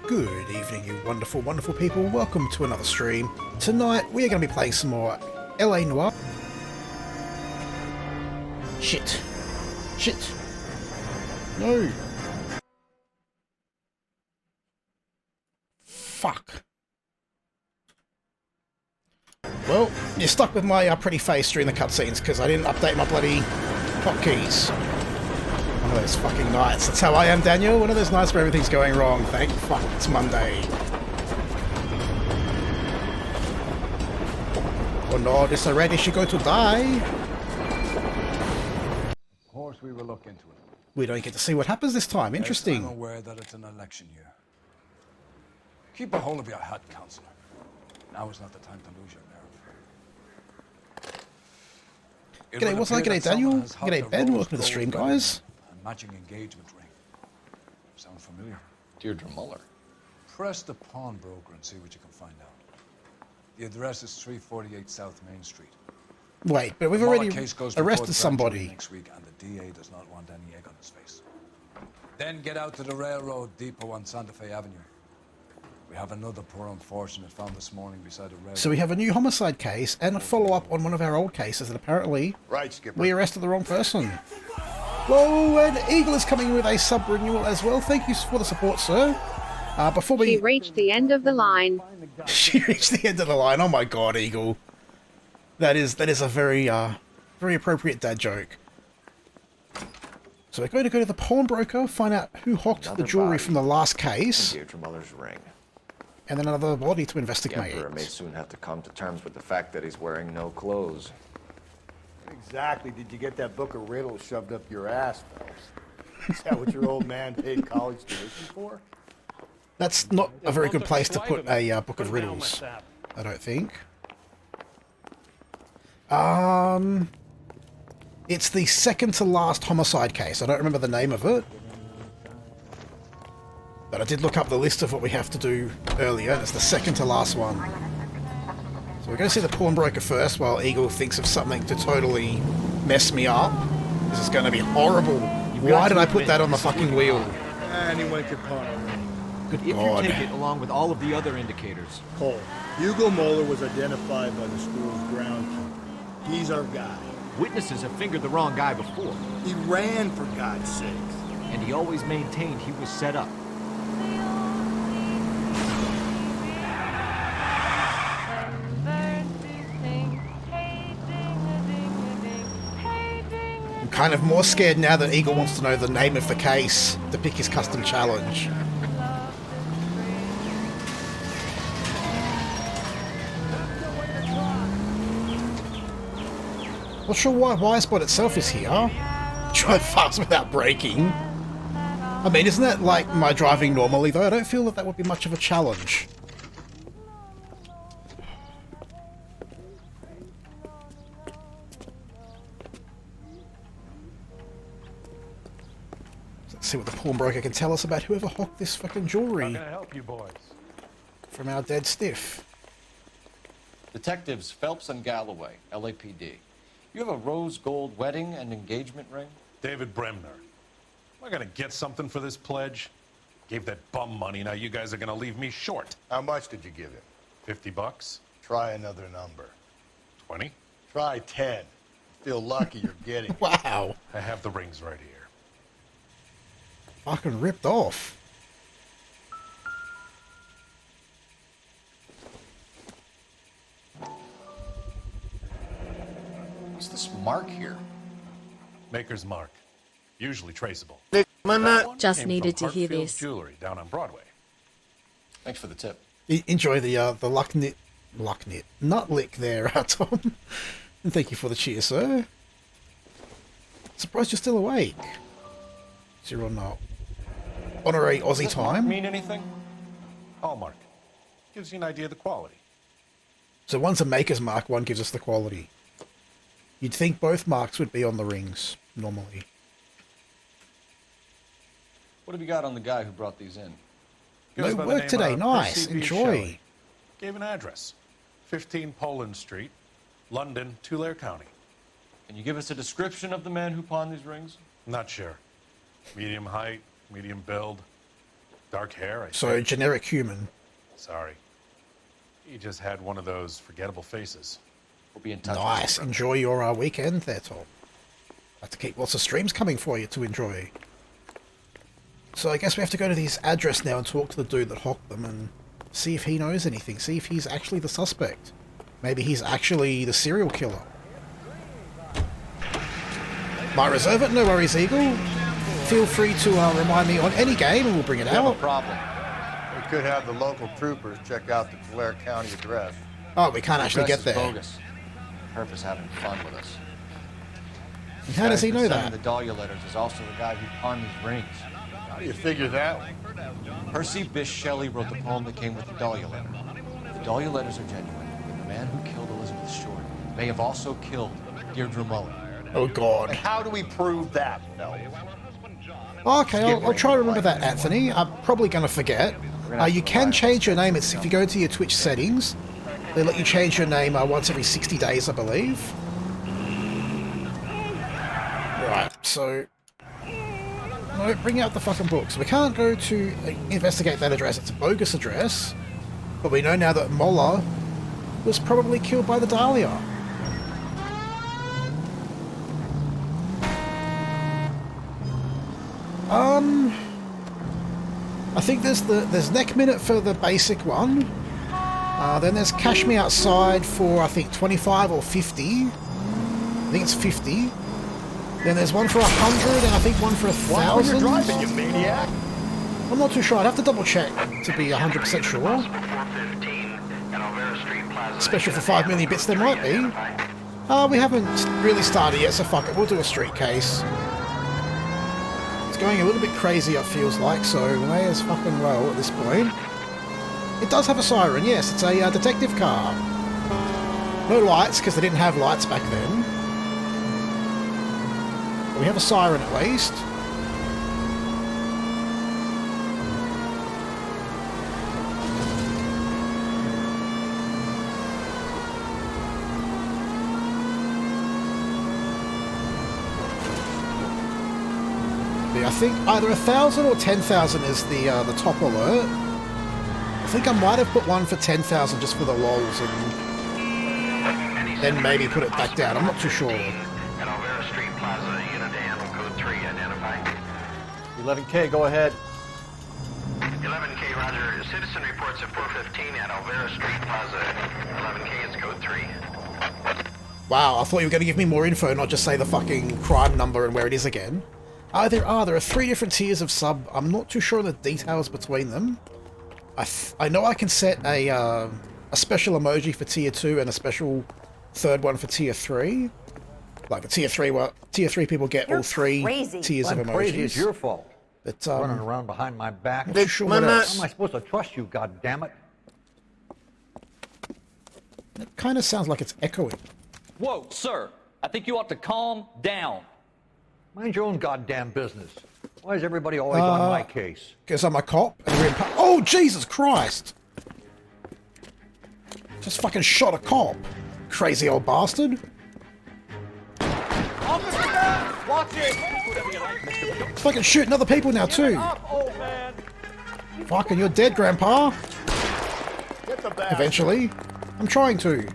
Good evening, you wonderful, wonderful people. Welcome to another stream. Tonight, we are going to be playing some more LA Noire. Shit. Shit. No. Fuck. Well, you're stuck with my pretty face during the cutscenes because I didn't update my bloody hotkeys. One of those fucking nights. That's how I am, Daniel. One of those nights where everything's going wrong. Thank fuck it's Monday. Oh no, this already should go to die. Of course we will look into it. We don't get to see what happens this time. Interesting. I'm aware that it's an election year. Keep a hold of your hat, Counselor. Now is not the time to lose your nerve. G'day, what's up? G'day, Daniel. G'day, Ben. Welcome to the stream, guys. Matching engagement ring. Sound familiar? Deirdre Muller. Press the pawnbroker and see what you can find out. The address is 348 South Main Street. Wait, but we've already arrested somebody. Next week, and the DA does not want any egg on his face. Then get out to the railroad depot on Santa Fe Avenue. We have another poor unfortunate found this morning beside a railroad. So we have a new homicide case and a follow-up on one of our old cases, and apparently we arrested the wrong person. Whoa, and Eagle is coming with a sub-renewal as well. Thank you for the support, sir. Before we... She reached the end of the line. She reached the end of the line. Oh my god, Eagle. That is a very appropriate dad joke. So we're going to go to the pawnbroker, find out who hocked the jewelry from the last case. Deirdre Muller's ring. And then another body to The investigate. Emperor may soon have to come to terms with the fact that he's wearing no clothes. Exactly did you get that book of riddles shoved up your ass, Phelps? Is that what your old man paid college tuition for? That's not a very good place to put a book of riddles, I don't think. It's the second to last homicide case. I don't remember the name of it. But I did look up the list of what we have to do earlier, and it's the second to last one. So we're going to see the pawnbroker first, while Eagle thinks of something to totally mess me up. This is going to be horrible. Why did I put that on the fucking wheel? Anyone could pawn a ring. Good If God. you take it along with all of the other indicators. Cole, Hugo Moeller was identified by the school's groundkeeper. He's our guy. Witnesses have fingered the wrong guy before, He ran, for God's sakes. and he always maintained he was set up. I'm kind of more scared now that Eagle wants to know the name of the case to pick his custom challenge. Not sure why Y-Spot itself is here. Drive fast without braking. I mean, isn't that like my driving normally, though? I don't feel that that would be much of a challenge. Let's see what the pawnbroker can tell us about whoever hocked this fucking jewelry. How can I help you boys? From our dead stiff. Detectives Phelps and Galloway, LAPD. You have a rose gold wedding and engagement ring? David Bremner. Am I gonna get something for this pledge? Gave that bum money, now you guys are gonna leave me short. How much did you give him? $50? Try another number. 20? Try 10. Feel lucky you're getting it. Wow. I have the rings right here. Fucking ripped off. What's this mark here? Maker's mark. Usually traceable. Just Came needed from to hear Hartfield this. Jewelry down on Broadway. Thanks for the tip. Enjoy the nut lick there, Tom. And thank you for the cheer, sir. Surprised you're still awake. Zero or not. Honorary Aussie Does this mark time. mean anything? Hallmark. Gives you an idea of the quality. So one's a maker's mark, one gives us the quality. You'd think both marks would be on the rings, normally. What have you got on the guy who brought these in? Goes No by the work name today, of nice, Percy B. enjoy. Shelley. Gave an address. 15 Poland Street, London, Tulare County. Can you give us a description of the man who pawned these rings? Not sure. Medium height, medium build. Dark hair, I So, think. generic human. Sorry. He just had one of those forgettable faces. We'll be in touch. Nice. Enjoy your weekend there, Tom. Have to keep lots of streams coming for you to enjoy. So I guess we have to go to this address now and talk to the dude that hocked them and see if he knows anything. See if he's actually the suspect. Maybe he's actually the serial killer. Might reserve it, no worries, Eagle. Feel free to remind me on any game and we'll bring it We have a out. problem. We could have the local troopers check out the Tulare County address. Oh, we can't actually get Address there. is bogus. Herb is having fun with us. And how does he know Sending that? the Dahlia letters is also the guy who pawned these rings. How do you figure that one? Percy Bysshe Shelley wrote the poem that came with the Dahlia letter. The Dahlia letters are genuine, but the man who killed Elizabeth Short may have also killed Deirdre Mullen. Oh, God. And how do we prove that, Phelps? Okay, I'll try to remember that, Anthony. I'm probably going to forget. You can change your name. It's if you go to your Twitch settings. They let you change your name once every 60 days, I believe. Right, so... No, bring out the fucking books. We can't go to investigate that address. It's a bogus address. But we know now that Moller was probably killed by the Dahlia. I think there's Neck Minute for the basic one. Then there's Cash Me Outside for, I think, 25 or 50. I think it's 50. Then there's one for 100 and I think one for 1,000. You're driving, you maniac! I'm not too sure. I'd have to double check to be 100% sure. Special for 5 million bits there might be. We haven't really started yet, so fuck it. We'll do a street case. It's going a little bit crazy, it feels like, so may as fucking well at this point. It does have a siren, yes. It's a detective car. No lights, because they didn't have lights back then. But we have a siren at least. I think either 1,000 or 10,000 is the top alert. I think I might have put one for 10,000 just for the lols and then maybe put it back down. I'm not too sure. 11K, go ahead. 11K, roger. Citizen reports at 415 at Alvera Street Plaza. 11K is code 3. Wow, I thought you were going to give me more info, not just say the fucking crime number and where it is again. There are 3 different tiers of sub. I'm not too sure the details between them. I know I can set a special emoji for tier 2 and a special third one for tier 3. Like the tier 3, well, tier 3 people get all 3 tiers of emojis. Crazy, it's your fault. But, running around behind my back. Not too sure what else. How am I supposed to trust you, goddammit? It kind of sounds like it's echoing. Whoa, sir. I think you ought to calm down. Mind your own goddamn business. Why is everybody always on my case? Because I'm a cop. And you're in oh, Jesus Christ! Just fucking shot a cop. Crazy old bastard. Watch it! Fucking shooting other people now too. Fucking, you're dead, Grandpa. Eventually. I'm trying to.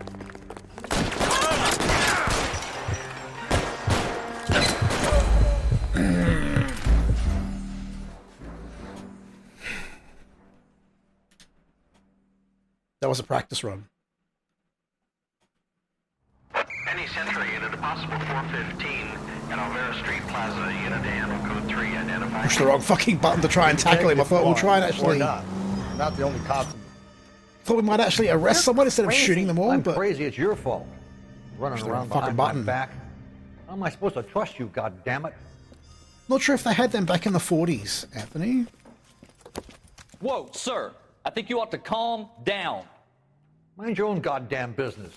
That was a practice run. Any Central unit, a possible 415 at Alvera Street Plaza, unit to handle code 3, identified. Pushed the wrong fucking button to try and tackle him. I thought we'll try and actually... Not the only cop. Thought we might actually arrest someone instead of shooting them all, I'm but... crazy, it's your fault. Running Push the around fucking behind my button. back. How am I supposed to trust you, goddammit? Not sure if they had them back in the 40s, Anthony. Whoa, sir. I think you ought to calm down. Mind your own goddamn business.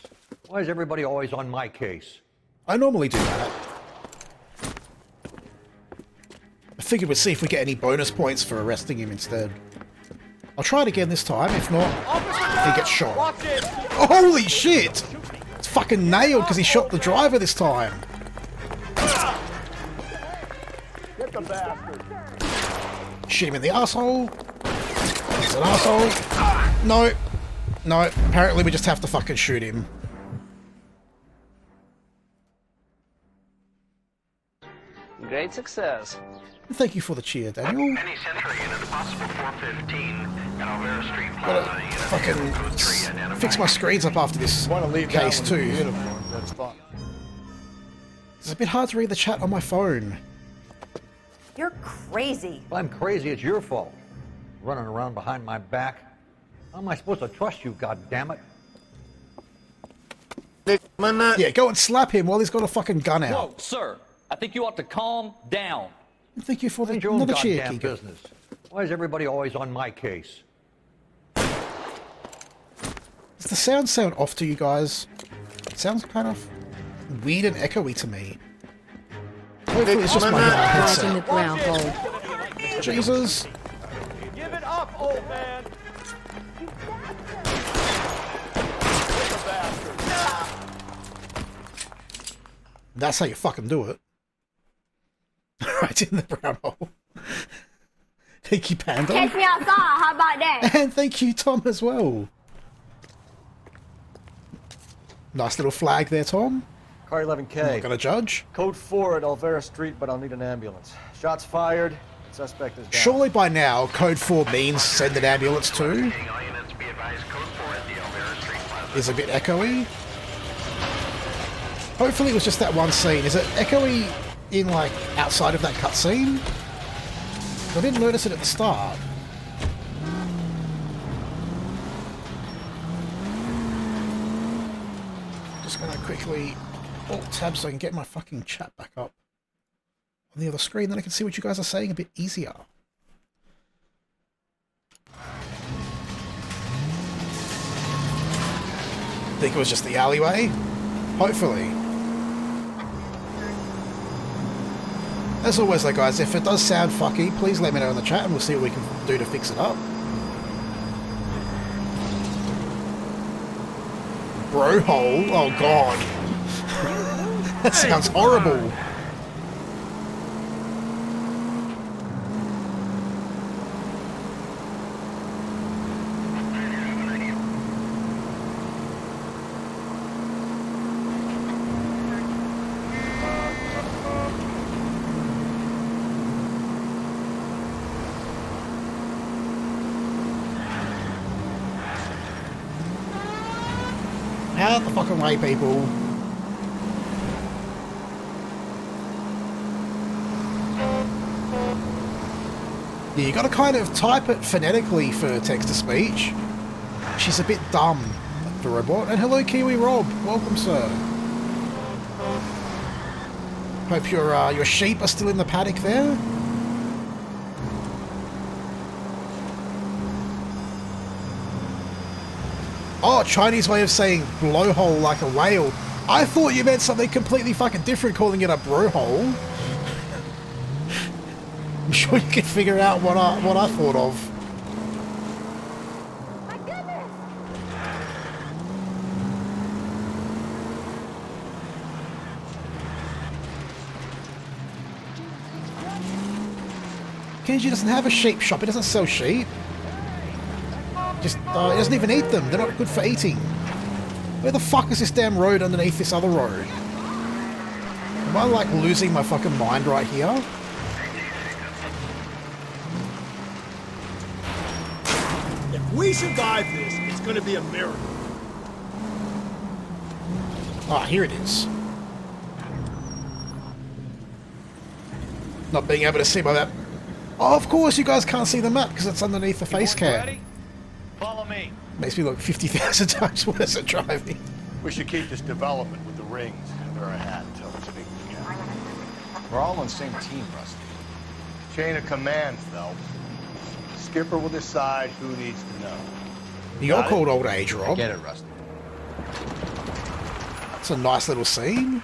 Why is everybody always on my case? I normally do that. I figured we'd see if we get any bonus points for arresting him instead. I'll try it again this time. If not, he gets shot. Oh, holy shit! It's fucking nailed because he shot the driver this time. Get the bastard. Shoot him in the asshole. He's an asshole. No. No, apparently we just have to fucking shoot him. Great success. Thank you for the cheer, Daniel. Any Central unit, possible 415 at Alvera Street Plaza. Fucking fix my screens up after this Want to leave case that one in too. uniform, that's fine. It's a bit hard to read the chat on my phone. You're crazy. If I'm crazy, it's your fault. Running around behind my back. How am I supposed to trust you, goddammit? Yeah, go and slap him while he's got a fucking gun out. Whoa, sir. I think you ought to calm down. Thank you for the Mind your own another cheer, goddamn Kiko. business. Why is everybody always on my case? Does the sound off to you guys? It sounds kind of weird and echoey to me. Hopefully it's just my Right in the headset. ground hole. Jesus. Give it up, old man! That's how you fucking do it. Right in the brown hole. Thank you, Panda. Catch me outside, how about that? And thank you, Tom, as well. Nice little flag there, Tom. Car I'm 11K. not gonna judge. Code 4 at Alvera Street, but I'll need an ambulance. Shots fired. Suspect is down. Surely by now, Code 4 means send an ambulance too. All units be advised, code 4 at the Alvera Street Plaza. Is a bit echoey. Hopefully it was just that one scene. Is it echoey in, like, outside of that cutscene? I didn't notice it at the start. Just gonna quickly alt-tab so I can get my fucking chat back up on the other screen, then I can see what you guys are saying a bit easier. Think it was just the alleyway? Hopefully. As always though guys, if it does sound fucky, please let me know in the chat and we'll see what we can do to fix it up. Bro hole? Oh god. That sounds horrible. Out the fucking way, people. Yeah, you gotta kind of type it phonetically for text-to-speech. She's a bit dumb, the robot. And hello, Kiwi Rob. Welcome, sir. Hope your sheep are still in the paddock there. Oh, Chinese way of saying blowhole like a whale. I thought you meant something completely fucking different, calling it a brohole. I'm sure you can figure out what I thought of. My goodness! Kenji doesn't have a sheep shop. He doesn't sell sheep. Just, he doesn't even eat them. They're not good for eating. Where the fuck is this damn road underneath this other road? Am I, like, losing my fucking mind right here? If we survive this, it's gonna be a miracle. Ah, here it is. Not being able to see my map. Oh, of course you guys can't see the map because it's underneath the face cam. Follow me. Makes me look 50,000 times worse at driving. We should keep this development with the rings under our hat until we speak again. We're all on the same team, Rusty. Chain of command, Phelps. Skipper will decide who needs to know. You're called old age, Rob. Get it, Rusty. It's a nice little scene.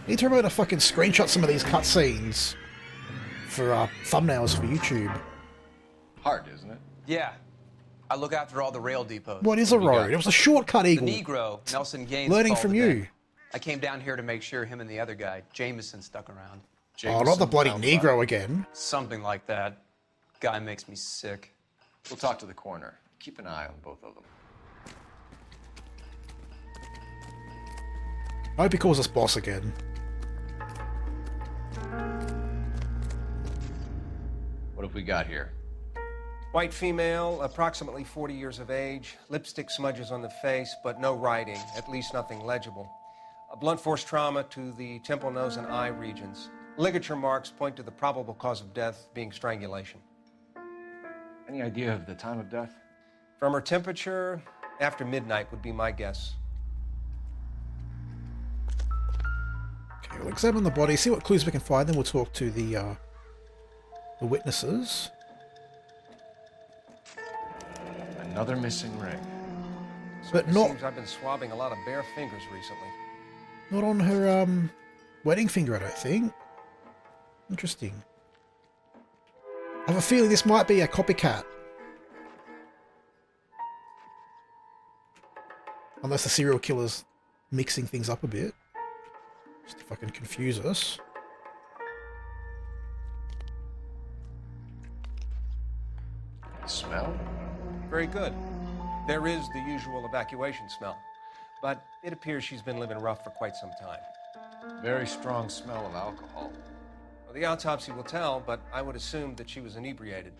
Need to remember to fucking screenshot some of these cutscenes for thumbnails for YouTube. Hard, isn't it? Yeah. I look after all the rail depots. What is a road? It was a shortcut, The Eagle. Negro, Nelson Gaines. Learning called from it you. in. I came down here to make sure him and the other guy, Jameson, stuck around. Oh, not the bloody Negro again. Something like that. Guy makes me sick. We'll talk to the coroner. Keep an eye on both of them. I hope he calls us boss again. What have we got here? White female, approximately 40 years of age, lipstick smudges on the face, but no writing, at least nothing legible. A blunt force trauma to the temple, nose, and eye regions. Ligature marks point to the probable cause of death being strangulation. Any idea of the time of death? From her temperature, after midnight would be my guess. Okay, we'll examine the body, see what clues we can find, then we'll talk to the witnesses. Another missing ring. But It not seems I've been swabbing a lot of bare fingers recently. not on her wedding finger, I don't think. Interesting. I have a feeling this might be a copycat. Unless the serial killer's mixing things up a bit. Just to fucking confuse us. Smell? Very good. There is the usual evacuation smell, but it appears she's been living rough for quite some time. Very strong smell of alcohol. Well, the autopsy will tell, but I would assume that she was inebriated.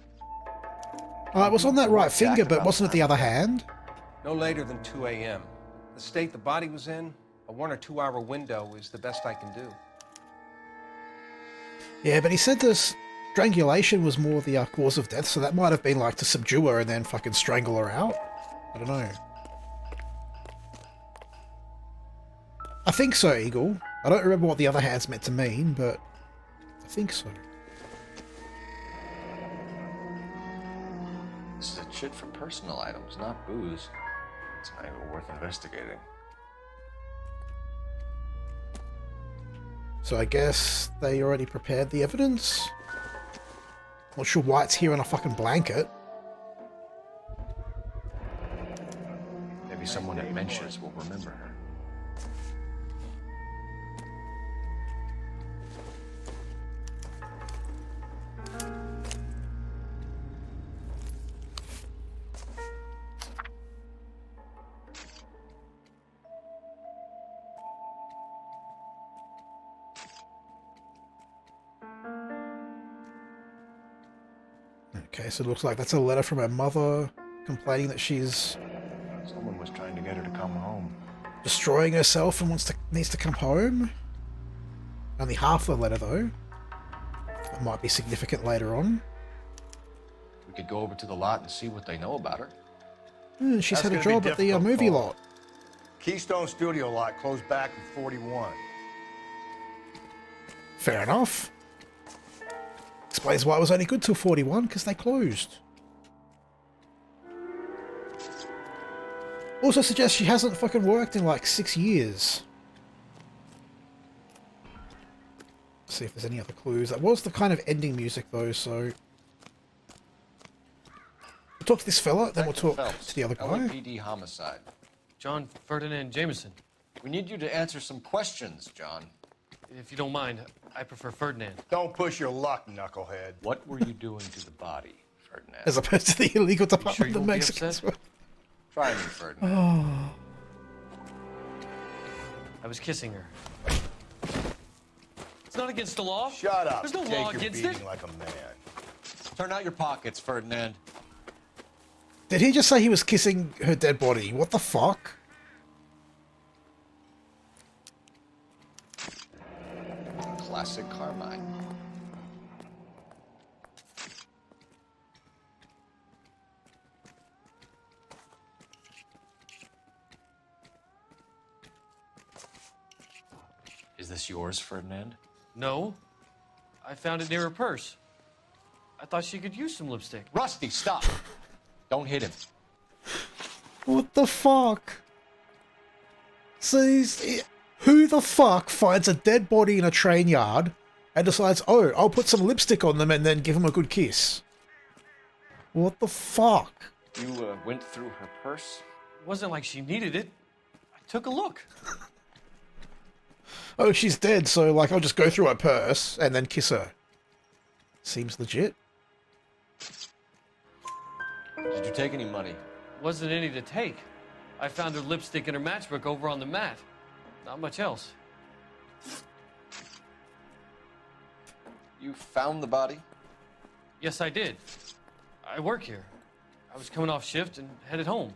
It was on that right finger, but wasn't it the other hand? No later than 2 a.m. The state the body was in, a 1 or 2 hour window is the best I can do. Yeah, but he said this strangulation was more the cause of death, so that might have been like to subdue her and then fucking strangle her out. I don't know. I think so, Eagle. I don't remember what the other hand's meant to mean, but I think so. This is a chit for personal items, not booze. It's an angle worth investigating. So I guess they already prepared the evidence? Not sure why it's here on a fucking blanket. Maybe someone at Mensch's will remember her. Okay, so it looks like that's a letter from her mother complaining that she's Someone was trying to get her to come home. destroying herself and needs to come home. Only half the letter though. That might be significant later on. We could go over to the lot and see what they know about her. She's That's had a gonna be job at the difficult, movie Paul. lot. Keystone Studio lot closed back in 41. Fair enough. Explains why it was only good till 41, because they closed. Also suggests she hasn't fucking worked in like 6 years. Let's see if there's any other clues. That was the kind of ending music though, so... We'll talk to this fella, then we'll talk to the other guy. LAPD homicide. John Ferdinand Jameson. We need you to answer some questions, John. If you don't mind, I prefer Ferdinand. Don't push your luck, knucklehead. What were you doing to the body, Ferdinand? As opposed to the illegal department sure you of won't be Mexicans. upset? Try me, Ferdinand. Oh. I was kissing her. It's not against the law. Shut up. There's no Take law your against beating it. like a man. Turn out your pockets, Ferdinand. Did he just say he was kissing her dead body? What the fuck? Classic Carmine. Is this yours, Ferdinand? No. I found it near her purse. I thought she could use some lipstick. Rusty, stop! Don't hit him. What the fuck? So who the fuck finds a dead body in a train yard and decides, oh, I'll put some lipstick on them and then give them a good kiss? What the fuck? You went through her purse? It wasn't like she needed it. I took a look. Oh, she's dead, so like I'll just go through her purse and then kiss her. Seems legit. Did you take any money? Wasn't any to take. I found her lipstick and her matchbook over on the mat. Not much else. You found the body? Yes, I did. I work here. I was coming off shift and headed home.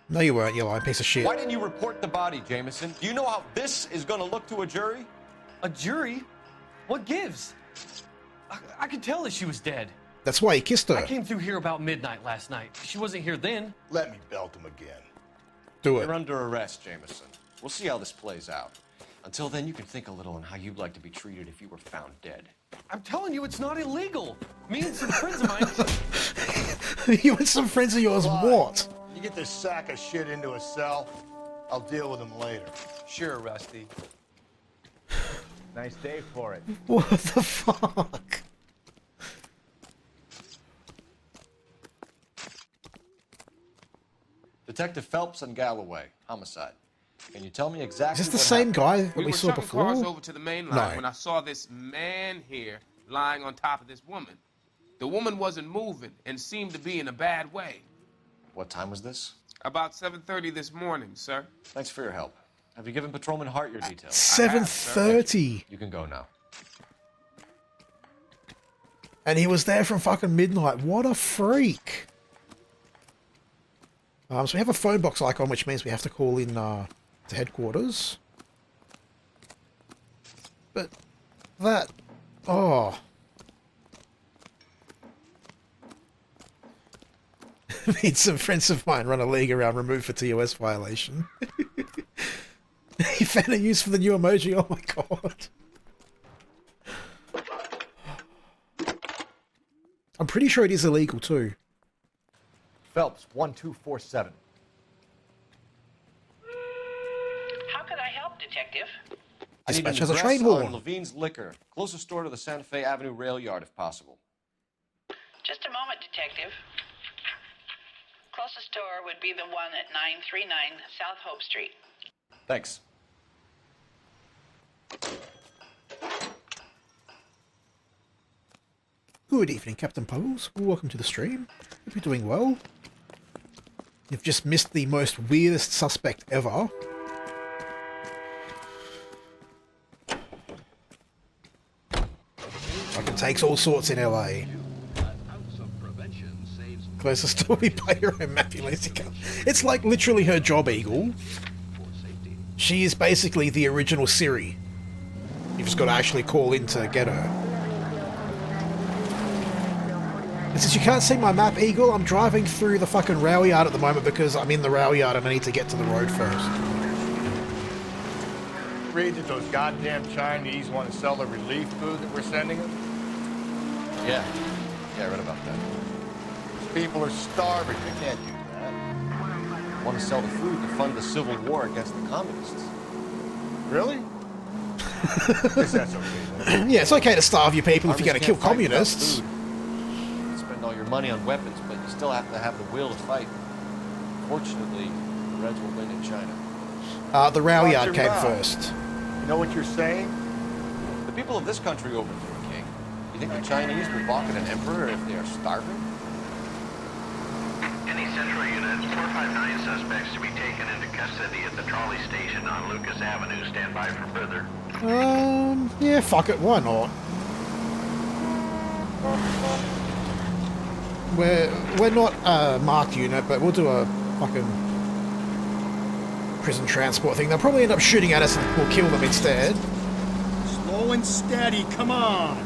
No, you weren't, you lying piece of shit. Why didn't you report the body, Jameson? Do you know how this is going to look to a jury? A jury? What gives? I could tell that she was dead. That's why he kissed her. I came through here about midnight last night. She wasn't here then. Let me belt him again. Do it. You're under arrest, Jameson. We'll see how this plays out. Until then, you can think a little on how you'd like to be treated if you were found dead. I'm telling you, it's not illegal. Me and some friends of mine... You and some friends of yours, what? You get this sack of shit into a cell, I'll deal with him later. Sure, Rusty. Nice day for it. What the fuck? Detective Phelps and Galloway, homicide. Can you tell me exactly Is this the same guy that we saw chucking before? cars over to the main line No. when I saw this man here lying on top of this woman. The woman wasn't moving and seemed to be in a bad way. What time was this? About 7:30 this morning, sir. Thanks for your help. Have you given Patrolman Hart your details? 7:30. You can go now. And he was there from fucking midnight. What a freak. So we have a phone box icon, which means we have to call in to headquarters. But that... Oh. Made some friends of mine run a league around removed for TOS violation. He found a use for the new emoji. Oh my god. I'm pretty sure it is illegal too. Phelps, 1247. How could I help, Detective? I need Dispatch an has a address train on horn. Levine's Liquor, closest store to the Santa Fe Avenue rail yard, if possible. Just a moment, Detective. Closest store would be the one at 939 South Hope Street. Thanks. Good evening, Captain Puddles. Welcome to the stream. Hope you're doing well. You've just missed the most weirdest suspect ever. Fucking takes all sorts in LA. Closest to we pay her own map, you lazy cunt. It's like literally her job, Eagle. She is basically the original Siri. You've just got to actually call in to get her. And since you can't see my map, Eagle, I'm driving through the fucking rail yard at the moment because I'm in the rail yard and I need to get to the road first. Read that those goddamn Chinese want to sell the relief food that we're sending them? Yeah, I read about that. People are starving. They can't do that. Want to sell the food to fund the civil war against the communists. Really? Guess that's okay. Yeah, it's okay to starve your people if you're going to kill Armies can't fight without communists. food. You spend all your money on weapons, but you still have to have the will to fight. Fortunately, the Reds will win in China. The rail Watch yard your came mouth. first. You know what you're saying? The people of this country overthrew a king. You think the Chinese will balk at an emperor if they are starving? Any central unit, 459 suspects to be taken into custody at the trolley station on Lucas Avenue. Stand by for further. Yeah, fuck it, why not? We're not a marked unit, but we'll do a fucking prison transport thing. They'll probably end up shooting at us and we'll kill them instead. Slow and steady, come on.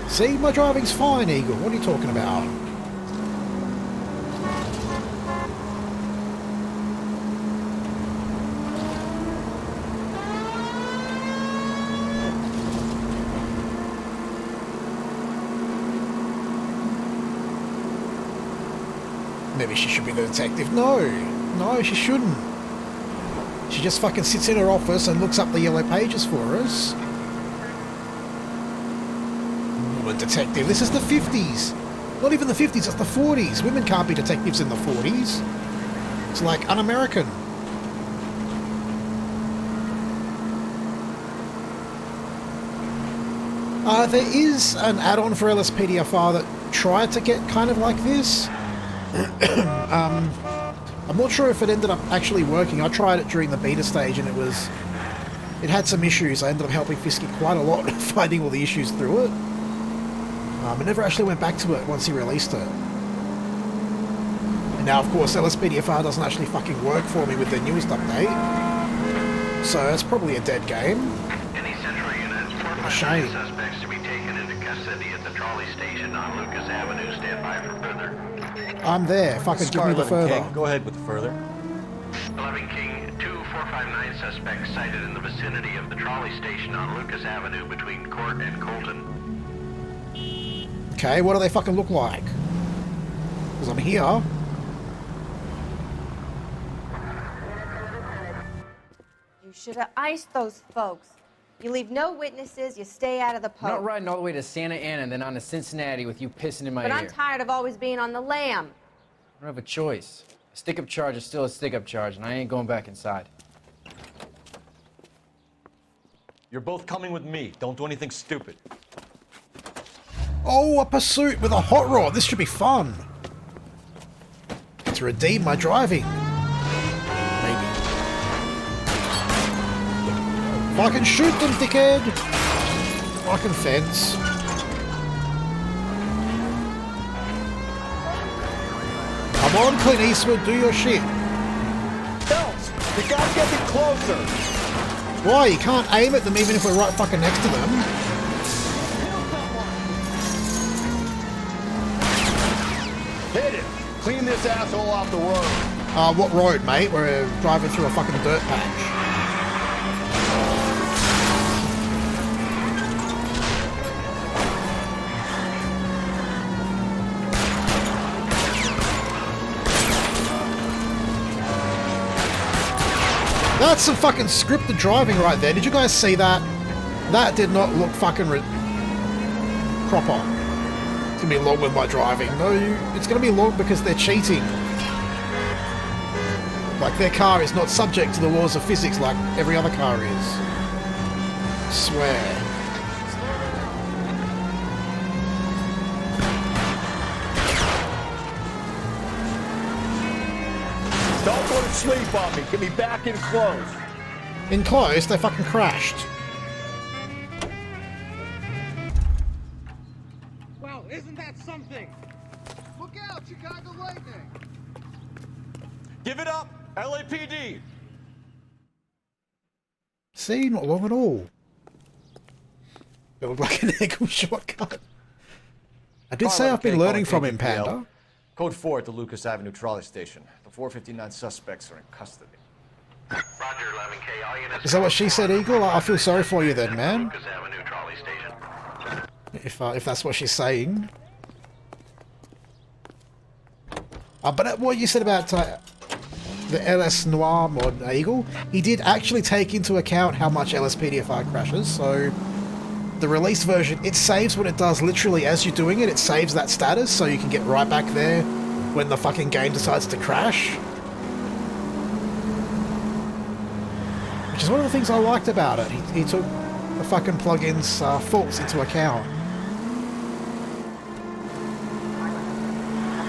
See, my driving's fine, Eagle. What are you talking about? Maybe she should be the detective. No, she shouldn't. She just fucking sits in her office and looks up the yellow pages for us. Woman detective. This is the 50s. Not even the 50s, it's the 40s. Women can't be detectives in the 40s. It's like un-American. There is an add-on for LSPDFR that tried to get kind of like this. I'm not sure if it ended up actually working. I tried it during the beta stage and it had some issues. I ended up helping Fisky quite a lot finding all the issues through it. I never actually went back to it once he released it. And now, of course, LSPDFR doesn't actually fucking work for me with their newest update. So it's probably a dead game. Any central units, 4 shame. suspects to be taken into custody at the trolley station on Lucas Avenue. Stand by for further. I'm there. Fucking give me the further. King, go ahead with the further. 11 King, 2459 suspects sighted in the vicinity of the trolley station on Lucas Avenue between Court and Colton. Okay, what do they fucking look like? Because I'm here. You should have iced those folks. You leave no witnesses, you stay out of the I'm not post. riding all the way to Santa Ana and then on to Cincinnati with you pissing in my But ear. I'm tired of always being on the lam. I don't have a choice. A stick-up charge is still a stick-up charge, and I ain't going back inside. You're both coming with me. Don't do anything stupid. Oh, a pursuit with a hot rod. This should be fun. To redeem my driving. Maybe. Fucking shoot them, dickhead. Fucking fence. Come on, Clint Eastwood, do your shit. Phelps, you gotta get me closer. Why? You can't aim at them even if we're right fucking next to them. Hit it. Clean this asshole off the road. What road, mate? We're driving through a fucking dirt patch. That's some fucking scripted driving right there. Did you guys see that? That did not look fucking proper. It's gonna be long with my driving. No, it's gonna be long because they're cheating. Like, their car is not subject to the laws of physics like every other car is. I swear. Don't go to sleep on me. Get me back in close. In close, they fucking crashed. Wow, isn't that something? Look out, Chicago Lightning! Give it up, LAPD. See, not long at all. It looked like an eagle shortcut. I did say I've been learning from him, Panda. Code 4 at the Lucas Avenue trolley station. The 459 suspects are in custody. Roger, 11K. All units. Is that what she said, Eagle? I feel sorry for you then, man. Lucas Avenue trolley station. If that's what she's saying. But what you said about the LS Noire mod, Eagle, he did actually take into account how much LSPDFR crashes, so the released version, it saves what it does literally as you're doing it. It saves that status, so you can get right back there when the fucking game decides to crash. Which is one of the things I liked about it. He took the fucking plugin's faults into account.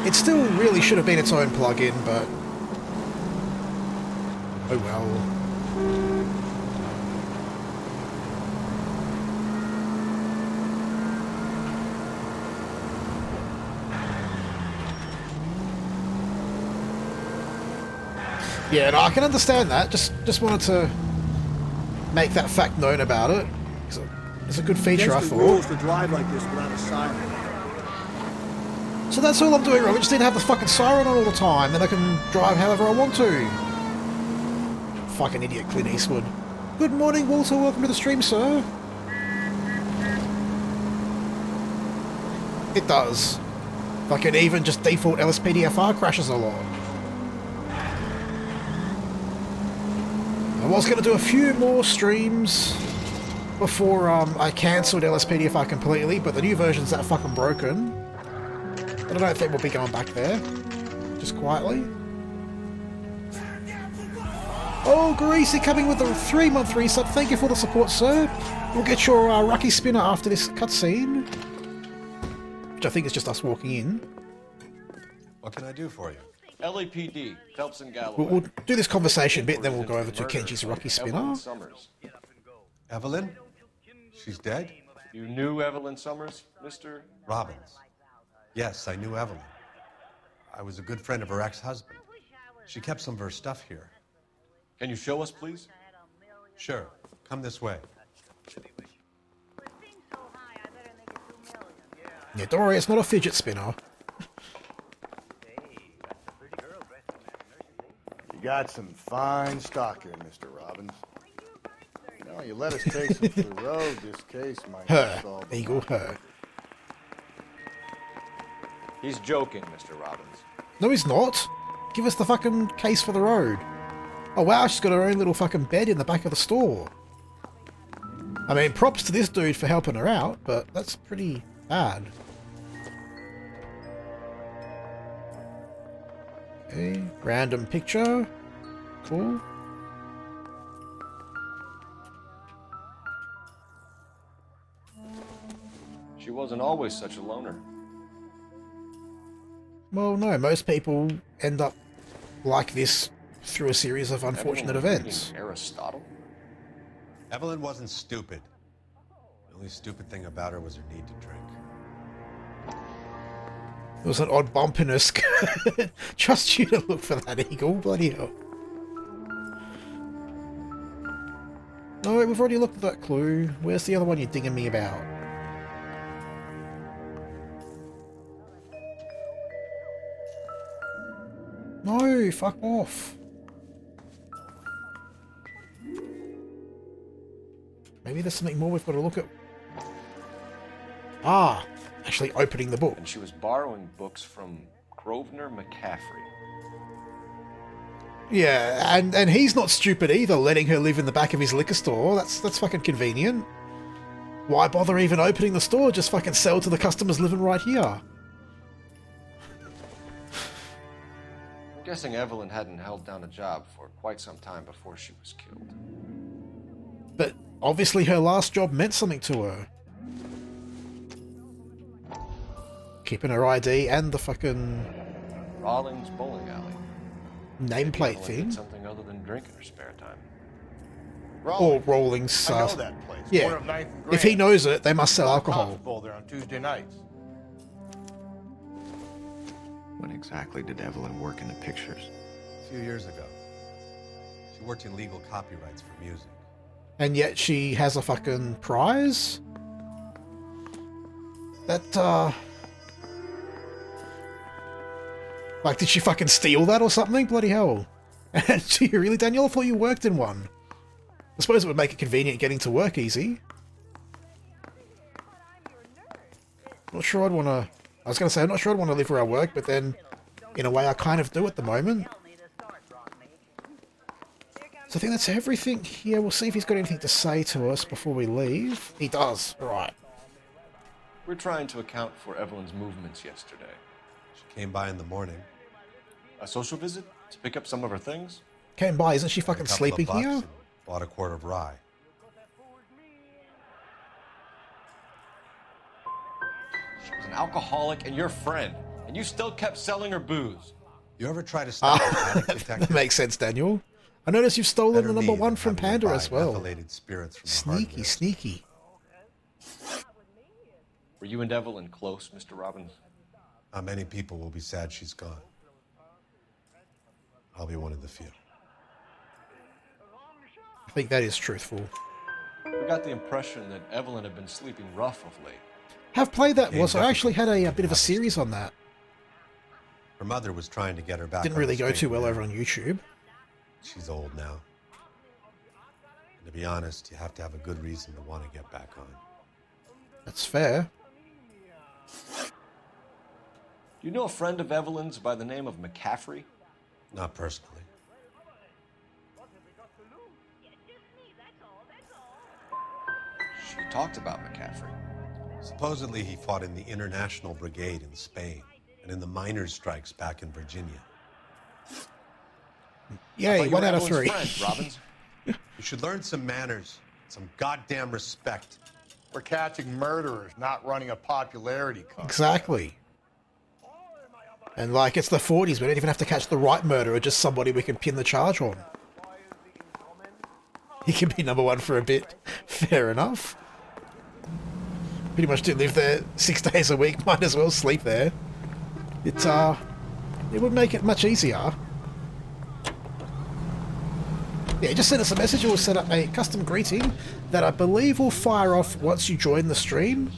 It still really should have been its own plugin, but oh well. Yeah, no, I can understand that. Just wanted to make that fact known about it. It's a good feature, I thought. Rules to drive like this without a siren. So that's all I'm doing wrong. I just need to have the fucking siren on all the time, then I can drive however I want to. Fucking idiot, Clint Eastwood. Good morning, Walter. Welcome to the stream, sir. It does. Fucking even just default LSPDFR crashes a lot. I was going to do a few more streams before I cancelled LSPDFR completely, but the new version's that fucking broken. I don't think we'll be going back there. Just quietly. Oh, Greasy coming with a 3-month resub. Thank you for the support, sir. We'll get your Rocky Spinner after this cutscene. Which I think is just us walking in. What can I do for you? LAPD, Phelps and Galloway. We'll do this conversation bit, then we'll go over to Kenji's Rocky Spinner. Evelyn? She's dead? You knew Evelyn Summers, Mr. Robbins. Yes, I knew Evelyn. I was a good friend of her ex-husband. She kept some of her stuff here. Can you show us, please? Sure. Come this way. Yeah, don't worry, it's not a fidget spinner. You got some fine stock here, Mr. Robbins. You know, you let us take some for the road, this case might Her. solve Eagle, her. He's joking, Mr. Robbins. No, he's not. Give us the fucking case for the road. Oh wow, she's got her own little fucking bed in the back of the store. I mean, props to this dude for helping her out, but that's pretty bad. Okay, random picture. Cool. She wasn't always such a loner. Well, no, most people end up like this through a series of unfortunate events. Aristotle? Evelyn wasn't stupid. The only stupid thing about her was her need to drink. There was an odd bump in her skirt. Trust you to look for that, Eagle. Bloody hell. No, we've already looked at that clue. Where's the other one you're dinging me about? No, fuck off. Maybe there's something more we've got to look at. Ah, actually opening the book. And she was borrowing books from Grosvenor McCaffrey. Yeah, and he's not stupid either, letting her live in the back of his liquor store. That's fucking convenient. Why bother even opening the store? Just fucking sell to the customers living right here. I'm guessing Evelyn hadn't held down a job for quite some time before she was killed. But obviously her last job meant something to her. Keeping her ID and the fucking Rawlings Bowling Alley. nameplate Evelyn thing. did something other than drink in her spare time. Or Rawlings. I know that place. Yeah. Corner of 9th and Grand. If he knows it, they must sell Cops alcohol. bowl there on Tuesday nights. When exactly did Evelyn work in the pictures? A few years ago. She worked in legal copyrights for music. And yet she has a fucking prize? That, like, did she fucking steal that or something? Bloody hell. Do you really, Daniel? I thought you worked in one. I suppose it would make it convenient getting to work easy. Not sure I'd want to... I was going to say, I'm not sure I'd want to live where I work, but then, in a way, I kind of do at the moment. So I think that's everything here. We'll see if he's got anything to say to us before we leave. He does. Right. We're trying to account for Evelyn's movements yesterday. She came by in the morning. A social visit to pick up some of her things? Came by. Isn't she fucking sleeping here? Bought a quart of rye. She was an alcoholic and your friend, and you still kept selling her booze. You ever try to stop an addict That makes sense, Daniel. I notice you've stolen the number one from having to Panda buy as well. methylated spirits from the Sneaky, hardware. sneaky. Were you and Evelyn close, Mr. Robbins? Many people will be sad she's gone. I'll be one of the few. I think that is truthful. We got the impression that Evelyn had been sleeping rough of late. Have played that Games was. I up actually had a against bit of a series on that. Her mother was trying to get her back. Didn't on really the go straight too well and over on YouTube. She's old now. And to be honest, you have to have a good reason to want to get back on. That's fair. Do you know a friend of Evelyn's by the name of McCaffrey? Not personally. She talked about McCaffrey. Supposedly he fought in the International Brigade in Spain and in the miners' strikes back in Virginia. Yay, 1 out of 3. Friend, Robbins. You should learn some manners, some goddamn respect. We're catching murderers, not running a popularity contest. Exactly. And like, it's the 40s, we don't even have to catch the right murderer, just somebody we can pin the charge on. He can be number 1 for a bit. Fair enough. Pretty much do live there 6 days a week, might as well sleep there. It would make it much easier. Yeah, just send us a message or we'll set up a custom greeting that I believe will fire off once you join the stream.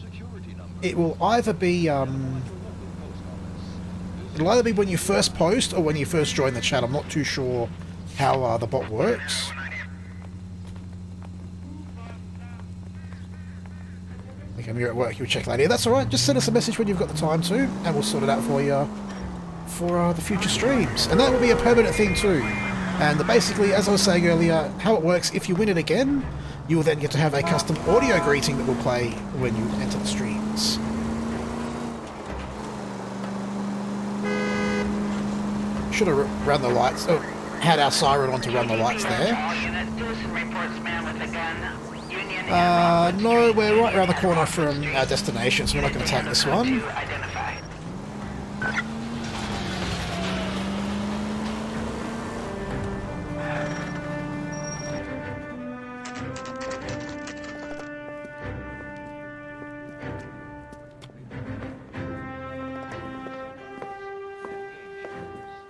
It will either be when you first post or when you first join the chat. I'm not too sure how the bot works. I think I'm here at work, you'll check later. That's alright, just send us a message when you've got the time to, and we'll sort it out for you for the future streams. And that will be a permanent thing too. And basically, as I was saying earlier, how it works, if you win it again, you will then get to have a custom audio greeting that will play when you enter the streams. Should have run the lights, had our siren on to run the lights there. No, we're right around the corner from our destination, so we're not going to take this one.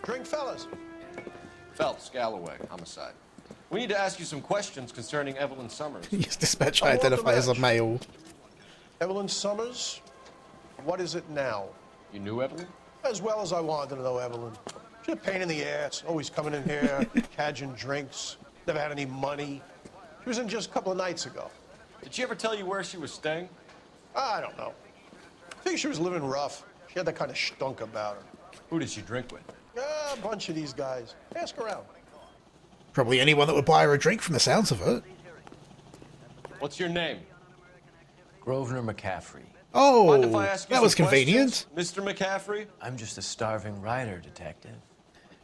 Drink, fellas. Phelps, Galloway, homicide. We need to ask you some questions concerning Evelyn Summers. Yes, dispatch identify as a male. Evelyn Summers? What is it now? You knew Evelyn? As well as I wanted to know Evelyn. She's a pain in the ass, always coming in here, cadging drinks, never had any money. She was in just a couple of nights ago. Did she ever tell you where she was staying? I don't know. I think she was living rough. She had that kind of stunk about her. Who did she drink with? A bunch of these guys. Ask around. Probably anyone that would buy her a drink from the sounds of it. What's your name? Grosvenor McCaffrey. Oh, Mind if I ask you that was some convenient. questions, Mr. McCaffrey? I'm just a starving writer, detective.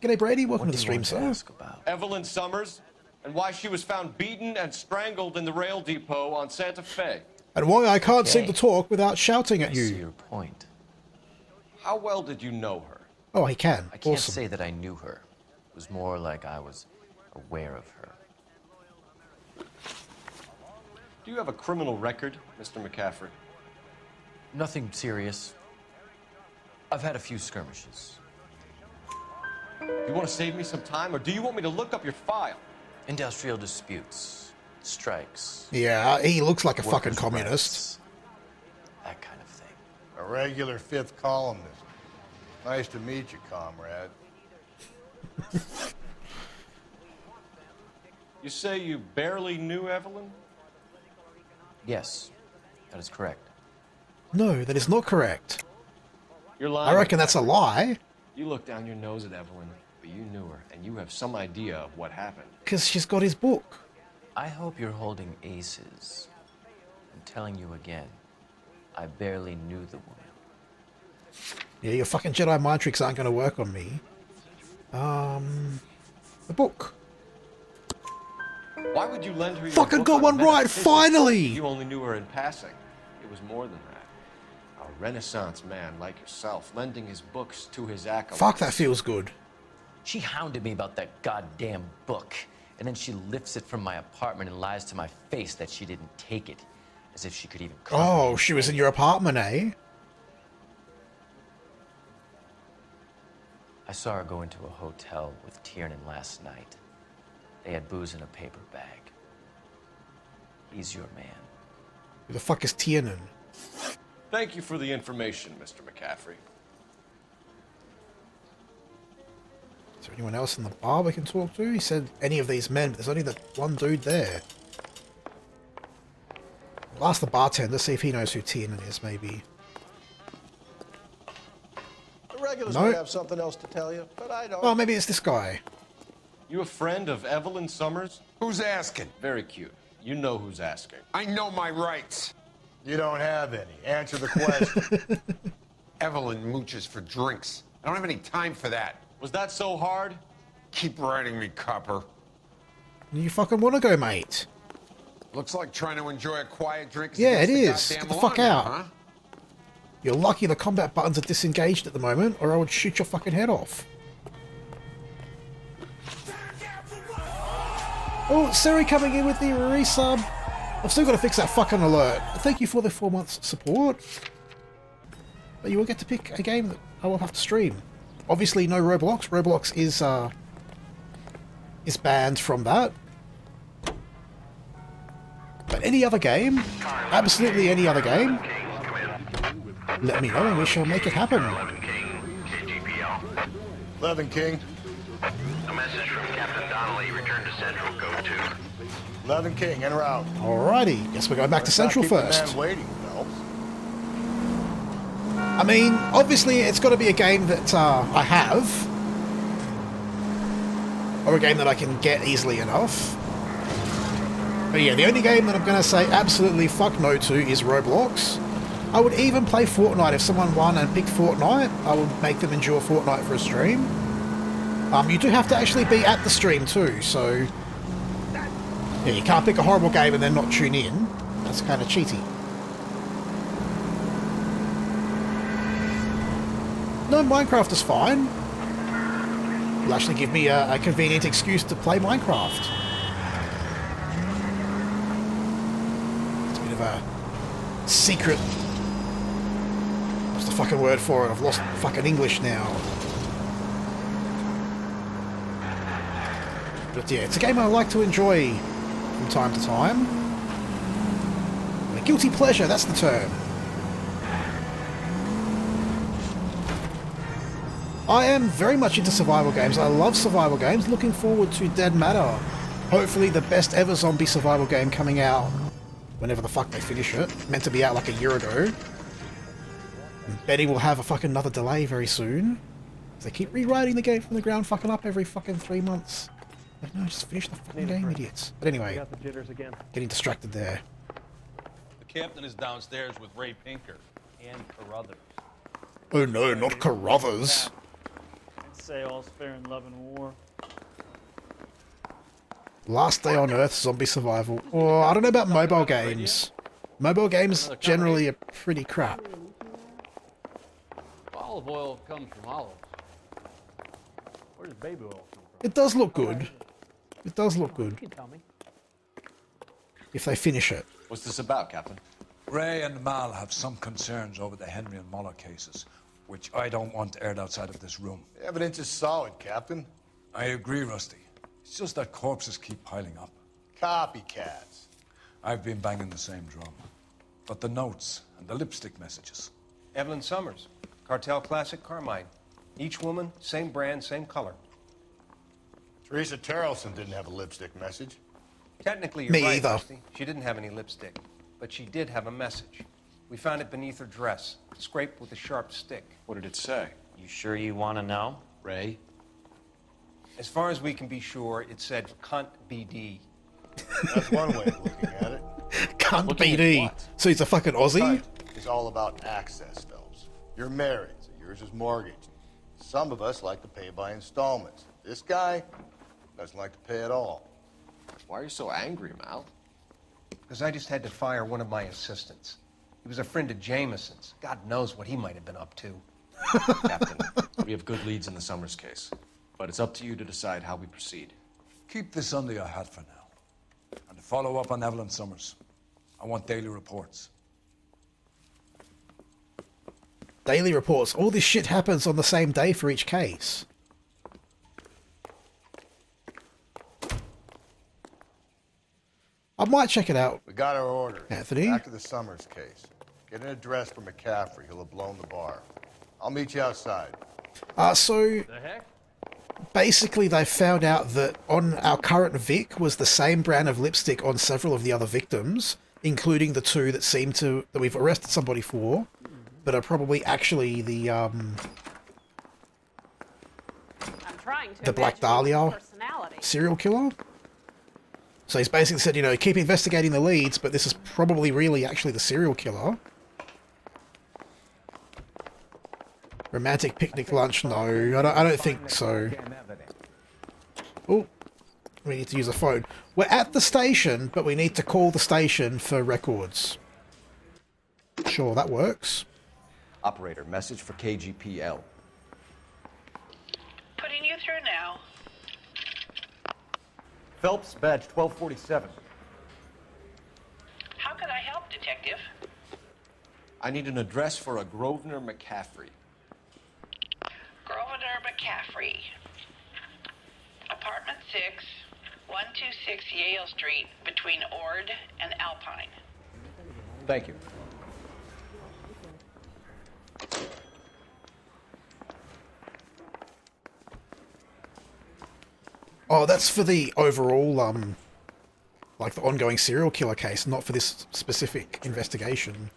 G'day, Brady. Welcome What to the do you stream, want to sir. ask about? Evelyn Summers, and why she was found beaten and strangled in the rail depot on Santa Fe. And why I can't seem to talk without shouting at I see you. your point. How well did you know her? Oh, he can. I can't Awesome. say that I knew her. It was more like I was aware of her. Do you have a criminal record, Mr. McCaffrey? Nothing serious. I've had a few skirmishes. You want to save me some time, or do you want me to look up your file? Industrial disputes, strikes. Yeah, he looks like a fucking workers' communist. rights, that kind of thing. A regular 5th columnist. Nice to meet you, comrade. You say you barely knew Evelyn? Yes, that is correct. No, that is not correct. You're lying. I reckon that's a lie. You look down your nose at Evelyn, but you knew her, and you have some idea of what happened. Because she's got his book. I hope you're holding aces. I'm telling you again, I barely knew the woman. Yeah, your fucking Jedi mind tricks aren't going to work on me. The book. Why would you lend her your Fucking book got on one right, metaphysics? finally! You only knew her in passing. It was more than that. A Renaissance man like yourself, lending his books to his acolytes. Fuck, that feels good. She hounded me about that goddamn book, and then she lifts it from my apartment and lies to my face that she didn't take it, as if she could even Oh, she was in your apartment, eh? I saw her go into a hotel with Tiernan last night. They had booze in a paper bag. He's your man. Who the fuck is Tiernan? Thank you for the information, Mr. McCaffrey. Is there anyone else in the bar we can talk to? He said any of these men, but there's only that one dude there. I'll ask the bartender, see if he knows who Tiernan is, maybe. The regulars No. might have something else to tell you, but I don't. Oh, maybe it's this guy. You a friend of Evelyn Summers? Who's asking? Very cute. You know who's asking. I know my rights. You don't have any. Answer the question. Evelyn mooches for drinks. I don't have any time for that. Was that so hard? Keep riding me, copper. You fucking want to go, mate? Looks like trying to enjoy a quiet drink. Yeah, it is. Get Get the fuck out. Huh? You're lucky the combat buttons are disengaged at the moment, or I would shoot your fucking head off. Oh, Siri coming in with the resub. I've still got to fix that fucking alert. Thank you for the 4 months support. But you will get to pick a game that I will have to stream. Obviously, no Roblox. Roblox is banned from that. But any other game, absolutely any other game, let me know and we shall make it happen. 11 King. A message from Captain Donnelly. Return to Central. Go to 11 King, en route. Alrighty, guess we're going back to Central first. Waiting, Phelps. I mean, obviously it's got to be a game that I have. Or a game that I can get easily enough. But yeah, the only game that I'm going to say absolutely fuck no to is Roblox. I would even play Fortnite if someone won and picked Fortnite. I would make them endure Fortnite for a stream. You do have to actually be at the stream too, so... Yeah, you can't pick a horrible game and then not tune in. That's kind of cheaty. No, Minecraft is fine. It'll actually give me a convenient excuse to play Minecraft. It's a bit of a secret... What's the fucking word for it? I've lost fucking English now. But yeah, it's a game I like to enjoy from time to time. A guilty pleasure, that's the term. I am very much into survival games. I love survival games. Looking forward to Dead Matter. Hopefully the best ever zombie survival game coming out whenever the fuck they finish it. Meant to be out like a year ago. And Betty will have a fucking another delay very soon. They keep rewriting the game from the ground fucking up every fucking 3 months. Like, no, just finish the fucking game, idiots. But anyway, getting distracted there. The captain is downstairs with Ray Pinker and Carruthers. Oh no, not Carruthers. I'd say all's fair in love and war. Last Day on Earth, zombie survival. Oh, I don't know about mobile games. Mobile games generally are pretty crap. Olive oil comes from olives. Where does baby oil come from? It does look good. It does look good. If they finish it. What's this about, Captain? Ray and Mal have some concerns over the Henry and Muller cases, which I don't want aired outside of this room. The evidence is solid, Captain. I agree, Rusty. It's just that corpses keep piling up. Copycats. I've been banging the same drum. But the notes and the lipstick messages. Evelyn Summers, Cartel Classic Carmine. Each woman, same brand, same color. Teresa Terrelson didn't have a lipstick message. Technically, you're right, Rusty. She didn't have any lipstick, but she did have a message. We found it beneath her dress, scraped with a sharp stick. What did it say? You sure you want to know? Ray? As far as we can be sure, it said cunt BD. That's one way of looking at it. Cunt BD. So he's a fucking Aussie? Cunt is all about access, Phelps. You're married, so yours is mortgaged. Some of us like to pay by installments. This guy doesn't like to pay at all. Why are you so angry, Mal? Because I just had to fire one of my assistants. He was a friend of Jameson's. God knows what he might have been up to. Captain, we have good leads in the Summers case, but it's up to you to decide how we proceed. Keep this under your hat for now. And to follow up on Evelyn Summers, I want daily reports. Daily reports. All this shit happens on the same day for each case. I might check it out. We got our order. Anthony? Back to the Summers case. Get an address for McCaffrey. He'll have blown the bar. I'll meet you outside. So basically they found out that on our current Vic was the same brand of lipstick on several of the other victims, including the two that seem to that we've arrested somebody for, but are probably actually the Black Dahlia serial killer. So he's basically said, you know, keep investigating the leads, but this is probably really actually the serial killer. Romantic picnic lunch? No, I don't think so. Oh, we need to use a phone. We're at the station, but we need to call the station for records. Sure, that works. Operator, message for KGPL. Putting you through now. Phelps, badge 1247. How can I help, Detective? I need an address for a Grosvenor McCaffrey. Grosvenor McCaffrey. Apartment 6, 126 Yale Street, between Ord and Alpine. Thank you. Oh, that's for the overall, like the ongoing serial killer case, not for this specific investigation.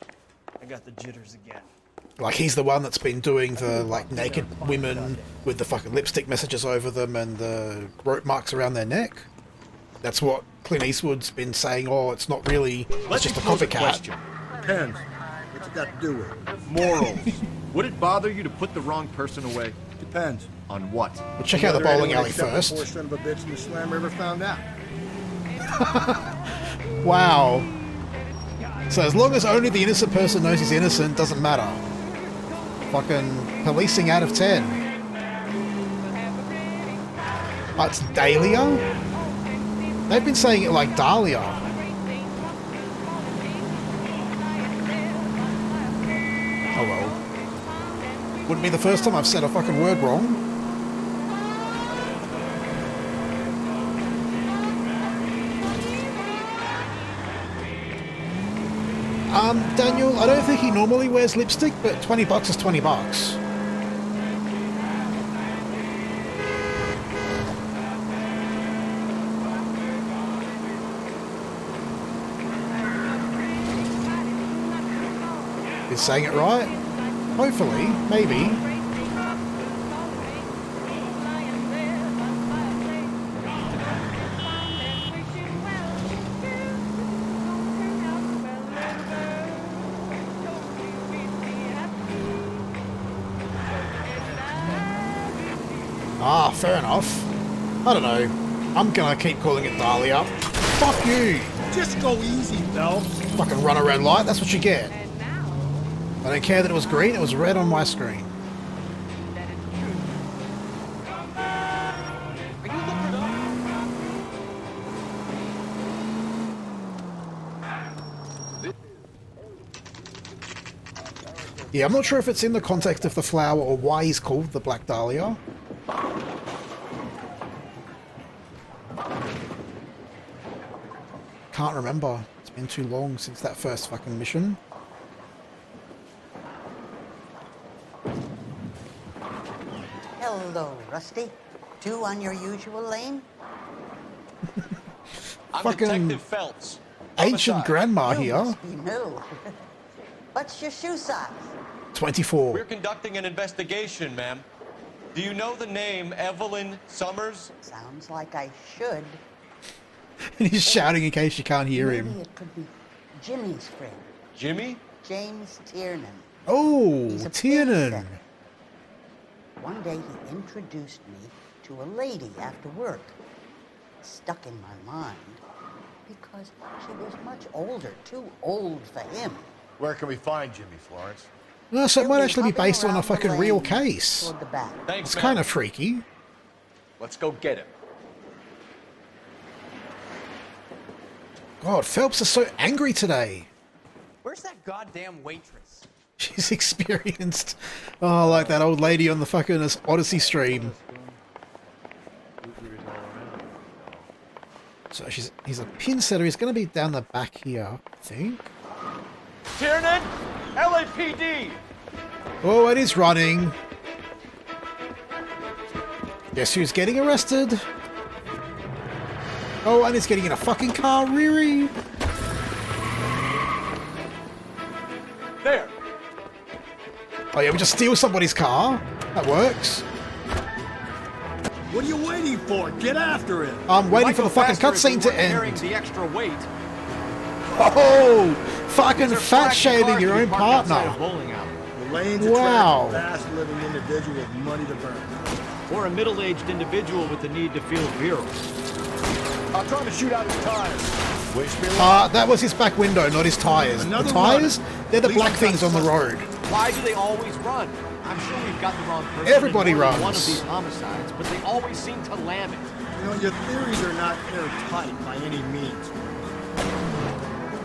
I got the jitters again. Like, he's the one that's been doing the, like, naked women with the fucking lipstick messages over them and the rope marks around their neck. That's what Clint Eastwood's been saying, oh, it's not really, it's just a copycat. Depends. What's it got to do with it? Morals. Would it bother you to put the wrong person away? Depends. On what? We'll check out the bowling alley Except first. The poor son of a bitch in the Slam River found out. Wow. So as long as only the innocent person knows he's innocent, doesn't matter. Fucking policing out of 10. Oh, it's Dahlia? They've been saying it like Dahlia. Oh well. Wouldn't be the first time I've said a fucking word wrong. Daniel, I don't think he normally wears lipstick, but $20 is $20. Is saying it right? Hopefully, maybe. Ah, fair enough. I don't know. I'm gonna keep calling it Dahlia. Fuck you! Just go easy, Phelps. Fucking run around light, that's what you get. I don't care that it was green, it was red on my screen. Yeah, I'm not sure if it's in the context of the flower or why he's called the Black Dahlia. Can't remember. It's been too long since that first fucking mission. Hello, Rusty. Two on your usual lane? I'm Fucking Detective Phelps. Ancient grandma You here. must be new. What's your shoe size? 24. We're conducting an investigation, ma'am. Do you know the name Evelyn Summers? Sounds like I should. And he's shouting in case you can't hear him. Maybe it could be Jimmy's friend. Jimmy? James Tiernan. Oh, He's a Tiernan. babysitter. One day he introduced me to a lady after work. It stuck in my mind because she was much older, too old for him. Where can we find Jimmy, Florence? No, so it might actually be based on a around the fucking lane real case. toward the back. Thanks, It's ma'am. kind of freaky. Let's go get him. God, Phelps is so angry today. Where's that goddamn waitress? She's experienced. Oh, like that old lady on the fucking Odyssey stream. So he's a pin setter. He's going to be down the back here, I think. Tiernan, LAPD. Oh, it is running. Guess who's getting arrested? Oh, and it's getting in a fucking car, Riri. There. Oh yeah, we just steal somebody's car. That works. What are you waiting for? Get after it. I'm waiting for the fucking cutscene to Carrying end. the extra weight. Oh, fucking fat shaming your own partner. The lanes Wow. attract fast-living individuals with money to burn. Or a middle-aged individual with the need to feel virile. I'm trying to shoot out his tires. Wish me That was his back window, not his tires. Another The tires, runner. they're the At least black I've got things on the road. Why do they always run? I'm sure we've got the wrong person Everybody in more than runs. one of these homicides, but they always seem to lam it. You know, your theories are not airtight by any means.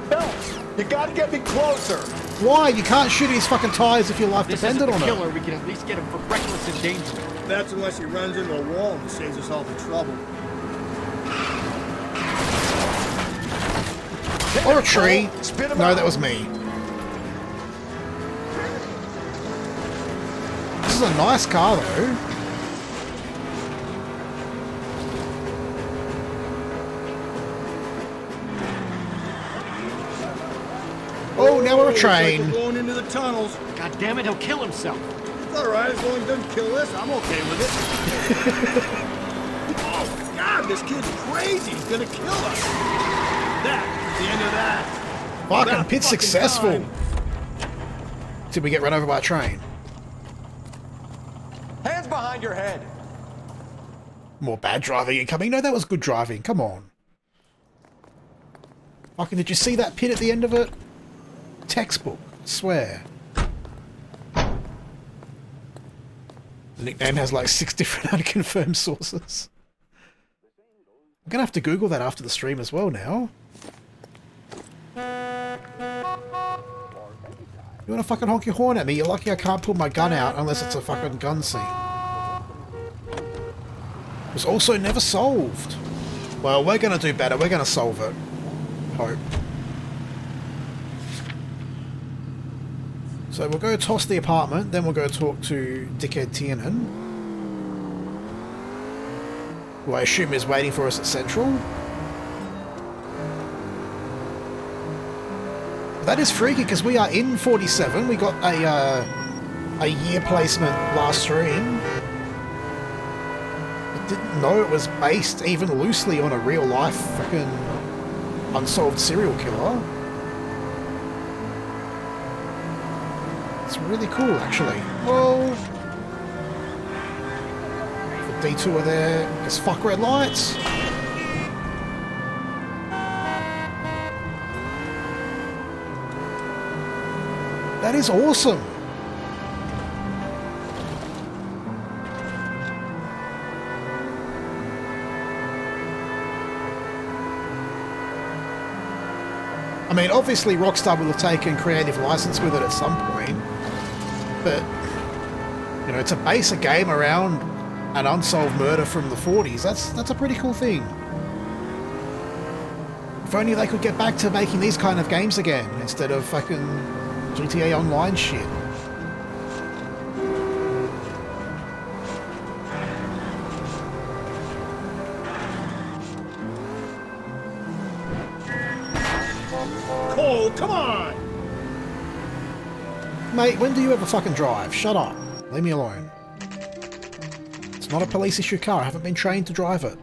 Phelps, you gotta get me closer. Why? You can't shoot his fucking tires if your life This depended isn't on a it. killer. We can at least get him for reckless endangerment. That's unless he runs into a wall and saves us all the trouble. Or a tree. No, that was me. This is a nice car, though. Oh, now we're a train. Looks like we're going into the tunnels. God damn it, he'll kill himself. It's all right, as long as he doesn't kill us, I'm okay with it. Oh, God, this kid's crazy. He's gonna kill us. That's the end of that. Fucking About pit's fucking successful. time. Did we get run over by a train? Hands behind your head. More bad driving incoming. No, that was good driving. Come on. Fucking, did you see that pit at the end of it? Textbook. I swear. The nickname has like 6 different unconfirmed sources. I'm gonna have to Google that after the stream as well now. You wanna fucking honk your horn at me? You're lucky I can't pull my gun out unless it's a fucking gun scene. It was also never solved. Well, we're gonna do better. We're gonna solve it. Hope. So we'll go toss the apartment, then we'll go talk to Dickhead Tiernan, who I assume is waiting for us at Central. That is freaky because we are in 47. We got a year placement last stream. I didn't know it was based even loosely on a real life fucking unsolved serial killer. It's really cool, actually. Whoa! The detour there. Just fuck red lights. That is awesome. I mean, obviously Rockstar will have taken creative license with it at some point, but, you know, to base a game around an unsolved murder from the 40s, that's a pretty cool thing. If only they could get back to making these kind of games again, instead of fucking GTA Online shit. Cole, come on! Mate, when do you ever fucking drive? Shut up. Leave me alone. It's not a police issue car. I haven't been trained to drive it.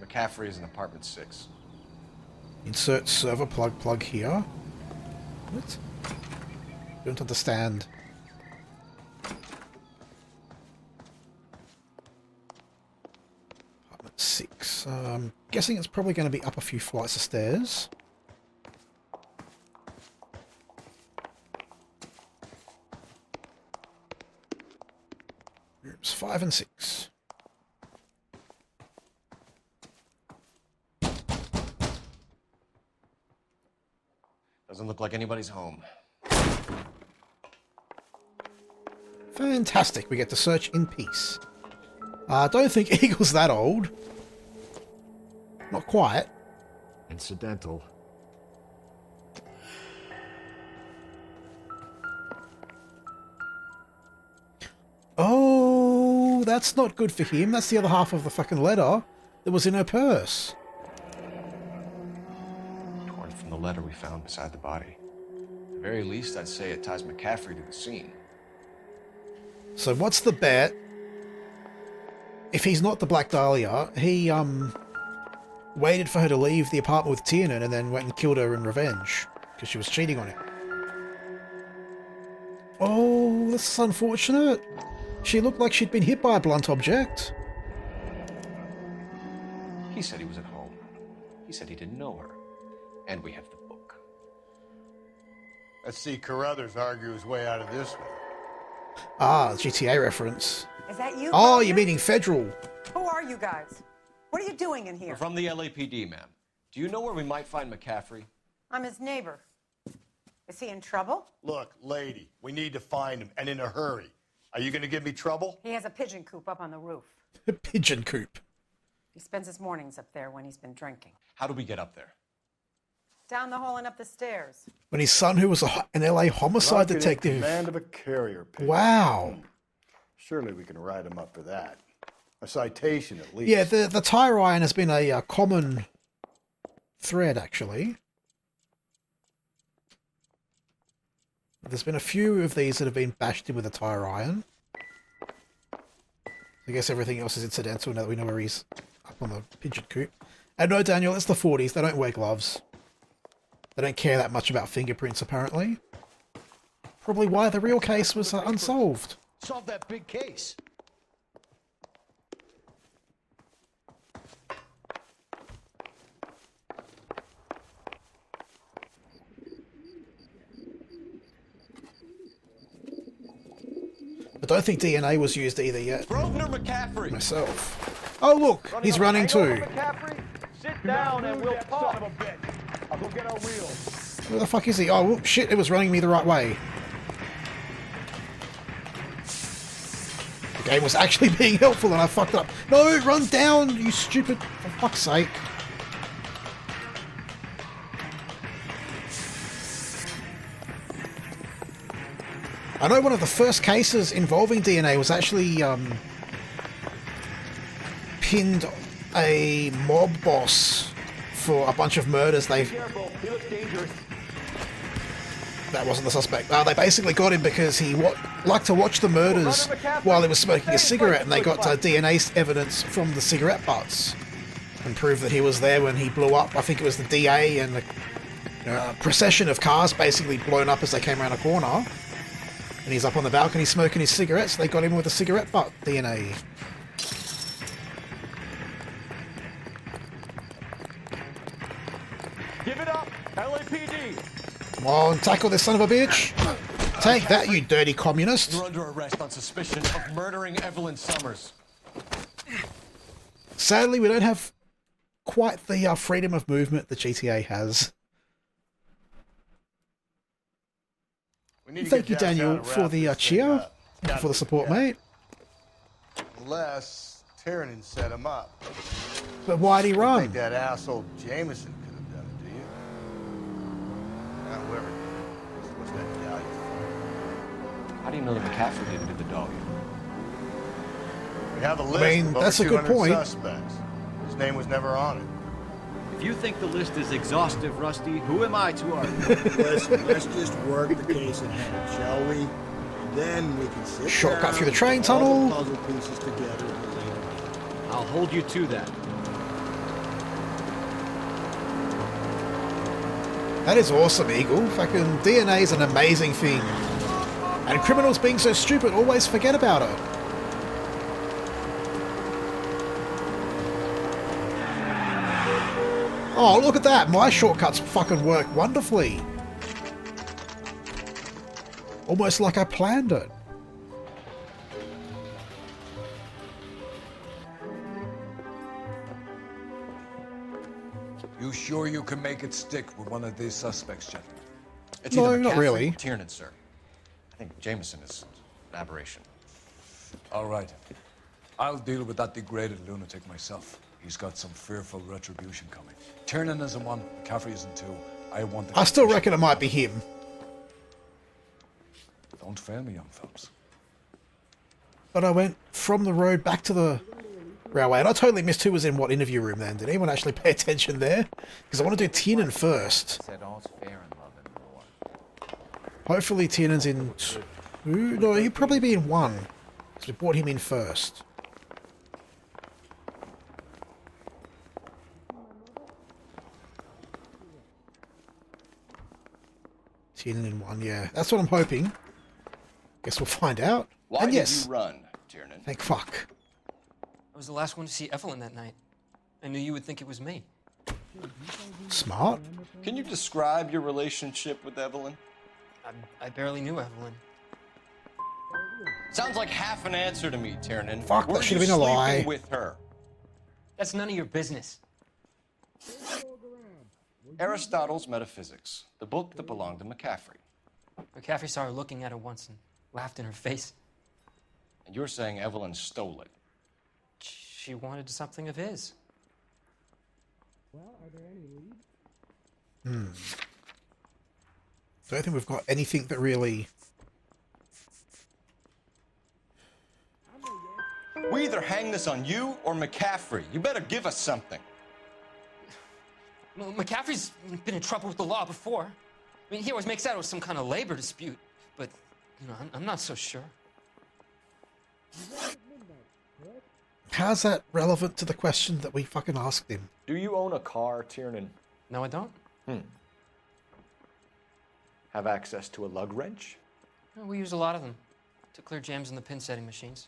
McCaffrey is in apartment 6. Insert server plug here. What? Don't understand. Apartment 6. Guessing it's probably going to be up a few flights of stairs. Rooms 5 and 6. Doesn't look like anybody's home. Fantastic. We get to search in peace. I don't think Eagle's that old. Not quite. Incidental. Oh, that's not good for him. That's the other half of the fucking letter that was in her purse. Torn from the letter we found beside the body. At the very least, I'd say it ties McCaffrey to the scene. So what's the bet if he's not the Black Dahlia, he waited for her to leave the apartment with Tiernan and then went and killed her in revenge because she was cheating on him. Oh, this is unfortunate. She looked like she'd been hit by a blunt object. He said he was at home. He said he didn't know her. And we have the book. Let's see Carruthers argue his way out of this one. Ah, GTA reference. Is that you? Oh, you're meaning Federal. Who are you guys? What are you doing in here? We're from the LAPD, ma'am. Do you know where we might find McCaffrey? I'm his neighbor. Is he in trouble? Look, lady, we need to find him, and in a hurry. Are you going to give me trouble? He has a pigeon coop up on the roof. A pigeon coop. He spends his mornings up there when he's been drinking. How do we get up there? Down the hall and up the stairs. When his son, who was an LA homicide detective. Command of a carrier pigeon. Wow. Surely we can write him up for that. A citation, at least. Yeah, the tire iron has been a common thread, actually. There's been a few of these that have been bashed in with a tire iron. I guess everything else is incidental now that we know where he's up on the pigeon coop. And no, Daniel, it's the 40s. They don't wear gloves. They don't care that much about fingerprints, apparently. Probably why the real case was unsolved. Solve that big case. I don't think DNA was used either yet. Grosvenor McCaffrey. Myself. Oh, look, he's running too. Sit down and we'll talk. Son of a bitch. I'll go get our wheels. Where the fuck is he? Oh, well, shit, it was running me the right way. The game was actually being helpful and I fucked up. No, run down, you stupid... For fuck's sake. I know one of the first cases involving DNA was actually pinned a mob boss for a bunch of murders. That wasn't the suspect. They basically got him because he liked to watch the murders while he was smoking a cigarette, and they got DNA evidence from the cigarette butts and proved that he was there when he blew up. I think it was the DA and a procession of cars basically blown up as they came around a corner. And he's up on the balcony smoking his cigarettes. They got him with a cigarette butt DNA. Give it up, LAPD. Come on, tackle this son of a bitch. Take that, you dirty communist. You're under arrest on suspicion of murdering Evelyn Summers. Sadly, we don't have quite the freedom of movement that GTA has. Thank you, Daniel, for the cheer. Thank you for the support, mate. Unless Tiernan set him up. But why'd he I run? think that asshole Jameson could have done it, do you? Now, whoever did it, what's that Dahlia? How do you know that McCaffrey didn't do the Dahlia? We have a list I mean, of over that's a good 200 point. suspects. His name was never on it. If you think the list is exhaustive, Rusty, who am I to argue? Listen, let's just work the case at hand, shall we? Then we can sit Shortcut down, through the train put all tunnel. the puzzle pieces together later. I'll hold you to that. That is awesome, Eagle. Fucking DNA is an amazing thing. And criminals being so stupid always forget about it. Oh, look at that. My shortcuts fucking work wonderfully. Almost like I planned it. You sure you can make it stick with one of these suspects, gentlemen? It's No, either not McCaffrey really. or Tiernan, sir. I think Jameson is an aberration. All right. I'll deal with that degraded lunatic myself. He's got some fearful retribution coming. Tiernan isn't one, McCaffrey isn't two. I want the... I still reckon it might be him. Don't fail me, young fellas. But I went from the road back to the railway, and I totally missed who was in what interview room then. Did anyone actually pay attention there? Because I want to do Tiernan first. Said all's fair in love and war. Hopefully Tiernan's in two. No, he'd probably be in one. Because we brought him in first. kin in one, yeah. That's what I'm hoping. Guess we'll find out. Why and did yes. you run, Tiernan? Thank fuck. I was the last one to see Evelyn that night. I knew you would think it was me. Smart. Can you describe your relationship with Evelyn? I barely knew Evelyn. Sounds like half an answer to me, Tiernan. Fuck, that should have been a lie. With her. That's none of your business. Aristotle's Metaphysics, the book that belonged to McCaffrey. McCaffrey saw her looking at it once and laughed in her face. And you're saying Evelyn stole it? She wanted something of his. Well, are there any leads? Don't think we've got anything that really... We either hang this on you or McCaffrey. You better give us something. Well, McCaffrey's been in trouble with the law before. I mean, he always makes out it was some kind of labor dispute, but, you know, I'm not so sure. How's that relevant to the question that we fucking asked him? Do you own a car, Tiernan? No, I don't. Have access to a lug wrench? No, we use a lot of them to clear jams in the pin setting machines.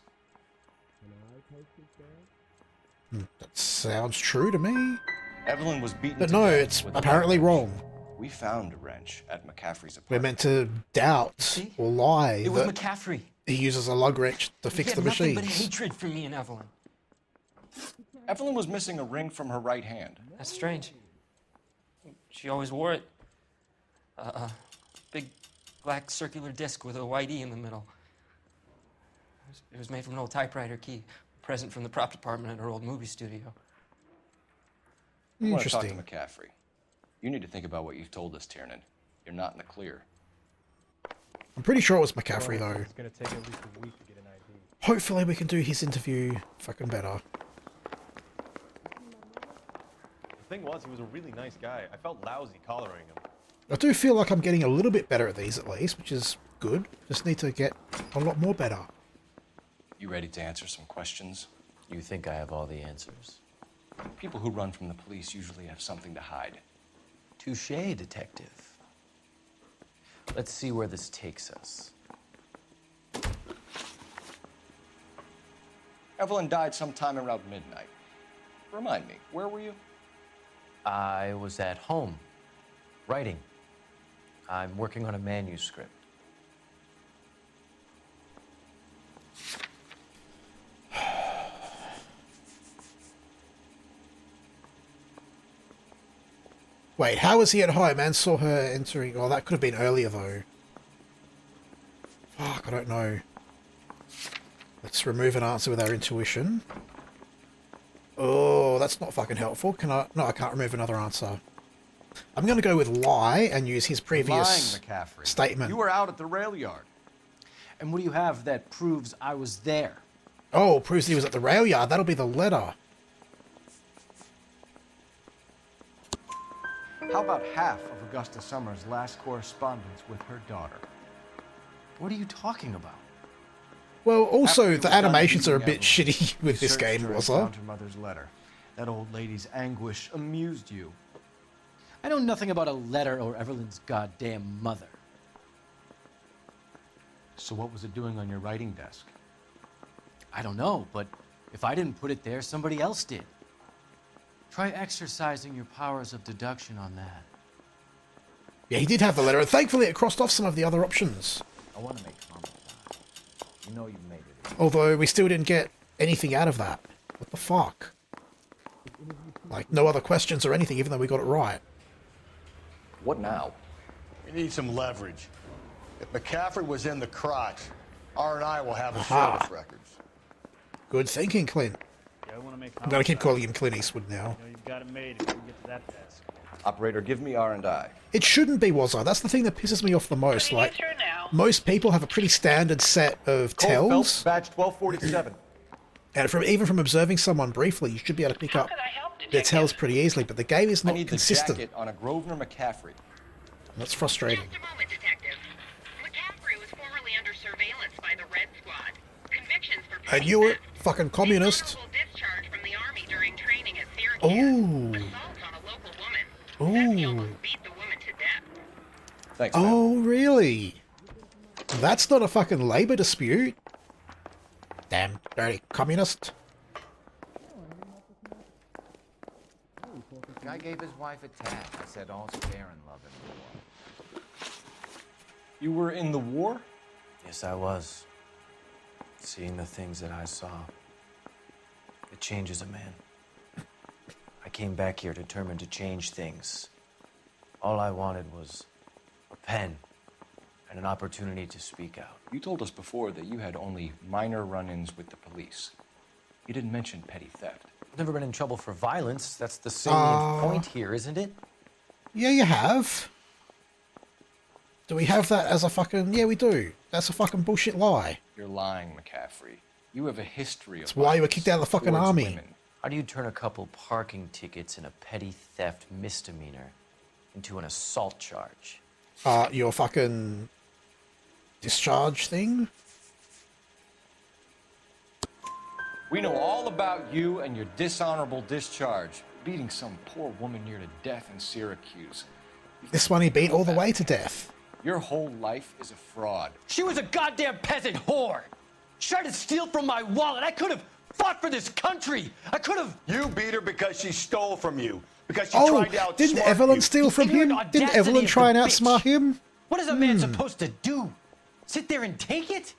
That sounds true to me. Evelyn was beaten But to no, death it's with a apparently lug wrench. wrong. We found a wrench at McCaffrey's apartment. We're meant to doubt or lie It was that McCaffrey. he uses a lug wrench to fix the He had nothing machines. but hatred for me and Evelyn. Evelyn was missing a ring from her right hand. That's strange. She always wore it. Big black circular disc with a white E in the middle. It was made from an old typewriter key, a present from the prop department at her old movie studio. I want to talk to Interesting. McCaffrey. You need to think about what you've told us, Tiernan. You're not in the clear. I'm pretty sure it was McCaffrey, though. It's gonna take at least a week to get an ID. Hopefully we can do his interview fucking better. The thing was, he was a really nice guy. I felt lousy collaring him. I do feel like I'm getting a little bit better at these at least, which is good. Just need to get a lot more better. You ready to answer some questions? You think I have all the answers? People who run from the police usually have something to hide. Touché, detective. Let's see where this takes us. Evelyn died sometime around midnight. Remind me, where were you? I was at home, writing. I'm working on a manuscript. Wait, how was he at home and saw her entering? Oh, that could have been earlier, though. Fuck, I don't know. Let's remove an answer with our intuition. Oh, that's not fucking helpful. Can I? No, I can't remove another answer. I'm going to go with lie and use his previous Lying, McCaffrey. statement. You were out at the rail yard. And what do you have that proves I was there? Oh, proves he was at the rail yard. That'll be the letter. How about half of Augusta Summers' last correspondence with her daughter? What are you talking about? Well, also, After the he was done animations are a beating bit Evelyn, shitty with you this game, searched her was and I? found her mother's letter. That old lady's anguish amused you. I know nothing about a letter or Evelyn's goddamn mother. So what was it doing on your writing desk? I don't know, but if I didn't put it there, somebody else did. Try exercising your powers of deduction on that. Yeah, he did have the letter, and thankfully it crossed off some of the other options. I want to make comment. You know you made it. Although we still didn't get anything out of that. What the fuck? Like, no other questions or anything, even though we got it right. What now? We need some leverage. If McCaffrey was in the crotch, R&I will have his Aha. service records. Good thinking, Clint. Yeah, I want to make I'm going to keep calling him Clint Eastwood now. You know, you've got it made if you can get to that desk. Operator, give me R&I. It shouldn't be, was I? That's the thing that pisses me off the most. Like, most people have a pretty standard set of Cole tells. Phelps, badge 1247. And even from observing someone briefly, you should be able to pick up their tells pretty easily, but the game is I not need consistent. the jacket on a Grosvenor McCaffrey. That's frustrating. Just a moment, Detective. McCaffrey was formerly under surveillance by the Red Squad. Convictions for I knew it. Fucking communist. discharge from the army during training at Syracuse. Oh. Assault on a local woman. Ooh. He almost beat the woman to death. Thanks, man. Oh, really? That's not a fucking labor dispute. Damn dirty communist. Guy gave his wife a tap. I said all's fair in love and war. You were in the war? Yes, I was. Seeing the things that I saw, it changes a man. I came back here determined to change things. All I wanted was a pen and an opportunity to speak out. You told us before that you had only minor run-ins with the police. You didn't mention petty theft. I've never been in trouble for violence. That's the salient point here, isn't it? Yeah, you have. Do we have that as a fucking... Yeah, we do. That's a fucking bullshit lie. You're lying, McCaffrey. You have a history of... That's why you were kicked out of the fucking army. Women. How do you turn a couple parking tickets and a petty theft misdemeanor into an assault charge? Your fucking discharge thing? We know all about you and your dishonorable discharge. Beating some poor woman near to death in Syracuse. This one he beat all the way to death. Your whole life is a fraud. She was a goddamn peasant whore! She tried to steal from my wallet. I could have fought for this country. I could have... You beat her because she stole from you. Because she Oh, tried to outsmart didn't Evelyn you. steal from him? Didn't Evelyn try and outsmart him? What is a man supposed to do? Sit there and take it?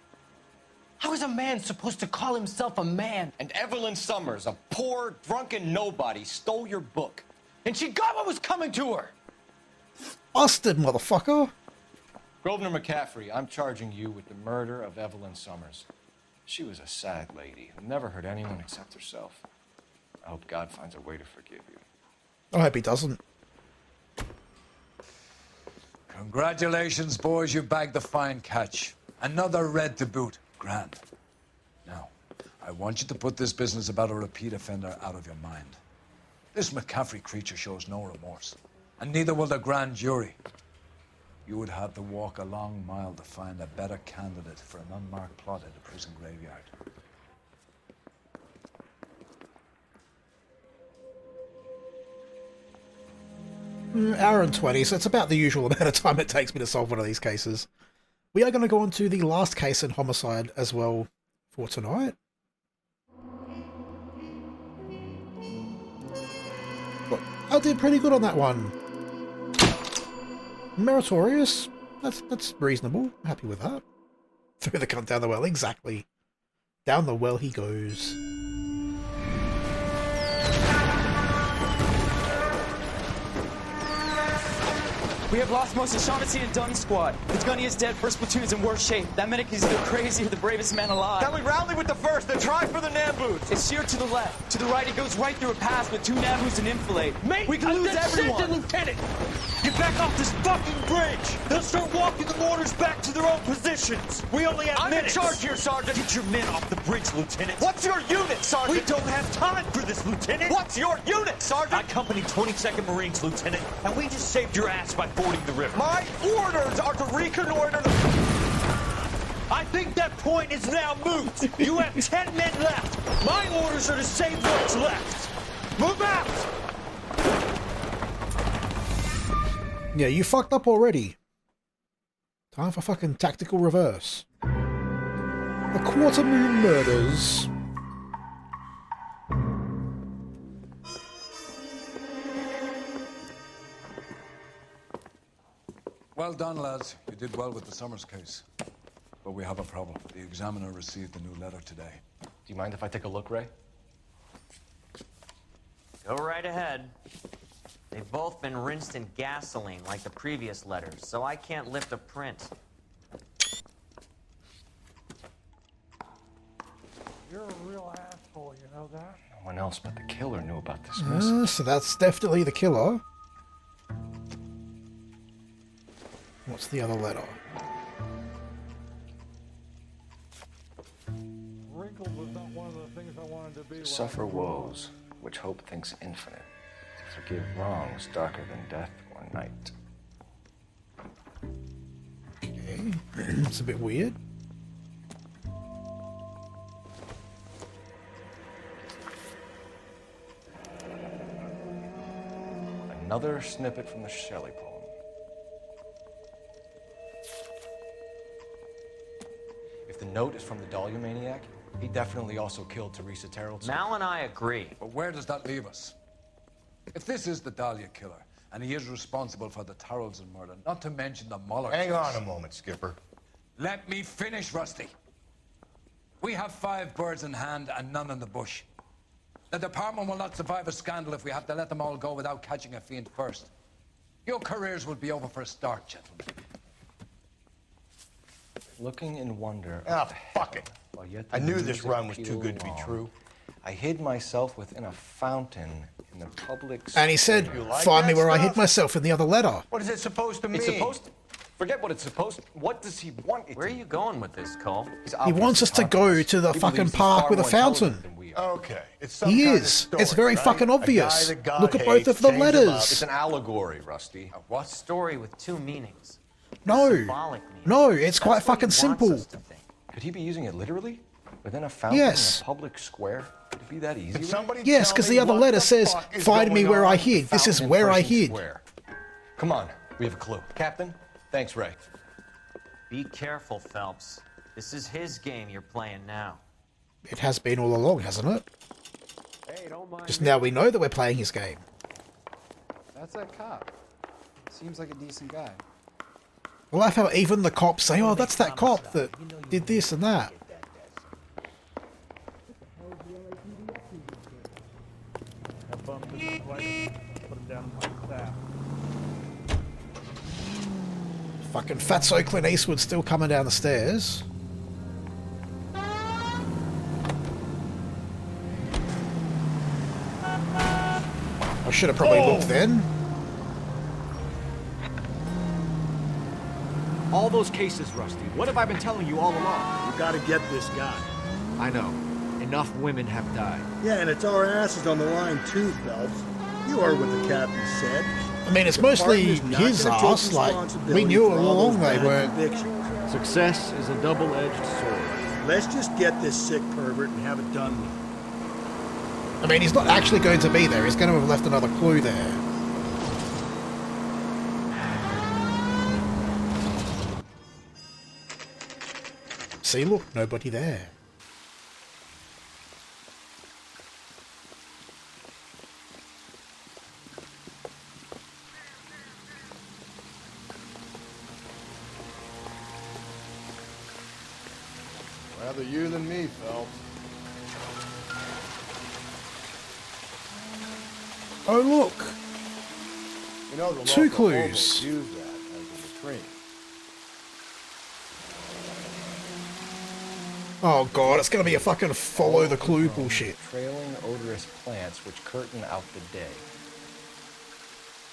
How is a man supposed to call himself a man? And Evelyn Summers, a poor, drunken nobody, stole your book. And she got what was coming to her. Busted, motherfucker. Grosvenor McCaffrey, I'm charging you with the murder of Evelyn Summers. She was a sad lady who never hurt anyone except herself. I hope God finds a way to forgive you. I hope he doesn't. Congratulations, boys. You bagged the fine catch. Another red to boot. Grand. Now, I want you to put this business about a repeat offender out of your mind. This McCaffrey creature shows no remorse, and neither will the grand jury. You would have to walk a long mile to find a better candidate for an unmarked plot at a prison graveyard. Hour and 20, so it's about the usual amount of time it takes me to solve one of these cases. We are going to go on to the last case in homicide as well for tonight. But I did pretty good on that one. Meritorious. That's reasonable. Happy with that. Threw the cunt down the well. Exactly. Down the well he goes. We have lost most of Shaughnessy and Dunn's squad. The gunny is dead, first platoon's in worse shape. That medic is either crazy or the bravest man alive. Can we rally with the first and try for the Nambus? It's sheer to the left. To the right, it goes right through a pass with 2 Nambus and enfilade. Mate, we can lose everyone. Lieutenant! Get back off this fucking bridge! They'll start walking the mortars back to their own positions. We only have minutes. I'm in charge here, Sergeant. Get your men off the bridge, Lieutenant. What's your unit, Sergeant? We don't have time for this, Lieutenant. What's your unit, Sergeant? I company 22nd Marines, Lieutenant, and we just saved your ass by fording the river. My orders are to reconnoiter the... I think that point is now moot. You have 10 men left. My orders are to save what's left. Move out! Yeah, you fucked up already. Time for fucking tactical reverse. The Quarter Moon Murders. Well done, lads. You did well with the Summers case. But we have a problem. The examiner received a new letter today. Do you mind if I take a look, Ray? Go right ahead. They've both been rinsed in gasoline like the previous letters, so I can't lift a print. You're a real asshole, you know that? No one else but the killer knew about this message. So that's definitely the killer. What's the other letter? Wrinkled was not one of the things I wanted to be. To suffer woes, which hope thinks infinite. To forgive wrongs darker than death or night. Okay, it's a bit weird. Another snippet from the Shelley poem. the note is from the Dahlia maniac, he definitely also killed Teresa Terrell. Mal and I agree. But where does that leave us? If this is the Dahlia killer, and he is responsible for the Tarrelson murder, not to mention the Muller Hang case. on a moment, Skipper. Let me finish, Rusty. We have 5 birds in hand and none in the bush. The department will not survive a scandal if we have to let them all go without catching a fiend first. Your careers will be over for a start, gentlemen. Looking in wonder. Ah, fuck it. While yet I the knew this music run was too pealed good to be along, true. I hid myself within a fountain in the public And he said, You like find me that where I stuff? hid myself in the other letter. What is it supposed to mean? It's supposed to... Forget what it's supposed to... What does he want it Where are to you going with this, Cole? He wants us to go to the fucking park with a fountain. Okay. It's some He kind of is. story, It's very right? fucking A guy obvious. that God Look at both hates, of the chains him up. letters. It's an allegory, Rusty. A what? Story with 2 meanings. No. Symbolic meaning. No, it's That's quite what he fucking wants simple. us to think. Could he be using it literally? Within a fountain Yes. in a public square? Could it be that easy? Can somebody Yes, tell because me the other what letter the says, fuck is find me going where on I with the hid. This is Fountain in where I Pershing hid. Square. Come on, we have a clue. Captain, thanks, Ray. Be careful, Phelps. This is his game you're playing now. It has been all along, hasn't it? Hey, don't mind Just me. now we know that we're playing his game. That's that cop. Seems like a decent guy. I love how even the cops say, oh, that's that cop that did this and that. That bum took his wife, put him down on the staff. Fucking fatso Clint Eastwood still coming down the stairs. I should have probably looked then. All those cases, Rusty. What have I been telling you all along? You gotta get this guy. I know. Enough women have died. Yeah, and it's our asses on the line too, Phelps. You heard what the captain said. I mean, it's mostly his ass. Like, we knew all along they weren't. Success is a double-edged sword. Let's just get this sick pervert and have it done with. I mean, he's not actually going to be there. He's going to have left another clue there. See, look, nobody there. Rather you than me, Phelps. Oh, look. You know, the Two local clues. hobos use that as a latrine. Oh god, it's going to be a fucking follow the clue bullshit. Trailing odorous plants which curtain out the day.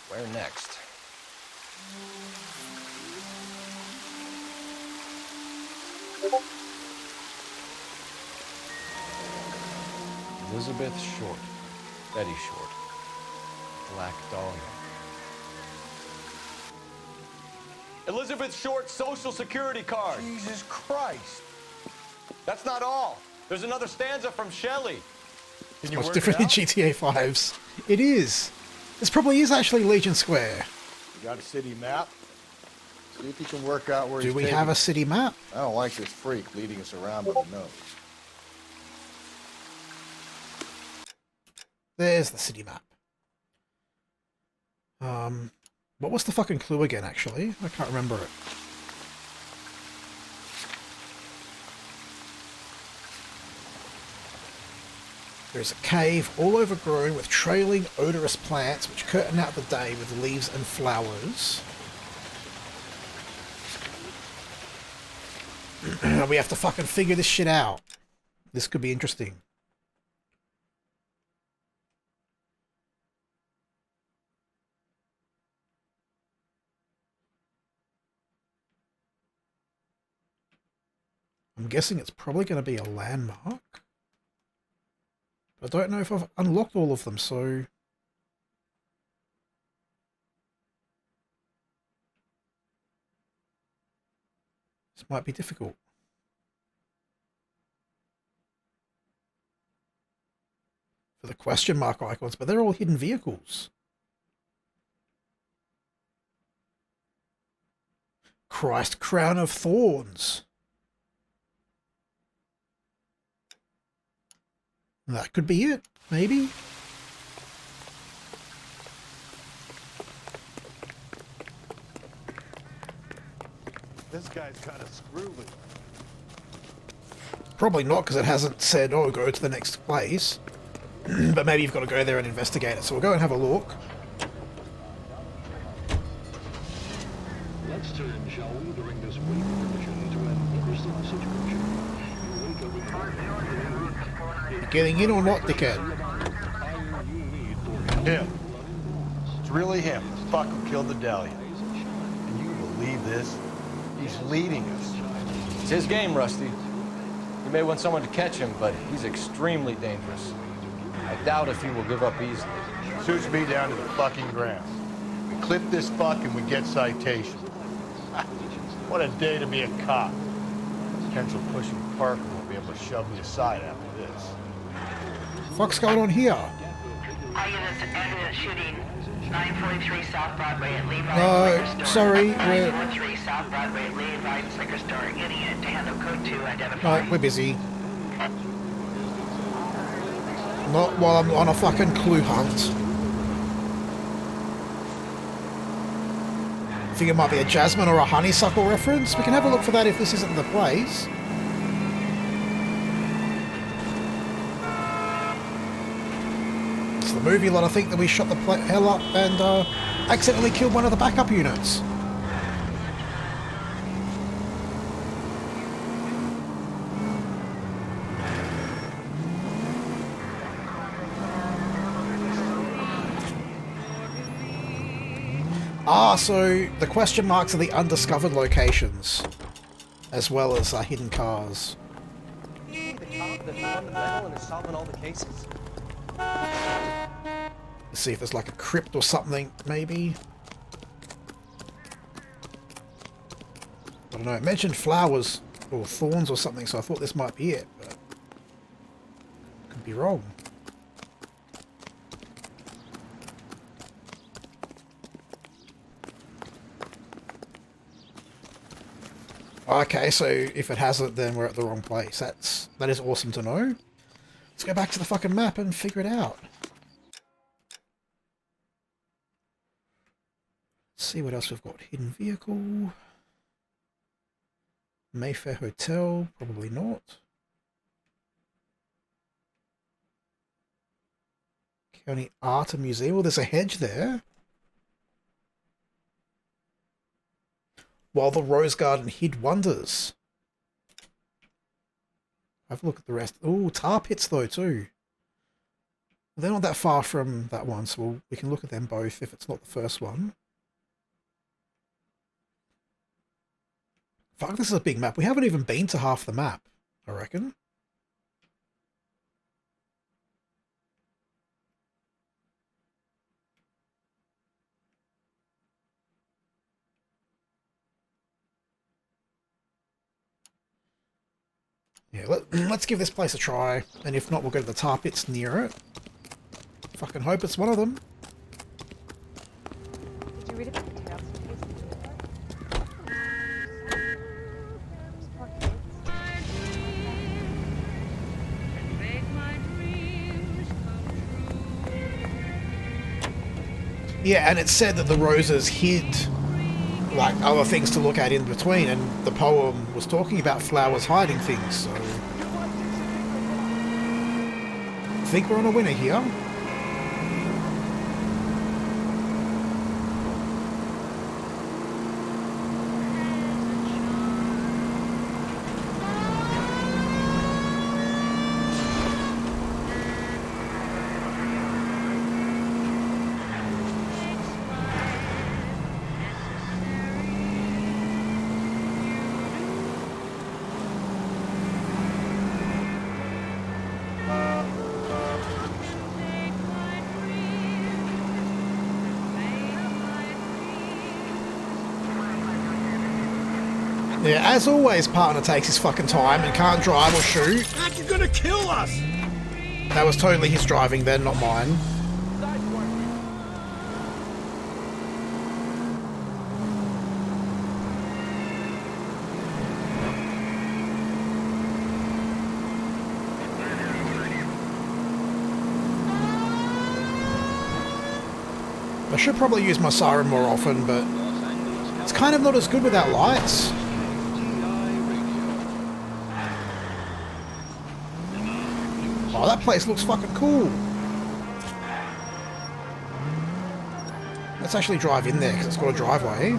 Where next? Elizabeth Short. Betty Short. Black Dahlia. Elizabeth Short's social security card. Jesus Christ. That's not all. There's another stanza from Shelley. Can It's you much work different it in out? GTA 5's. It is. This probably is actually Legion Square. You got a city map? See if you can work out where Do he's we taking have a us. city map? I don't like this freak leading us around by the nose. There's the city map. What was the fucking clue again, actually? I can't remember it. There's a cave all overgrown with trailing odorous plants which curtain out the day with leaves and flowers. We have to fucking figure this shit out. This could be interesting. I'm guessing it's probably going to be a landmark. I don't know if I've unlocked all of them, so... This might be difficult. For the question mark icons, but they're all hidden vehicles. Christ, Crown of Thorns. That could be it, maybe. This guy's kind of screwy. Probably not, because it hasn't said, oh, go to the next place. But maybe you've got to go there and investigate it. So we'll go and have a look. Let's turn, shall we, during this wake revision to an interesting situation. You wake up You getting in or not, dickhead? Him. It's really him. The fuck who killed the Dahlia. Can you believe this? He's leading us. It's his game, Rusty. You may want someone to catch him, but he's extremely dangerous. I doubt if he will give up easily. Suits me down to the fucking ground. We clip this fuck and we get citation. What a day to be a cop. Potential pushing Parker won't be able to shove me aside after this. Fuck's going on here? All units, evidence shooting 943 South Broadway at Levi. No, sorry, we're... 943 South Broadway at Levi Liquor Store. Getting it to handle code 2 identify. No, we're busy. Not while I'm on a fucking clue hunt. I think it might be a jasmine or a honeysuckle reference. We can have a look for that if this isn't the place. It's the movie lot, I think, that we shot the hell up and accidentally killed one of the backup units. Ah, so the question marks are the undiscovered locations, as well as hidden cars. The cop that found the medal and is solving all the cases. Let's see if there's like a crypt or something, maybe. I don't know, it mentioned flowers or thorns or something, so I thought this might be it, but could be wrong. Okay, so if it hasn't, then we're at the wrong place. That is awesome to know. Let's go back to the fucking map and figure it out. Let's see what else we've got. Hidden vehicle. Mayfair Hotel, probably not. County Art and Museum. Well, there's a hedge there. While the Rose Garden hid wonders. Have a look at the rest. Ooh, tar pits though too. They're not that far from that one, so we can look at them both if it's not the first one. Fuck, this is a big map. We haven't even been to half the map, I reckon. Yeah, let's give this place a try, and if not, we'll go to the tar pits near it. Fucking hope it's one of them. Did you read about the tales from Yeah, and it said that the roses hid like other things to look at in between, and the poem was talking about flowers hiding things, so I think we're on a winner here. Yeah, as always, partner takes his fucking time and can't drive or shoot. You're gonna kill us! That was totally his driving then, not mine. should probably use my siren more often, but it's kind of not as good without lights. Oh, that place looks fucking cool. Let's actually drive in there, because it's got a driveway.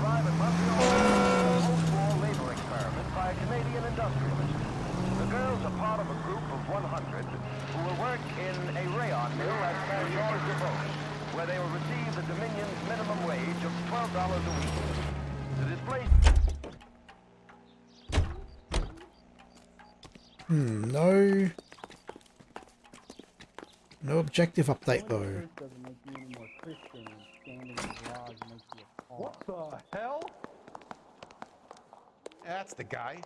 The girls are part of a group of 100 who will work in a rayon mill at St. George de Beauce, where they will receive the Dominion's minimum wage of $12 a week. The display... No objective update though. What the hell? That's the guy.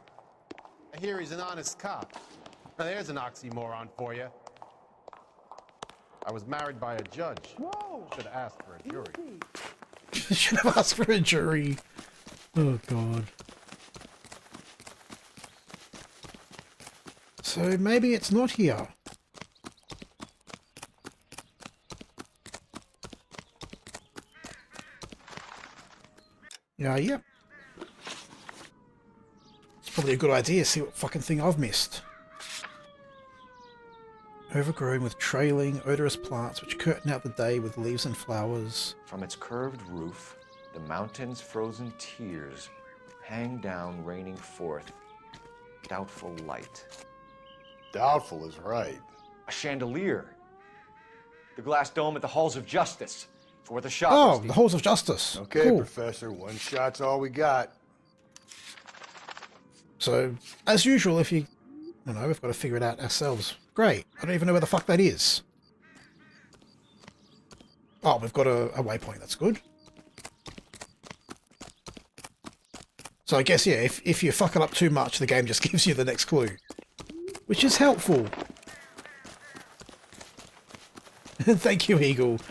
I hear he's an honest cop. Now there's an oxymoron for you. I was married by a judge. Whoa! Should have asked for a jury. Should have asked for a jury. Oh god. So maybe it's not here. Yeah. It's probably a good idea to see what fucking thing I've missed. Overgrown with trailing, odorous plants which curtain out the day with leaves and flowers. From its curved roof, the mountain's frozen tears hang down, raining forth doubtful light. Doubtful is right. A chandelier. The glass dome at the Halls of Justice. For the shot. Oh, the Halls of Justice. Okay, cool. Professor, one shot's all we got. So, as usual, if you know, we've got to figure it out ourselves. Great. I don't even know where the fuck that is. Oh, we've got a waypoint. That's good. So I guess, yeah, if you fuck it up too much, the game just gives you the next clue. Which is helpful. Thank you, Eagle.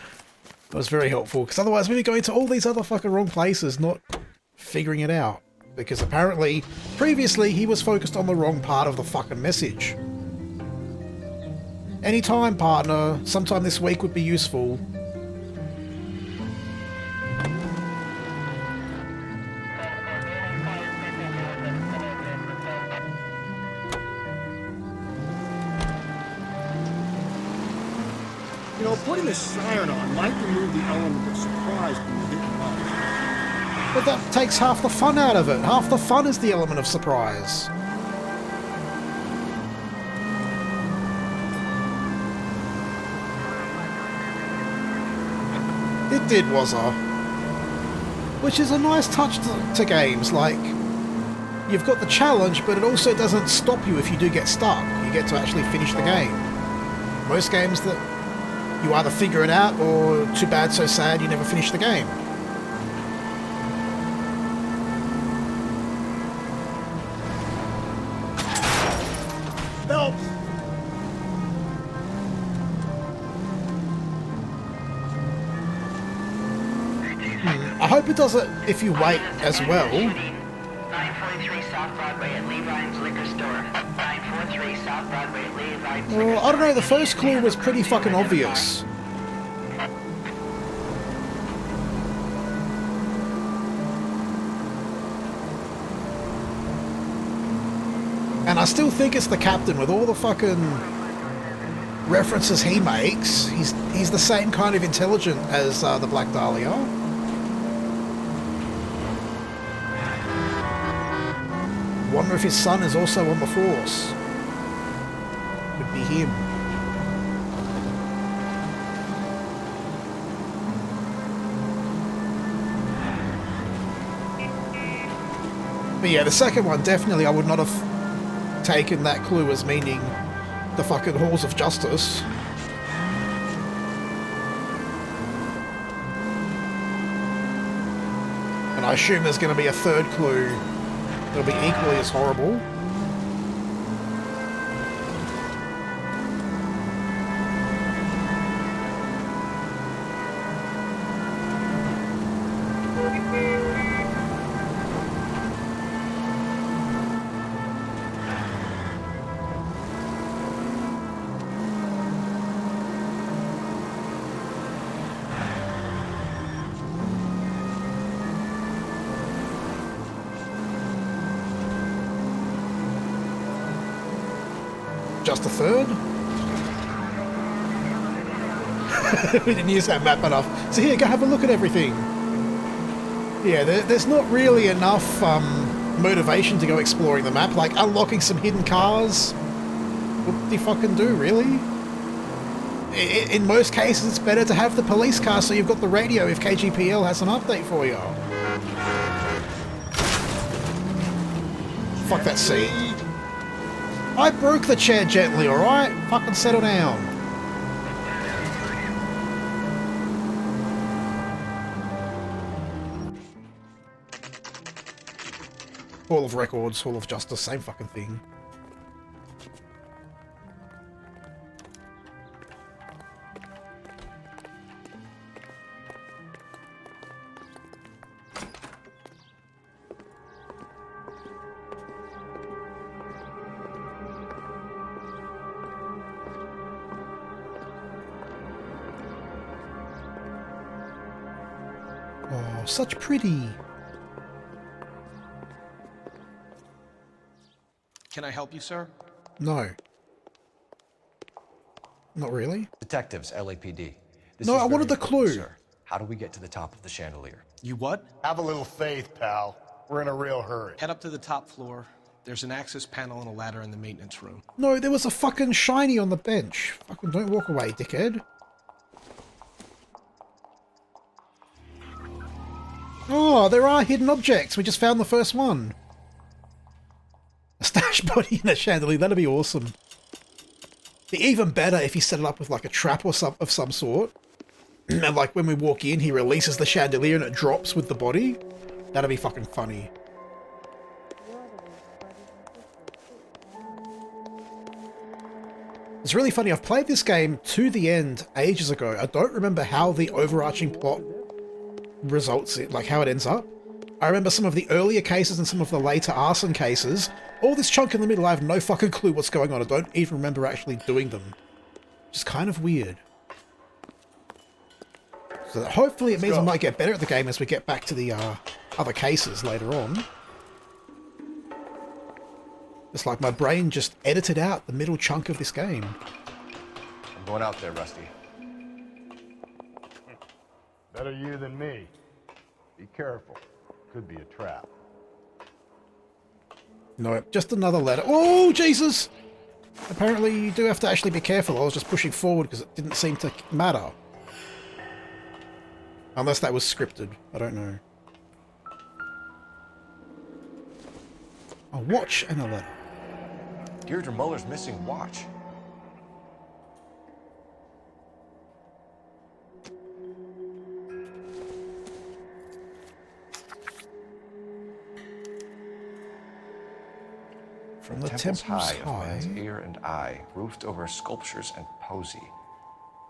That was very helpful, because otherwise we'd be going to all these other fucking wrong places, not figuring it out. Because apparently, previously, he was focused on the wrong part of the fucking message. Anytime, partner. Sometime this week would be useful. You know, putting a siren on might remove the element of surprise when you hit the button. But that takes half the fun out of it. Half the fun is the element of surprise. It did, was I? Which is a nice touch to games, like, you've got the challenge, but it also doesn't stop you if you do get stuck. You get to actually finish the game. Most games that you either figure it out, or too bad, so sad, you never finish the game. Help! I hope it does it if you wait as well. 943 South Broadway at Levi's Liquor Store. 943 South Broadway at Levi's Liquor Well, I don't know, the first clue was pretty fucking obvious. And I still think it's the captain with all the fucking references he makes. He's the same kind of intelligent as the Black Dahlia. Wonder if his son is also on the Force. Could be him. But yeah, the second one, definitely I would not have taken that clue as meaning the fucking Halls of Justice. And I assume there's going to be a third clue that'll be equally as horrible. just a third? We didn't use that map enough. So here, go have a look at everything. Yeah, there's not really enough motivation to go exploring the map. Like, unlocking some hidden cars. What do you fucking do, really? In most cases, it's better to have the police car so you've got the radio if KGPL has an update for you. Fuck that seat. I broke the chair gently, alright? Fucking settle down. Hall of Records, Hall of Justice, same fucking thing. Oh, such pretty. Can I help you, sir? No. Not really. Detectives, LAPD. No, I wanted the clue. Sir. How do we get to the top of the chandelier? You what? Have a little faith, pal. We're in a real hurry. Head up to the top floor. There's an access panel and a ladder in the maintenance room. No, there was a fucking shiny on the bench. Fucking don't walk away, dickhead. Oh, there are hidden objects. We just found the first one. A stash body in a chandelier. That'd be awesome. Be even better if he set it up with like a trap or of some sort. And like when we walk in, he releases the chandelier and it drops with the body. That'd be fucking funny. It's really funny. I've played this game to the end ages ago. I don't remember how the overarching plot results, like how it ends up. I remember some of the earlier cases and some of the later arson cases. All this chunk in the middle, I have no fucking clue what's going on. I don't even remember actually doing them. Just kind of weird. So hopefully it means I might get better at the game as we get back to the other cases later on. It's like my brain just edited out the middle chunk of this game. I'm going out there, Rusty. Better you than me. Be careful. Could be a trap. No, just another letter. Oh, Jesus! Apparently you do have to actually be careful. I was just pushing forward because it didn't seem to matter. Unless that was scripted. I don't know. A watch and a letter. Deirdre Muller's missing watch. From the temple's high of man's ear and eye, roofed over sculptures and poesy.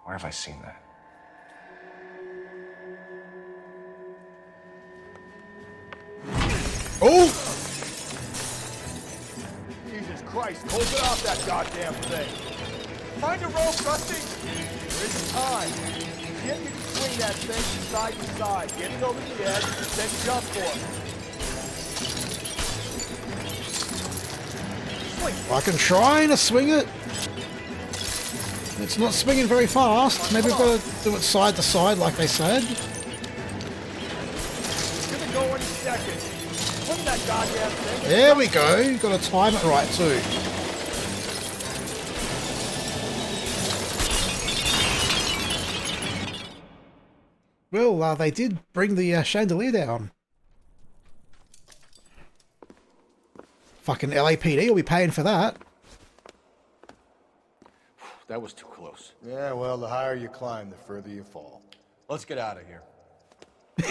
Where have I seen that? Oh! Jesus Christ, hold it off that goddamn thing. Find a rope, Rusty. There isn't time. Get you to swing that thing from side to side. Get it over the edge, then jump for it. I can try to swing it. It's not swinging very fast. Maybe we've got to do it side to side like they said. It's gonna go any second. Swing that goddamn thing. There we go. You've got to time it right too. Well, they did bring the chandelier down. Fucking LAPD will be paying for that. That was too close. Yeah, well, the higher you climb, the further you fall. Let's get out of here.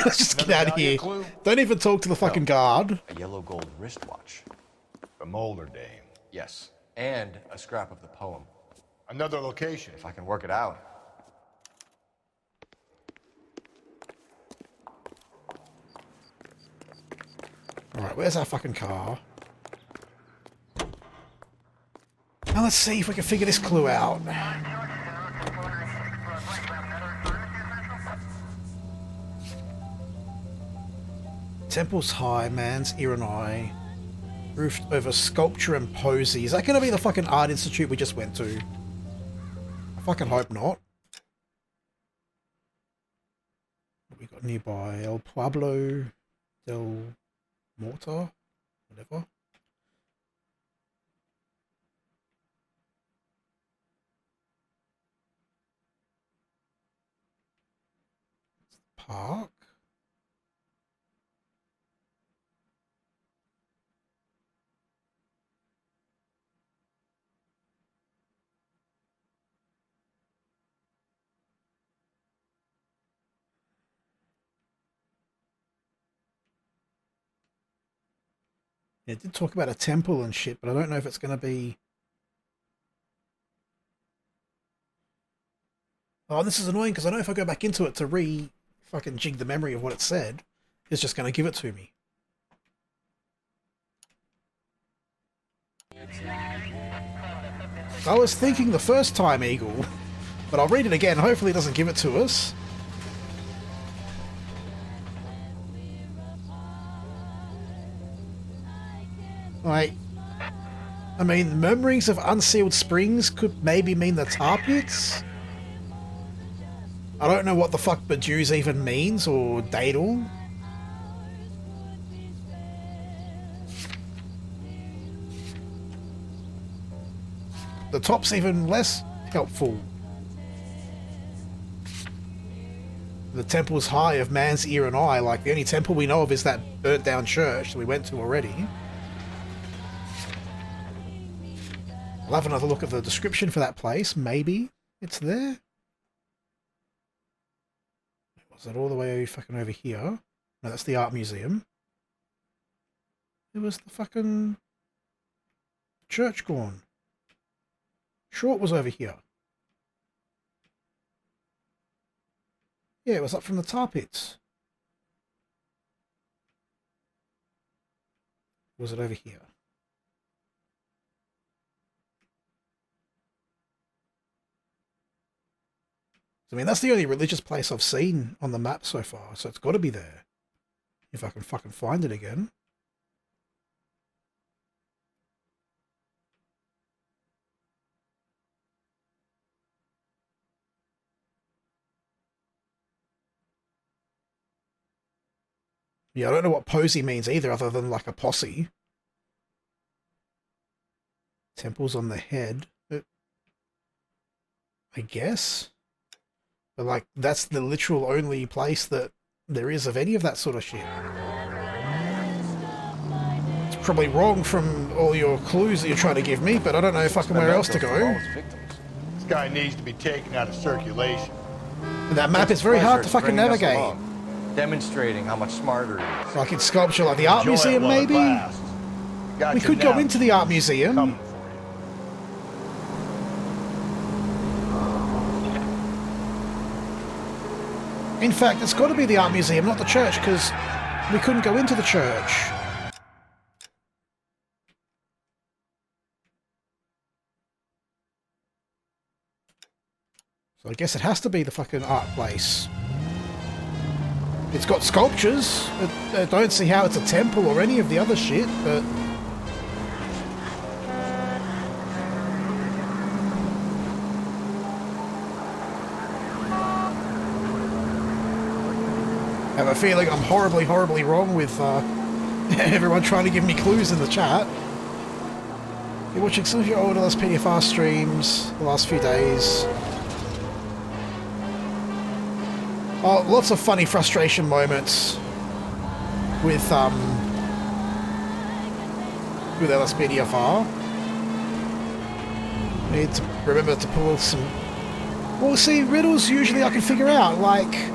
Let's just get out of here. Don't even talk to the fucking guard. A yellow gold wristwatch. The Molder Dame. Yes. And a scrap of the poem. Another location. If I can work it out. Alright, where's our fucking car? Now let's see if we can figure this clue out. Temple's high, man's ear and eye. Roofed over sculpture and posy. Is that going to be the fucking art institute we just went to? I fucking hope not. What we got nearby? El Pueblo del Mortar? Whatever. Park? Yeah, it did talk about a temple and shit, but I don't know if it's going to be... Oh, this is annoying because I know if I go back into it to fucking jig the memory of what it said, it's just going to give it to me. I was thinking the first time, Eagle, but I'll read it again. Hopefully it doesn't give it to us. Like, I mean, memories of unsealed springs could maybe mean the tar pits? I don't know what the fuck Bedews even means, or Dadle. The top's even less helpful. The temple's high of man's ear and eye, like the only temple we know of is that burnt down church that we went to already. I'll have another look at the description for that place. Maybe it's there. Was that all the way fucking over here? No, that's the art museum. It was the fucking church gone. Sure, it was over here. Yeah, it was up from the tar pits. Was it over here? I mean, that's the only religious place I've seen on the map so far, so it's got to be there. If I can fucking find it again. Yeah, I don't know what posy means either, other than like a posse. Temples on the head. I guess. But like, that's the literal only place that there is of any of that sort of shit. It's probably wrong from all your clues that you're trying to give me, but I don't know fucking where else to go. This guy needs to be taken out of circulation. And that map is very hard to fucking navigate. Demonstrating how much smarter he is. Like in sculpture, like the art museum maybe? We could go into the art museum. In fact, it's got to be the art museum, not the church, because we couldn't go into the church. So I guess it has to be the fucking art place. It's got sculptures. I don't see how it's a temple or any of the other shit, but... I have a feeling I'm horribly, horribly wrong with everyone trying to give me clues in the chat. You're watching some of your older PDFR streams the last few days. Oh, lots of funny frustration moments with LSPDFR. Need to remember to pull some... Well, see, riddles usually I can figure out, like...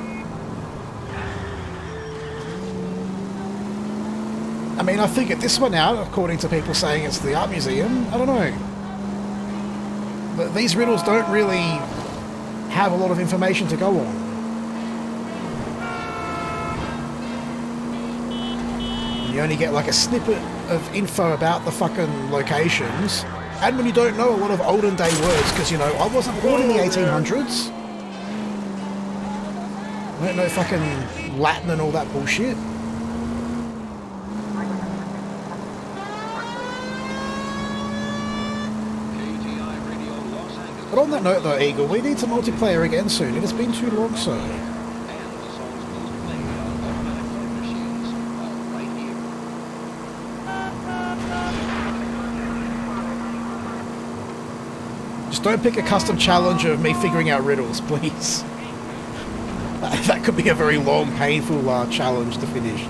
I mean, I figured this one out, according to people saying it's the art museum. I don't know. But these riddles don't really have a lot of information to go on. You only get like a snippet of info about the fucking locations. And when you don't know a lot of olden day words, because, you know, I wasn't born in the 1800s. I don't know fucking Latin and all that bullshit. But on that note though, Eagle, we need to multiplayer again soon. It has been too long, sir. Just don't pick a custom challenge of me figuring out riddles, please. That could be a very long, painful challenge to finish.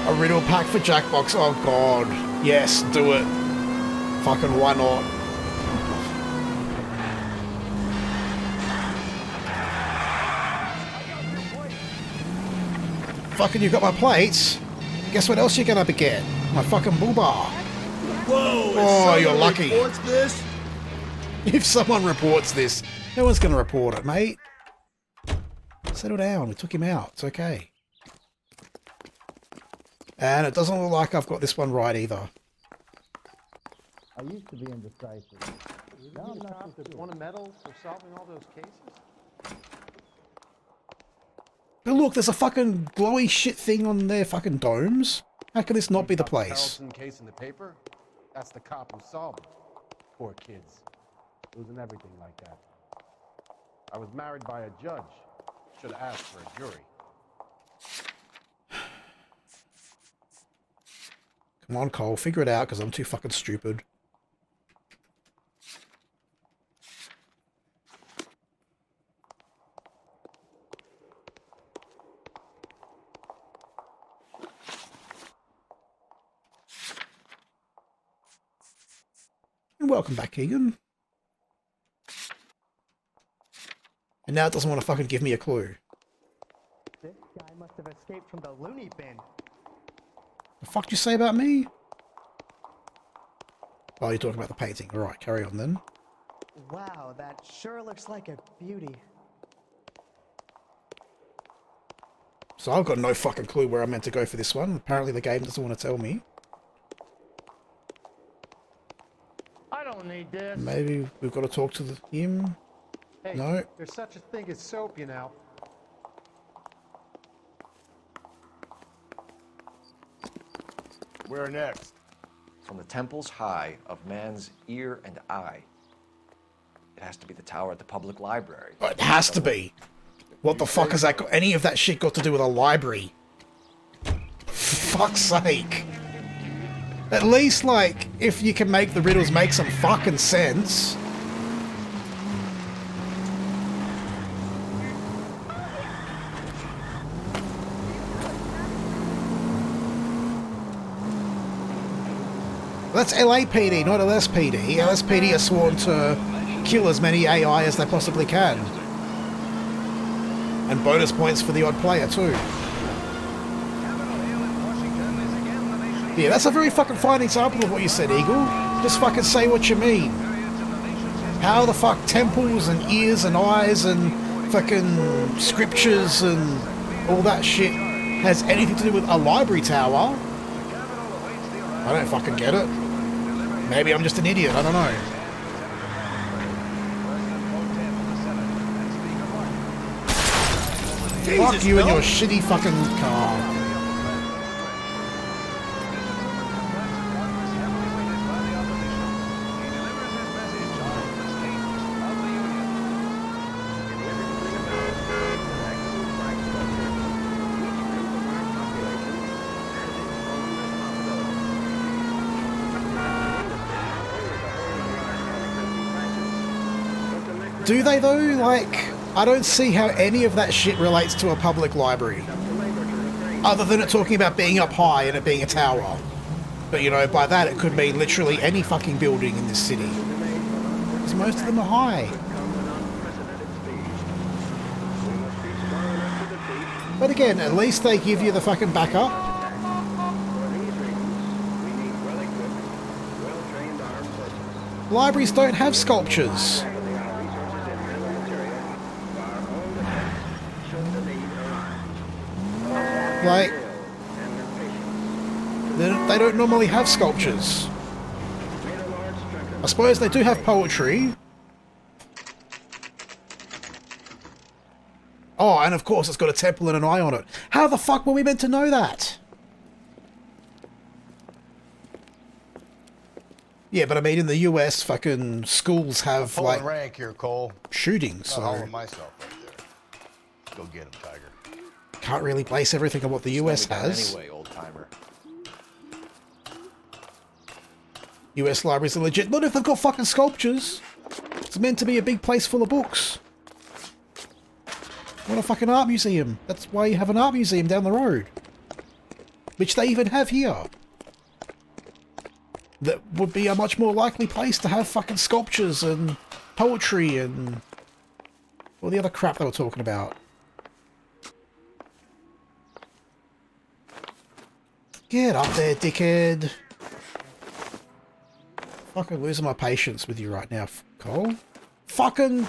A riddle pack for Jackbox. Oh god. Yes, do it. Fucking why not? Fucking you got my plates. Guess what else you're gonna get? My fucking bull bar. Whoa! Oh, you're lucky. Reports this? If someone reports this, no one's gonna report it, mate. Settle down. We took him out. It's okay. And it doesn't look like I've got this one right either. I used to be indecisive. Now I'm not so sure. Want a medal for solving all those cases? But look, there's a fucking glowy shit thing on their fucking domes. How can this not be the place? Carlson case in the paper? That's the cop who solved it. Poor kids. Losing everything like that. I was married by a judge. Should have asked for a jury. Come on, Cole, figure it out, because I'm too fucking stupid. And welcome back, Keegan. And now it doesn't want to fucking give me a clue. This guy must have escaped from the loony bin. The fuck did you say about me? Oh, you're talking about the painting. Alright, carry on then. Wow, that sure looks like a beauty. So I've got no fucking clue where I'm meant to go for this one. Apparently the game doesn't want to tell me. I don't need this. Maybe we've got to talk to him. Hey, No. there's such a thing as soap, you know. Where next? From the temples high of man's ear and eye. It has to be the tower at the public library. It has to be. What the fuck has that got? Any of that shit got to do with a library? For fuck's sake. At least, like, if you can make the riddles make some fucking sense. That's LAPD, not LSPD. LSPD are sworn to kill as many AI as they possibly can. And bonus points for the odd player too. Yeah, that's a very fucking fine example of what you said, Eagle. Just fucking say what you mean. How the fuck temples and ears and eyes and fucking scriptures and all that shit has anything to do with a library tower? I don't fucking get it. Maybe I'm just an idiot, I don't know. Jesus, Fuck you and no. your shitty fucking car. Do they though? Like, I don't see how any of that shit relates to a public library. Other than it talking about being up high and it being a tower. But you know, by that it could mean literally any fucking building in this city. Because most of them are high. But again, at least they give you the fucking backup. Libraries don't have sculptures. Like, They don't normally have sculptures. I suppose they do have poetry. Oh, and of course it's got a temple and an eye on it. How the fuck were we meant to know that? Yeah, but I mean, in the US, fucking schools have, Pulling like, rank here, Cole. shootings, so... All of myself right there. Go get him, Tiger. Can't really base everything on what the US has. Anyway, old timer. US libraries are legit. Not if they've got fucking sculptures. It's meant to be a big place full of books. What a fucking art museum. That's why you have an art museum down the road. Which they even have here. That would be a much more likely place to have fucking sculptures and poetry and all the other crap they were talking about. Get up there, dickhead. Fucking losing my patience with you right now, Cole. Fucking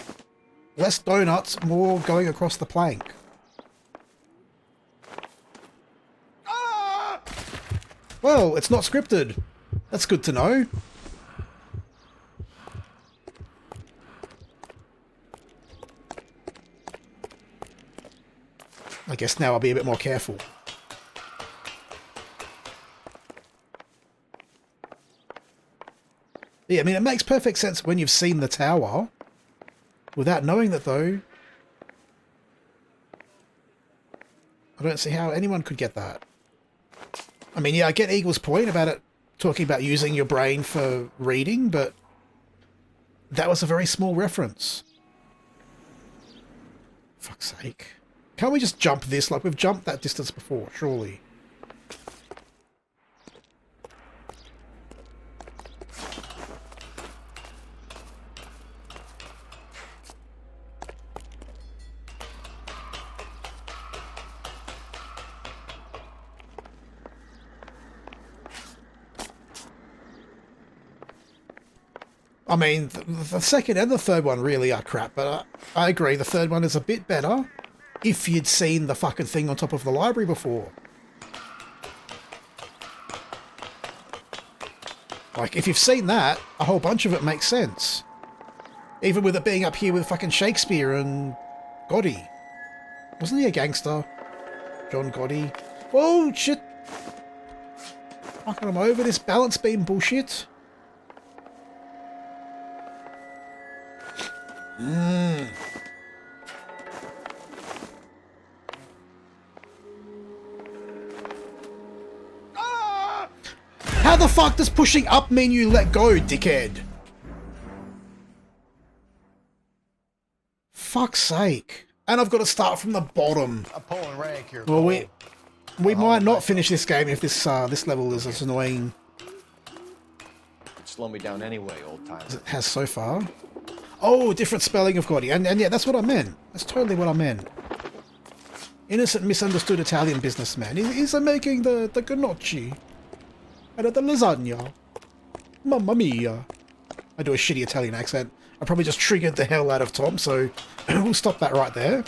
less donuts, more going across the plank. Well, it's not scripted. That's good to know. I guess now I'll be a bit more careful. Yeah, I mean, it makes perfect sense when you've seen the tower. Without knowing that, though, I don't see how anyone could get that. I mean, yeah, I get Eagle's point about it, talking about using your brain for reading, but that was a very small reference. Fuck's sake. Can't we just jump this like we've jumped that distance before, surely? I mean, the second and the third one really are crap, but I agree, the third one is a bit better if you'd seen the fucking thing on top of the library before. Like, if you've seen that, a whole bunch of it makes sense. Even with it being up here with fucking Shakespeare and Gotti. Wasn't he a gangster? John Gotti. Oh, shit! Fucking I'm over this balance beam bullshit. How the fuck does pushing up mean you let go, dickhead? Fuck's sake. And I've got to start from the bottom. I'm pulling rank here. Well, we might not finish this game if this this level is as annoying Slow me down anyway, old timer. as it has so far. Oh, different spelling of Gotti. And yeah, that's what I meant. That's totally what I meant. Innocent, misunderstood Italian businessman. He's making the gnocchi. And the lasagna. Mamma mia. I do a shitty Italian accent. I probably just triggered the hell out of Tom, so we'll stop that right there.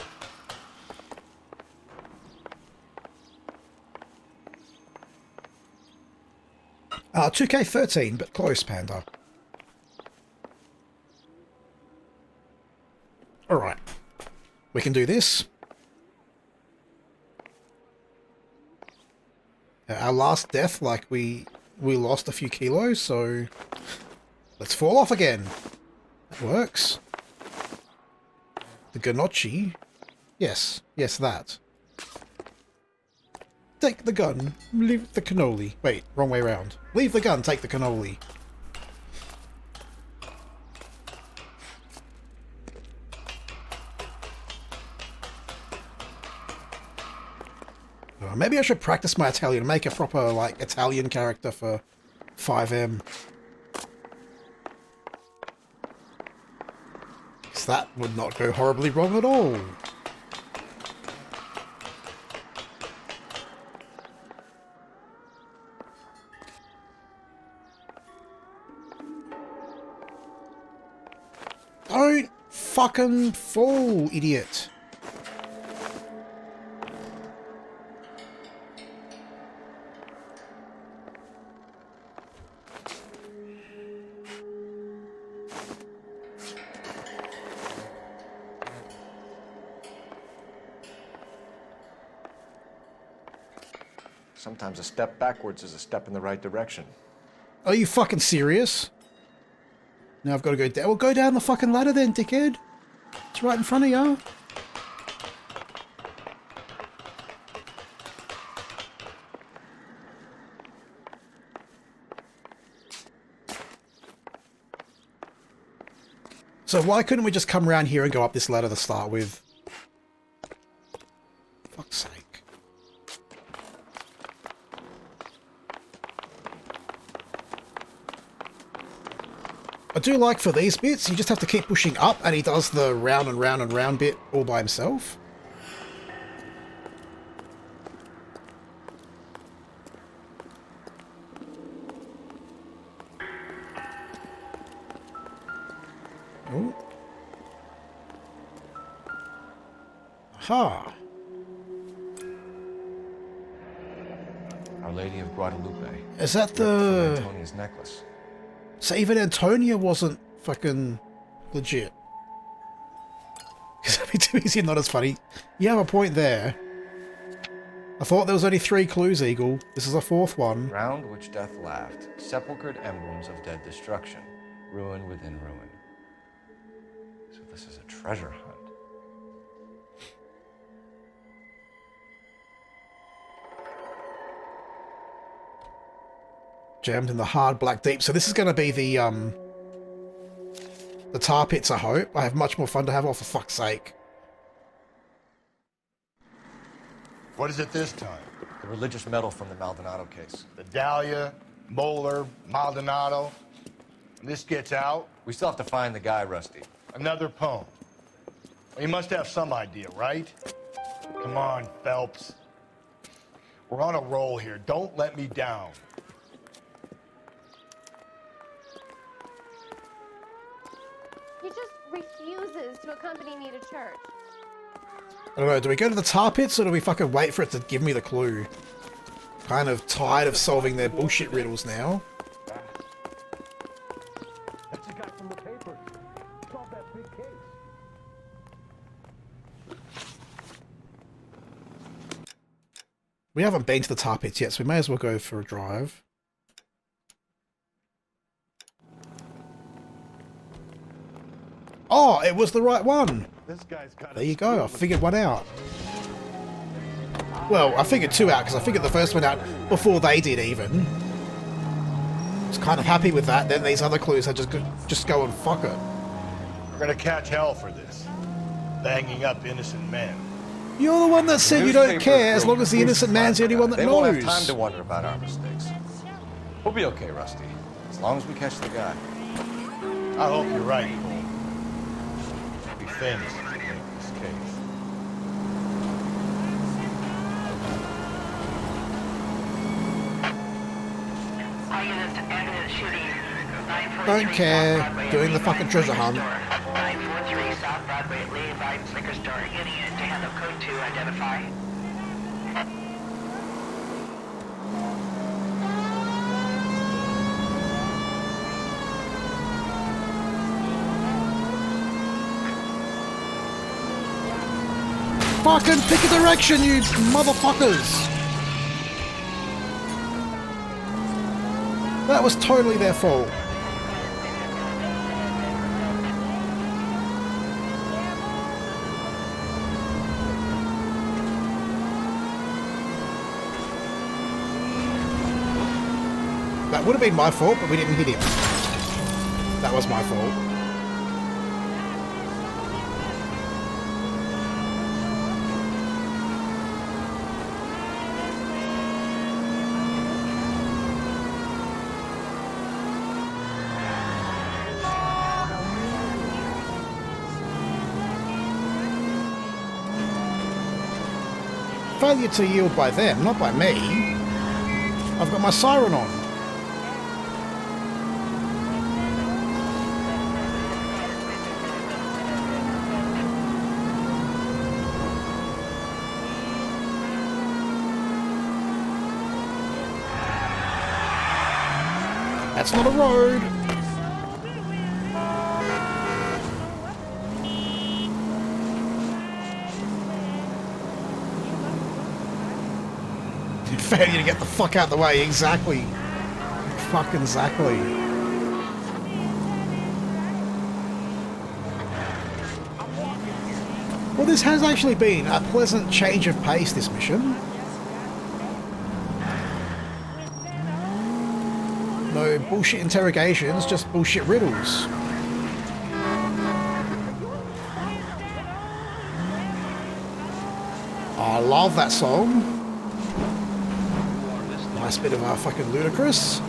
Ah, 2K13, but close, Panda. Alright. We can do this. Our last death, like, we lost a few kilos, so let's fall off again. That works. The gnocchi. Yes, that. Take the gun, leave the cannoli. Wait, wrong way around. Leave the gun, take the cannoli. Maybe I should practice my Italian, make a proper, like, Italian character for 5M. Because that would not go horribly wrong at all. Don't fucking fall, idiot. Sometimes a step backwards is a step in the right direction. Are you fucking serious? Now I've got to go down. Well, go down the fucking ladder then, dickhead. It's right in front of you. So why couldn't we just come around here and go up this ladder to start with? Fuck's sake. I do like for these bits, you just have to keep pushing up and he does the round and round and round bit all by himself. Oh. Aha. Our Lady of Guadalupe. Is that the... Antonia's necklace. So even Antonia wasn't fucking legit. Because that'd be too easy and not as funny. You have a point there. I thought there was only 3 clues, Eagle. This is a 4th one. Round which death laughed. Sepulchred emblems of dead destruction. Ruin within ruin. So this is a treasure hunt. Jammed in the hard black deep. So this is going to be the tar pits, I hope. I have much more fun to have. Oh, for fuck's sake. What is it this time? The religious medal from the Maldonado case. The Dahlia, Moeller, Maldonado. When this gets out... We still have to find the guy, Rusty. Another poem. Well, you must have some idea, right? Come on, Phelps. We're on a roll here. Don't let me down. He just refuses to accompany me to church. I don't know, do we go to the tar pits or do we fucking wait for it to give me the clue? Kind of tired of solving their bullshit riddles now. That's the guy from the paper. Solved that big case. We haven't been to the tar pits yet, so we may as well go for a drive. Oh, it was the right one! This guy's got There you go, I figured one out. Well, I figured 2 out, because I figured the first one out before they did even. Was kind of happy with that, then these other clues I just go and fuck it. We're gonna catch hell for this. Banging up innocent men. You're the one that said you don't care as long as the innocent man's the only one that they knows. Won't have time to wonder about our mistakes. We'll be okay, Rusty. As long as we catch the guy. I hope you're right, Cole. We'll be famous if we make this case. All units evidence shooting. 943 Don't care. South Broadway Doing the at fucking treasure hunt. 943 South Broadway at Levi's Liquor Store. Getting in to handle code 2. Identify. Fucking pick a direction, you motherfuckers! That was totally their fault. That would have been my fault, but we didn't hit him. That was my fault. Failure to yield by them, not by me. I've got my siren on. That's not a road. Failure to get the fuck out of the way, exactly. Fucking exactly. Well, this has actually been a pleasant change of pace, this mission. No bullshit interrogations, just bullshit riddles. I love that song. Nice bit of fucking ludicrous.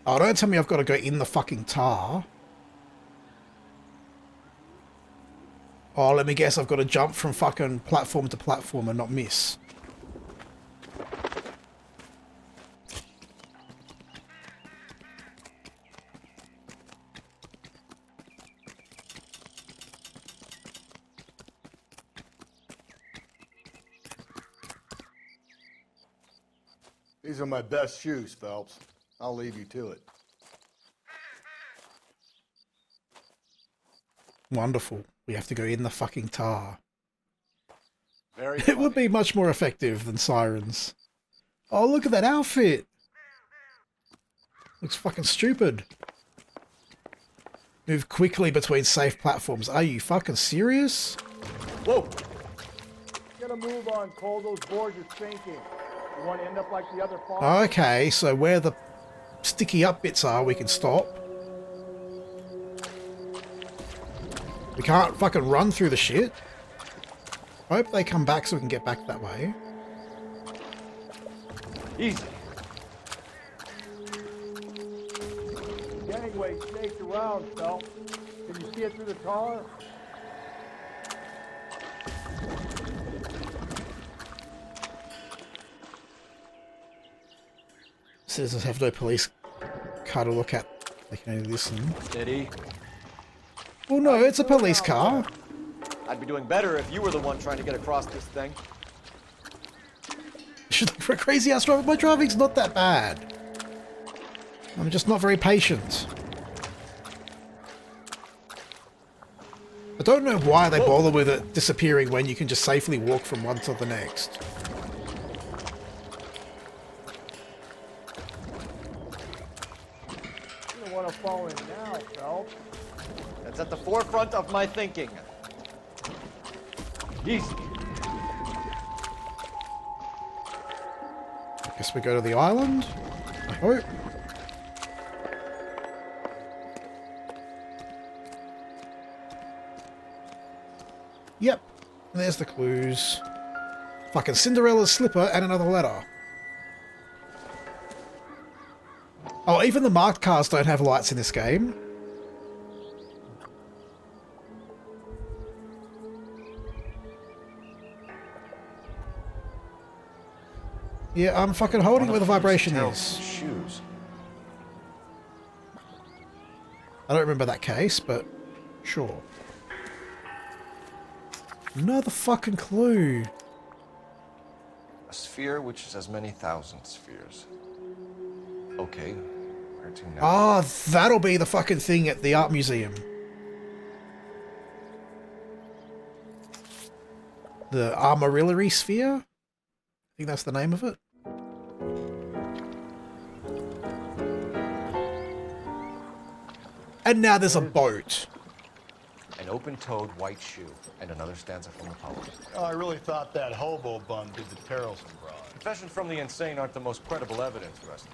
Oh, don't tell me I've got to go in the fucking tar. Oh, let me guess, I've got to jump from fucking platform to platform and not miss. These are my best shoes, Phelps. I'll leave you to it. Wonderful. We have to go in the fucking tar. Very It would be much more effective than sirens. Oh, look at that outfit. Looks fucking stupid. Move quickly between safe platforms. Are you fucking serious? Whoa! Get a move on, Cole. Those boards are sinking. You want to end up like the other farmers? Okay, so where the sticky up bits are, we can stop. We can't fucking run through the shit. Hope they come back so we can get back that way. Easy. Gangway snakes around, Phelps. Can you see it through the tar? Citizens have no police car to look at. They can only listen. Steady. Well, no, it's a police car. I'd be doing better if you were the one trying to get across this thing. For a crazy ass driver, my driving's not that bad. I'm just not very patient. I don't know why they bother with it disappearing when you can just safely walk from one to the next. You don't want to fall in now, Phelps. That's at the forefront of my thinking. Easy. I guess we go to the island, I hope. Yep, there's the clues. Fucking Cinderella's slipper and another letter. Oh, even the marked cars don't have lights in this game. Yeah, I'm fucking holding it where the vibration is. Shoes. I don't remember that case, but sure. Another fucking clue. A sphere which is as many thousand spheres. Okay, where to now? Ah, that'll be the fucking thing at the art museum. The Armillary Sphere? I think that's the name of it. And now there's a boat. An open-toed white shoe, and another stanza from the poem. Oh, I really thought that hobo bum did the Terrelson broad. Confessions from the insane aren't the most credible evidence, Rusty.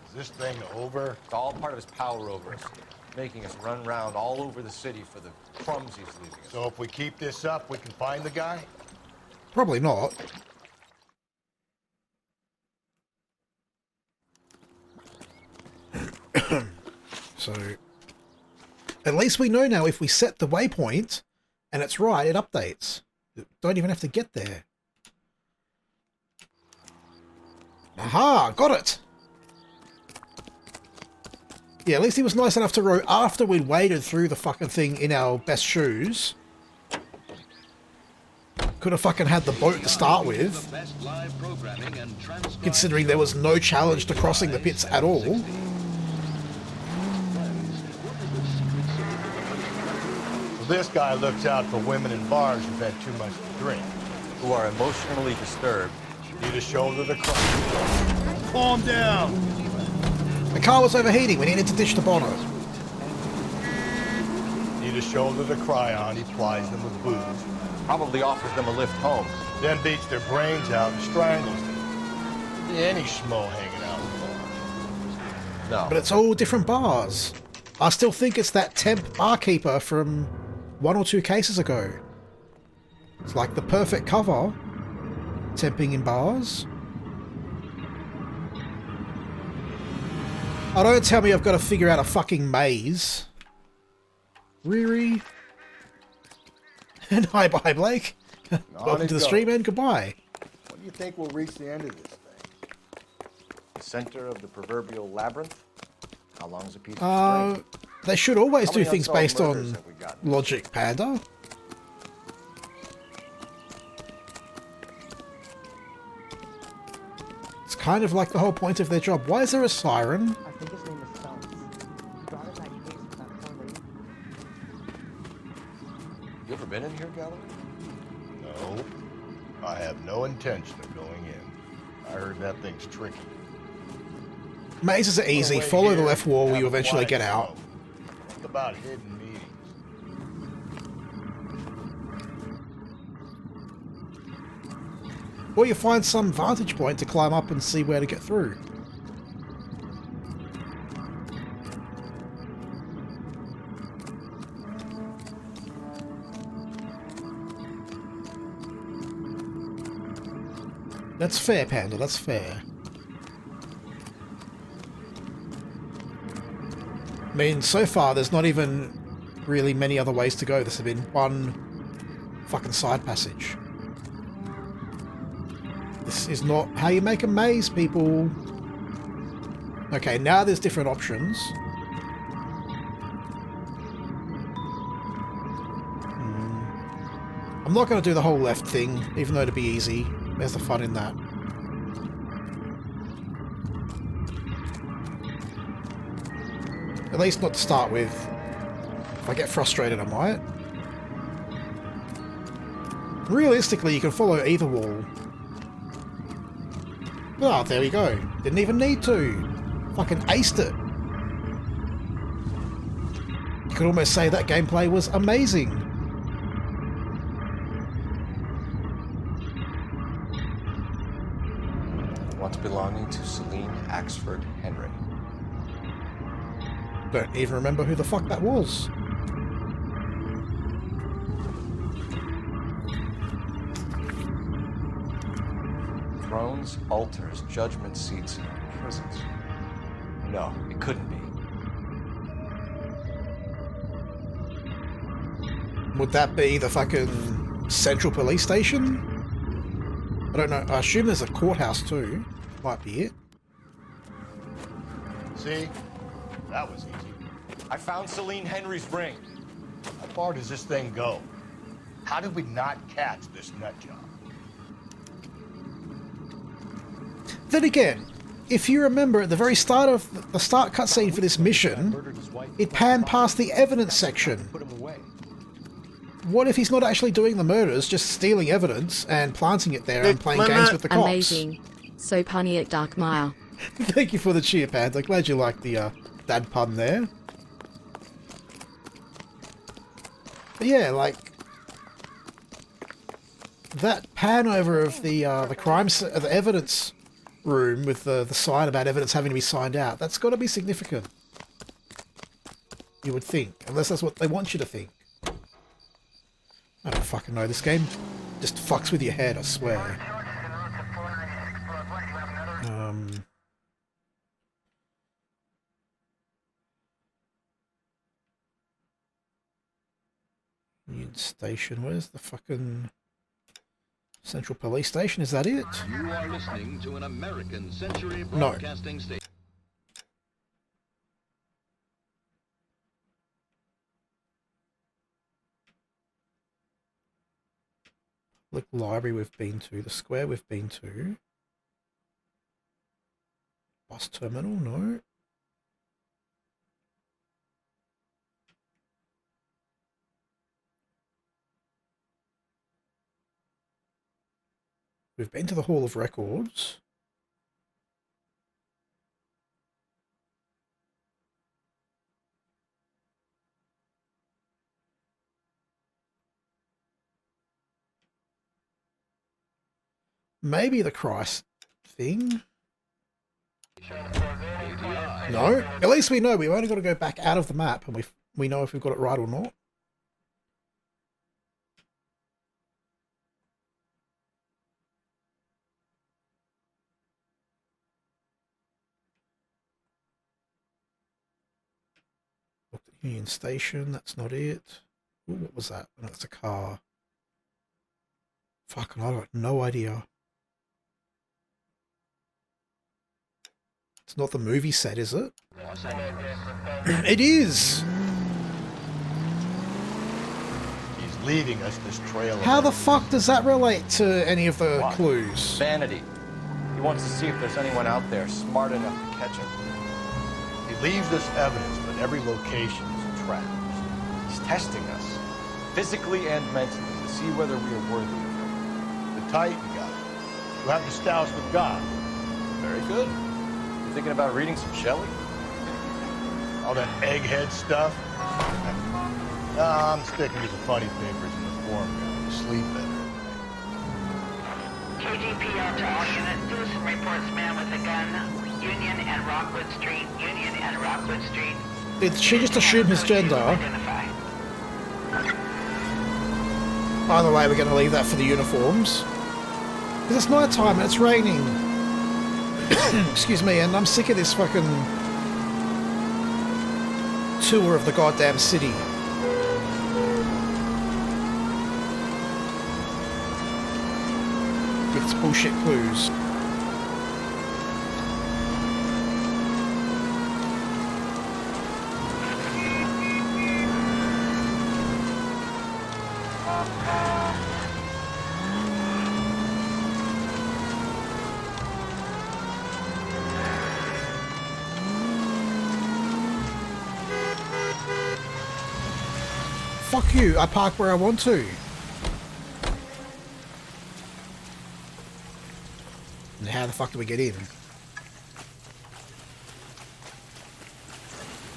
Is this thing over? It's all part of his power over us, making us run around all over the city for the crumbs he's leaving us. So if we keep this up, we can find the guy? Probably not. So, at least we know now if we set the waypoint and it's right, it updates. Don't even have to get there. Aha, got it. Yeah, at least he was nice enough to row after we'd waded through the fucking thing in our best shoes. Could have fucking had the boat to start with, considering there was no challenge to crossing the pits at all. Well, this guy looks out for women in bars who've had too much to drink. Who are emotionally disturbed. Need a shoulder to cry. Calm down. The car was overheating. We needed to ditch the bonnet. Need a shoulder to cry on. He plies them with booze. Probably offers them a lift home. Then beats their brains out and strangles them. Any schmo hanging out in bars. No. But it's all different bars. I still think it's that temp barkeeper from 1 or 2 cases ago. It's like the perfect cover. Temping in bars. Oh, don't tell me I've got to figure out a fucking maze. Riri. And hi-bye, Blake. Welcome to the stream and goodbye. When do you think we'll reach the end of this thing? The center of the proverbial labyrinth? How long is a piece of string? They should always How do many things unsolved based murders on have we got? logic, Panda. It's kind of like the whole point of their job. Why is there a siren? I think his name is Phelps. He brought in that case with that poor lady. You ever been in here, Gallery? No. I have no intention of going in. I heard that thing's tricky. Mazes are easy. Wait Follow the here, left wall, have you a eventually quiet get out. smoke. Think about hidden meetings. Or you find some vantage point to climb up and see where to get through. That's fair, Panda, that's fair. I mean, so far there's not even really many other ways to go. This has been one fucking side passage. This is not how you make a maze, people. Okay, now there's different options. I'm not going to do the whole left thing, even though it'd be easy. There's the fun in that. At least not to start with. If I get frustrated, I might. Realistically, you can follow either wall. Oh, there we go. Didn't even need to. Fucking aced it. You could almost say that gameplay was amazing. Once belonging to Celine Axford Henry. Don't even remember who the fuck that was. Thrones, altars, judgment seats, prisons. No, it couldn't be. Would that be the fucking central police station? I don't know. I assume there's a courthouse too. Might be it. See? That was easy. I found Celine Henry's ring. How far does this thing go? How did we not catch this nut job? Then again, if you remember at the very start of the start cutscene for this mission, it panned past the evidence section. What if he's not actually doing the murders, just stealing evidence and planting it there and playing games with the cops? Amazing. So punny at Darkmyre. Thank you for the cheer, Panda. Glad you liked the dad pun there. But yeah, like that pan over of the the evidence room with the sign about evidence having to be signed out. That's got to be significant. You would think, unless that's what they want you to think. I don't fucking know. This game just fucks with your head, I swear. Union Station. Where's the fucking Central Police Station? Is that it? You are listening to an American Century No. Broadcasting Station. Public library we've been to. The square we've been to. Bus terminal, no. We've been to the Hall of Records. Maybe the Christ thing. No, at least we know. We've only got to go back out of the map, and we know if we've got it right or not. Looked at Union Station. That's not it. Ooh, what was that? No, that's a car. Fucking, I got no idea. It's not the movie set, is it? It is! He's leaving us this trail. How the fuck does that relate to any of the clues? Vanity. He wants to see if there's anyone out there smart enough to catch him. He leaves us evidence, but every location is a trap. He's testing us, physically and mentally, to see whether we are worthy of him. The Titan guy. You have the stouts with God. Very good. Thinking about reading some Shelley? All that egghead stuff? Nah, I'm sticking to the funny papers and the form guide. Sleep better. KGPL to all units. Citizen reports man with a gun. Union and Rockwood Street. Union and Rockwood Street. Did she just assume his gender? By the way, we're going to leave that for the uniforms. Because it's night time and it's raining. Excuse me, and I'm sick of this fucking tour of the goddamn city. With its bullshit clues. Fuck you, I park where I want to. And how the fuck do we get in?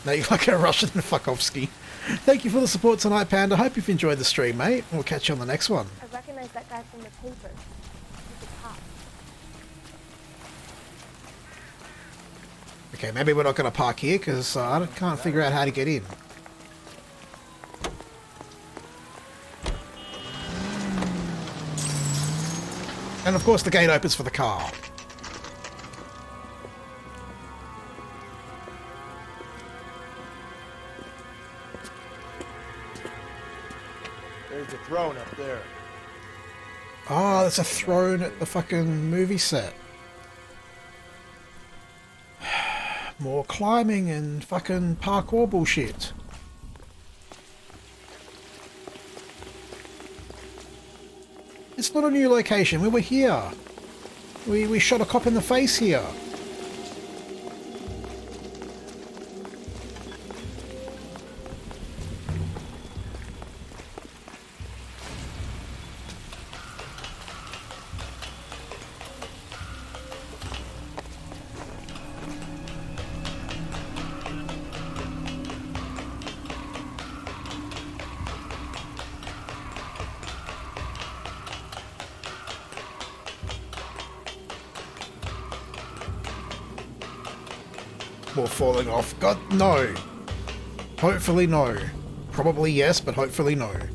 No, you're not gonna rush it and fuck off, Ski. Thank you for the support tonight, Panda. Hope you've enjoyed the stream, mate. We'll catch you on the next one. I recognize that guy from the paper. He's a cop. Okay, maybe we're not gonna park here because I can't figure out how to get in. And of course the gate opens for the car. There's the throne up there. Oh, there's a throne at the fucking movie set. More climbing and fucking parkour bullshit. It's not a new location. We were here. We shot a cop in the face here. More falling off. God, no. Hopefully no. Probably yes, but hopefully no. Hey,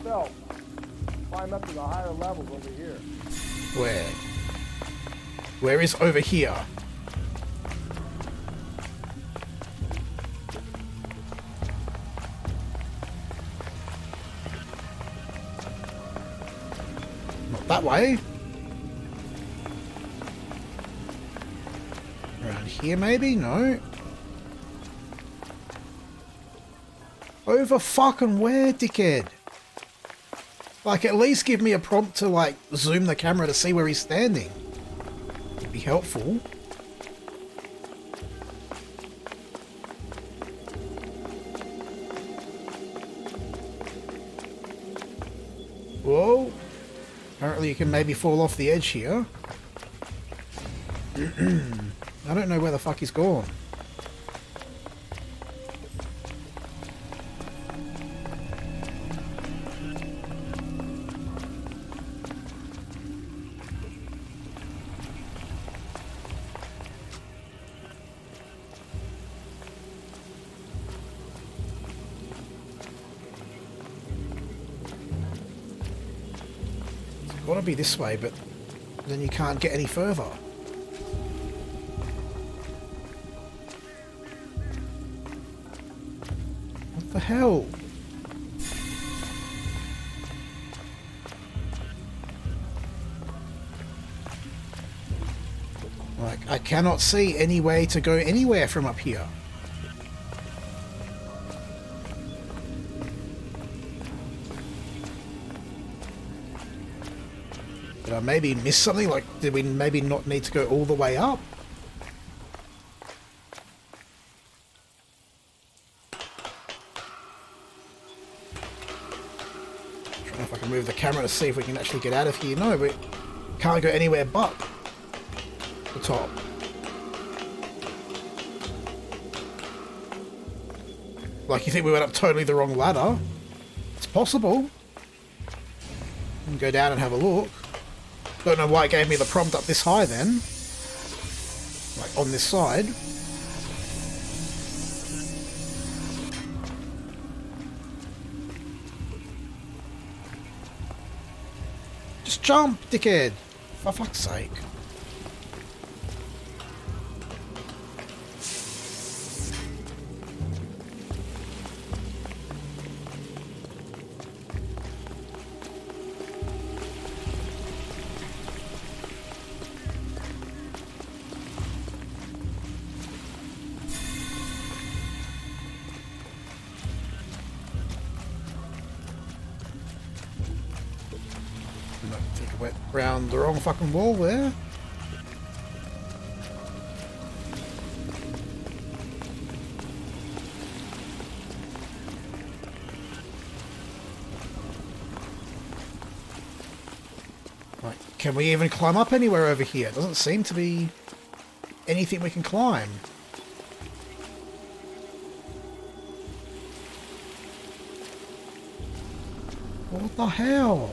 Phil. Climb up to the higher levels over here. Where? Where is over here? Not that way. Around here maybe? No. Over fucking where, dickhead? Like, at least give me a prompt to, like, zoom the camera to see where he's standing. It'd be helpful. Whoa. Apparently you can maybe fall off the edge here. I don't know where the fuck he's gone. It's gotta be this way, but then you can't get any further. What the hell? Like, I cannot see any way to go anywhere from up here. Did I maybe miss something? Like, did we maybe not need to go all the way up? Trying if I can move the camera to see if we can actually get out of here. No, we can't go anywhere but the top. Like, you think we went up totally the wrong ladder? It's possible. We can go down and have a look. Don't know why it gave me the prompt up this high then. Like, on this side. Just jump, dickhead! For fuck's sake. I think I went round the wrong fucking wall there. Right, can we even climb up anywhere over here? Doesn't seem to be anything we can climb. What the hell?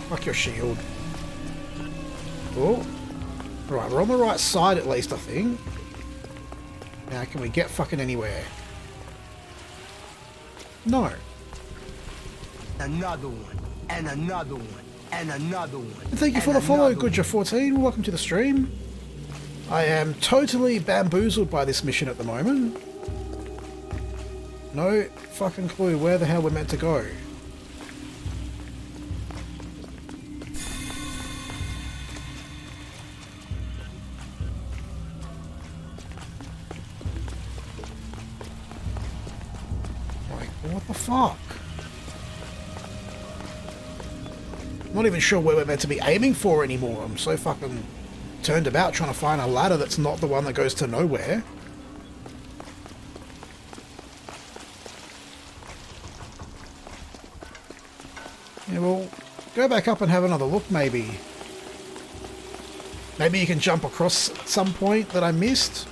Fuck your shield. Oh. Right, we're on the right side at least, I think. Now, can we get fucking anywhere? No. Another one, and another one, and another one. And thank you for the follow, Goodja14. Welcome to the stream. I am totally bamboozled by this mission at the moment. No fucking clue where the hell we're meant to go. Like, what the fuck? I'm not even sure where we're meant to be aiming for anymore. I'm so fucking turned about trying to find a ladder that's not the one that goes to nowhere. Yeah, well, go back up and have another look, maybe. Maybe you can jump across at some point that I missed.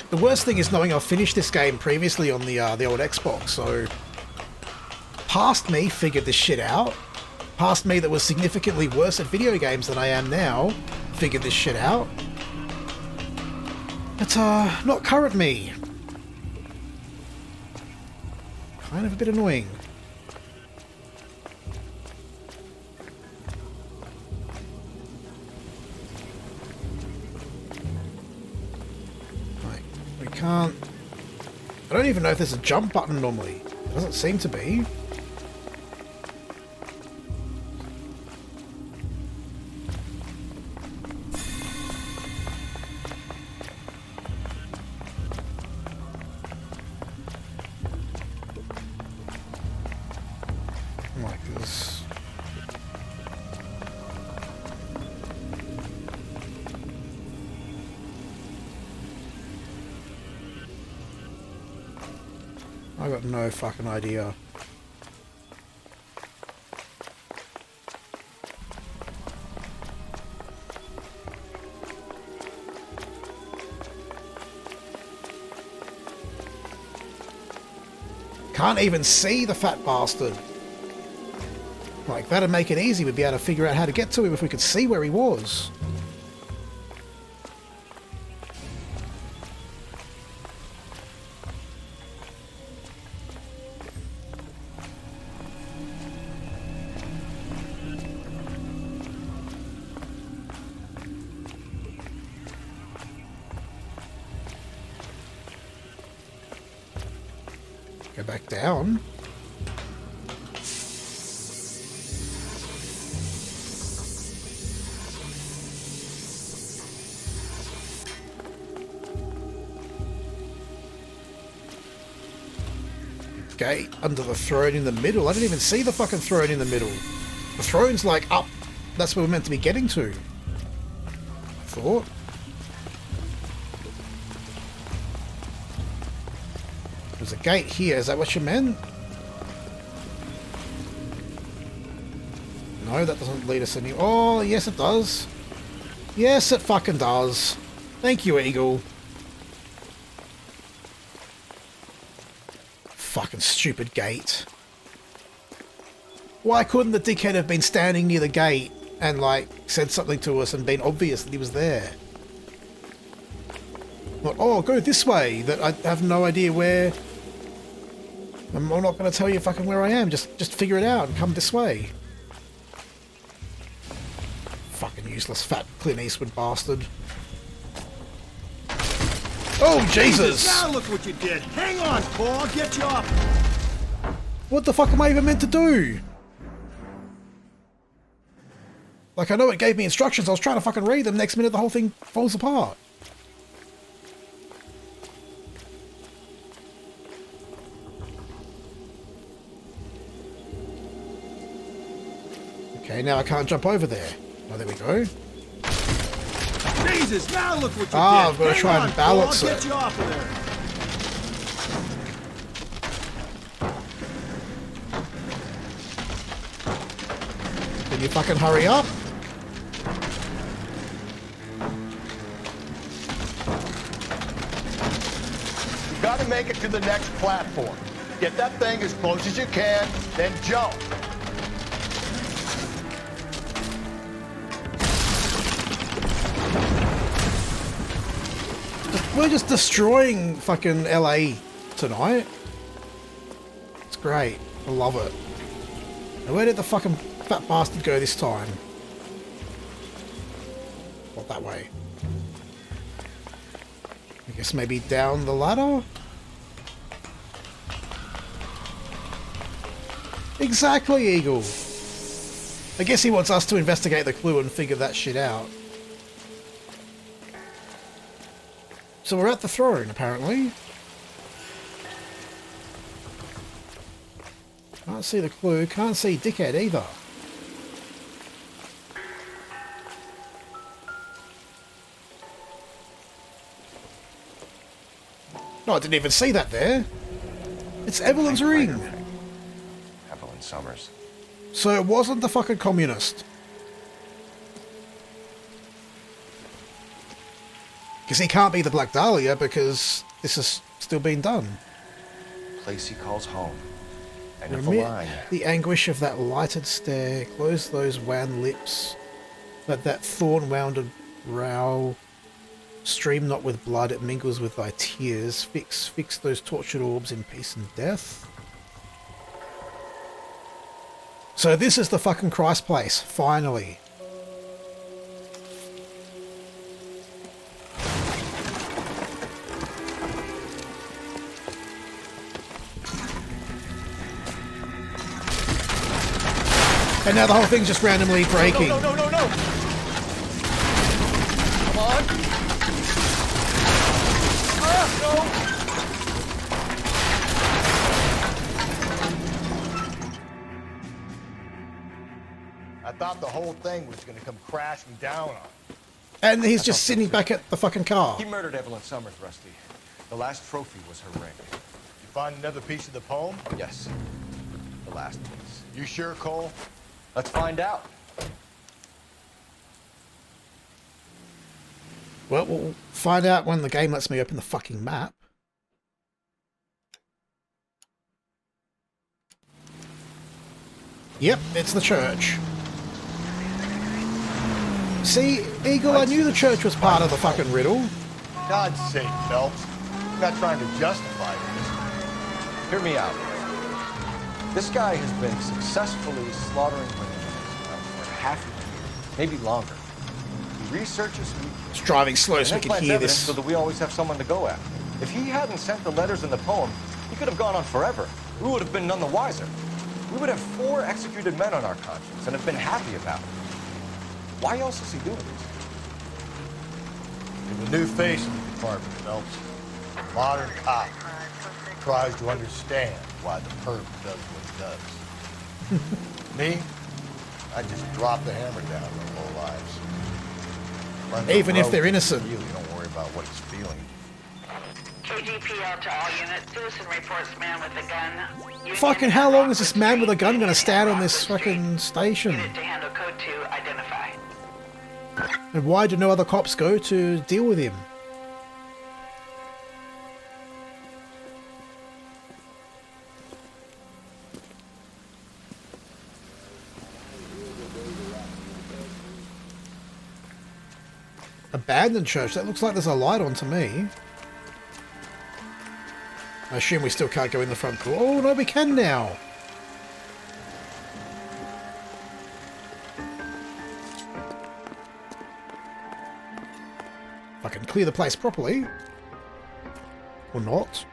The worst thing is knowing I've finished this game previously on the old Xbox, so past me figured this shit out. Past me that was significantly worse at video games than I am now figured this shit out. But not current me. Kind of a bit annoying. can't... I don't even know if there's a jump button normally. It doesn't seem to be. Like this. I got no fucking idea. Can't even see the fat bastard. Like, that'd make it easy. We'd be able to figure out how to get to him if we could see where he was. Go back down. Gate under the throne in the middle. I didn't even see the fucking throne in the middle. The throne's like up. That's where we're meant to be getting to. I thought. There's a gate here. Is that what you meant? No, that doesn't lead us any... Oh, yes it does. Yes, it fucking does. Thank you, Eagle. Fucking stupid gate. Why couldn't the dickhead have been standing near the gate and, like, said something to us and been obvious that he was there? Like, oh, go this way. That I have no idea where... I'm not going to tell you fucking where I am. Just figure it out and come this way. Fucking useless fat Clint Eastwood bastard. Oh, Jesus! Now look what you did. Hang on, Paul. I'll get you up. What the fuck am I even meant to do? Like, I know it gave me instructions. I was trying to fucking read them. Next minute, the whole thing falls apart. Okay, now I can't jump over there. Oh, there we go. Jesus, now look what you did. I've got to Hang try on, and balance Paul. I'll it. get you off of there. Can you fucking hurry up? You gotta make it to the next platform. Get that thing as close as you can, then jump. We're just destroying fucking LA tonight. It's great. I love it. Now where did the fucking fat bastard go this time? Not that way. I guess maybe down the ladder? Exactly, Eagle. I guess he wants us to investigate the clue and figure that shit out. So we're at the throne, apparently. Can't see the clue. Can't see dickhead either. No, I didn't even see that there. It's Evelyn's ring. Evelyn Summers. So it wasn't the fucking communist. Because he can't be the Black Dahlia because this is still being done. Place he calls home. And if Remit line. the anguish of that lighted stare, close those wan lips, let that thorn-wounded brow stream not with blood, it mingles with thy tears, fix those tortured orbs in peace and death. So this is the fucking Christ place, finally. And now the whole thing's just randomly breaking. No, no, no, no, no! Come on! No! I thought the whole thing was gonna come crashing down on me. And he's just sitting back at the fucking car. He murdered Evelyn Summers, Rusty. The last trophy was her ring. You find another piece of the poem? Oh, yes. The last piece. You sure, Cole? Let's find out. Well, we'll find out when the game lets me open the fucking map. Yep, it's the church. See, Eagle, I knew the church was part of the fucking riddle. God's sake, Phelps. I'm not trying to justify this. Hear me out. This guy has been successfully slaughtering women for half a year, maybe longer. He researches who he kills. It's driving slow so we can hear this. So that we always have someone to go after. If he hadn't sent the letters in the poem, he could have gone on forever. We would have been none the wiser. We would have 4 executed men on our conscience and have been happy about it. Why else is he doing this? There's a new face in the department, Phelps. A modern cop tries to understand why the perp does what he does. Me? I just drop the hammer down their whole lives. Even if they're innocent. Really don't worry about what he's feeling. KGPL to all units. Citizen reports man with a gun. Fucking how long is this man with a gun gonna stand on this fucking station? Unit to handle code 2, identify. And why do no other cops go to deal with him? Abandoned church. That looks like there's a light on to me. I assume we still can't go in the front door. Oh, no, we can now. If I can clear the place properly. Or not.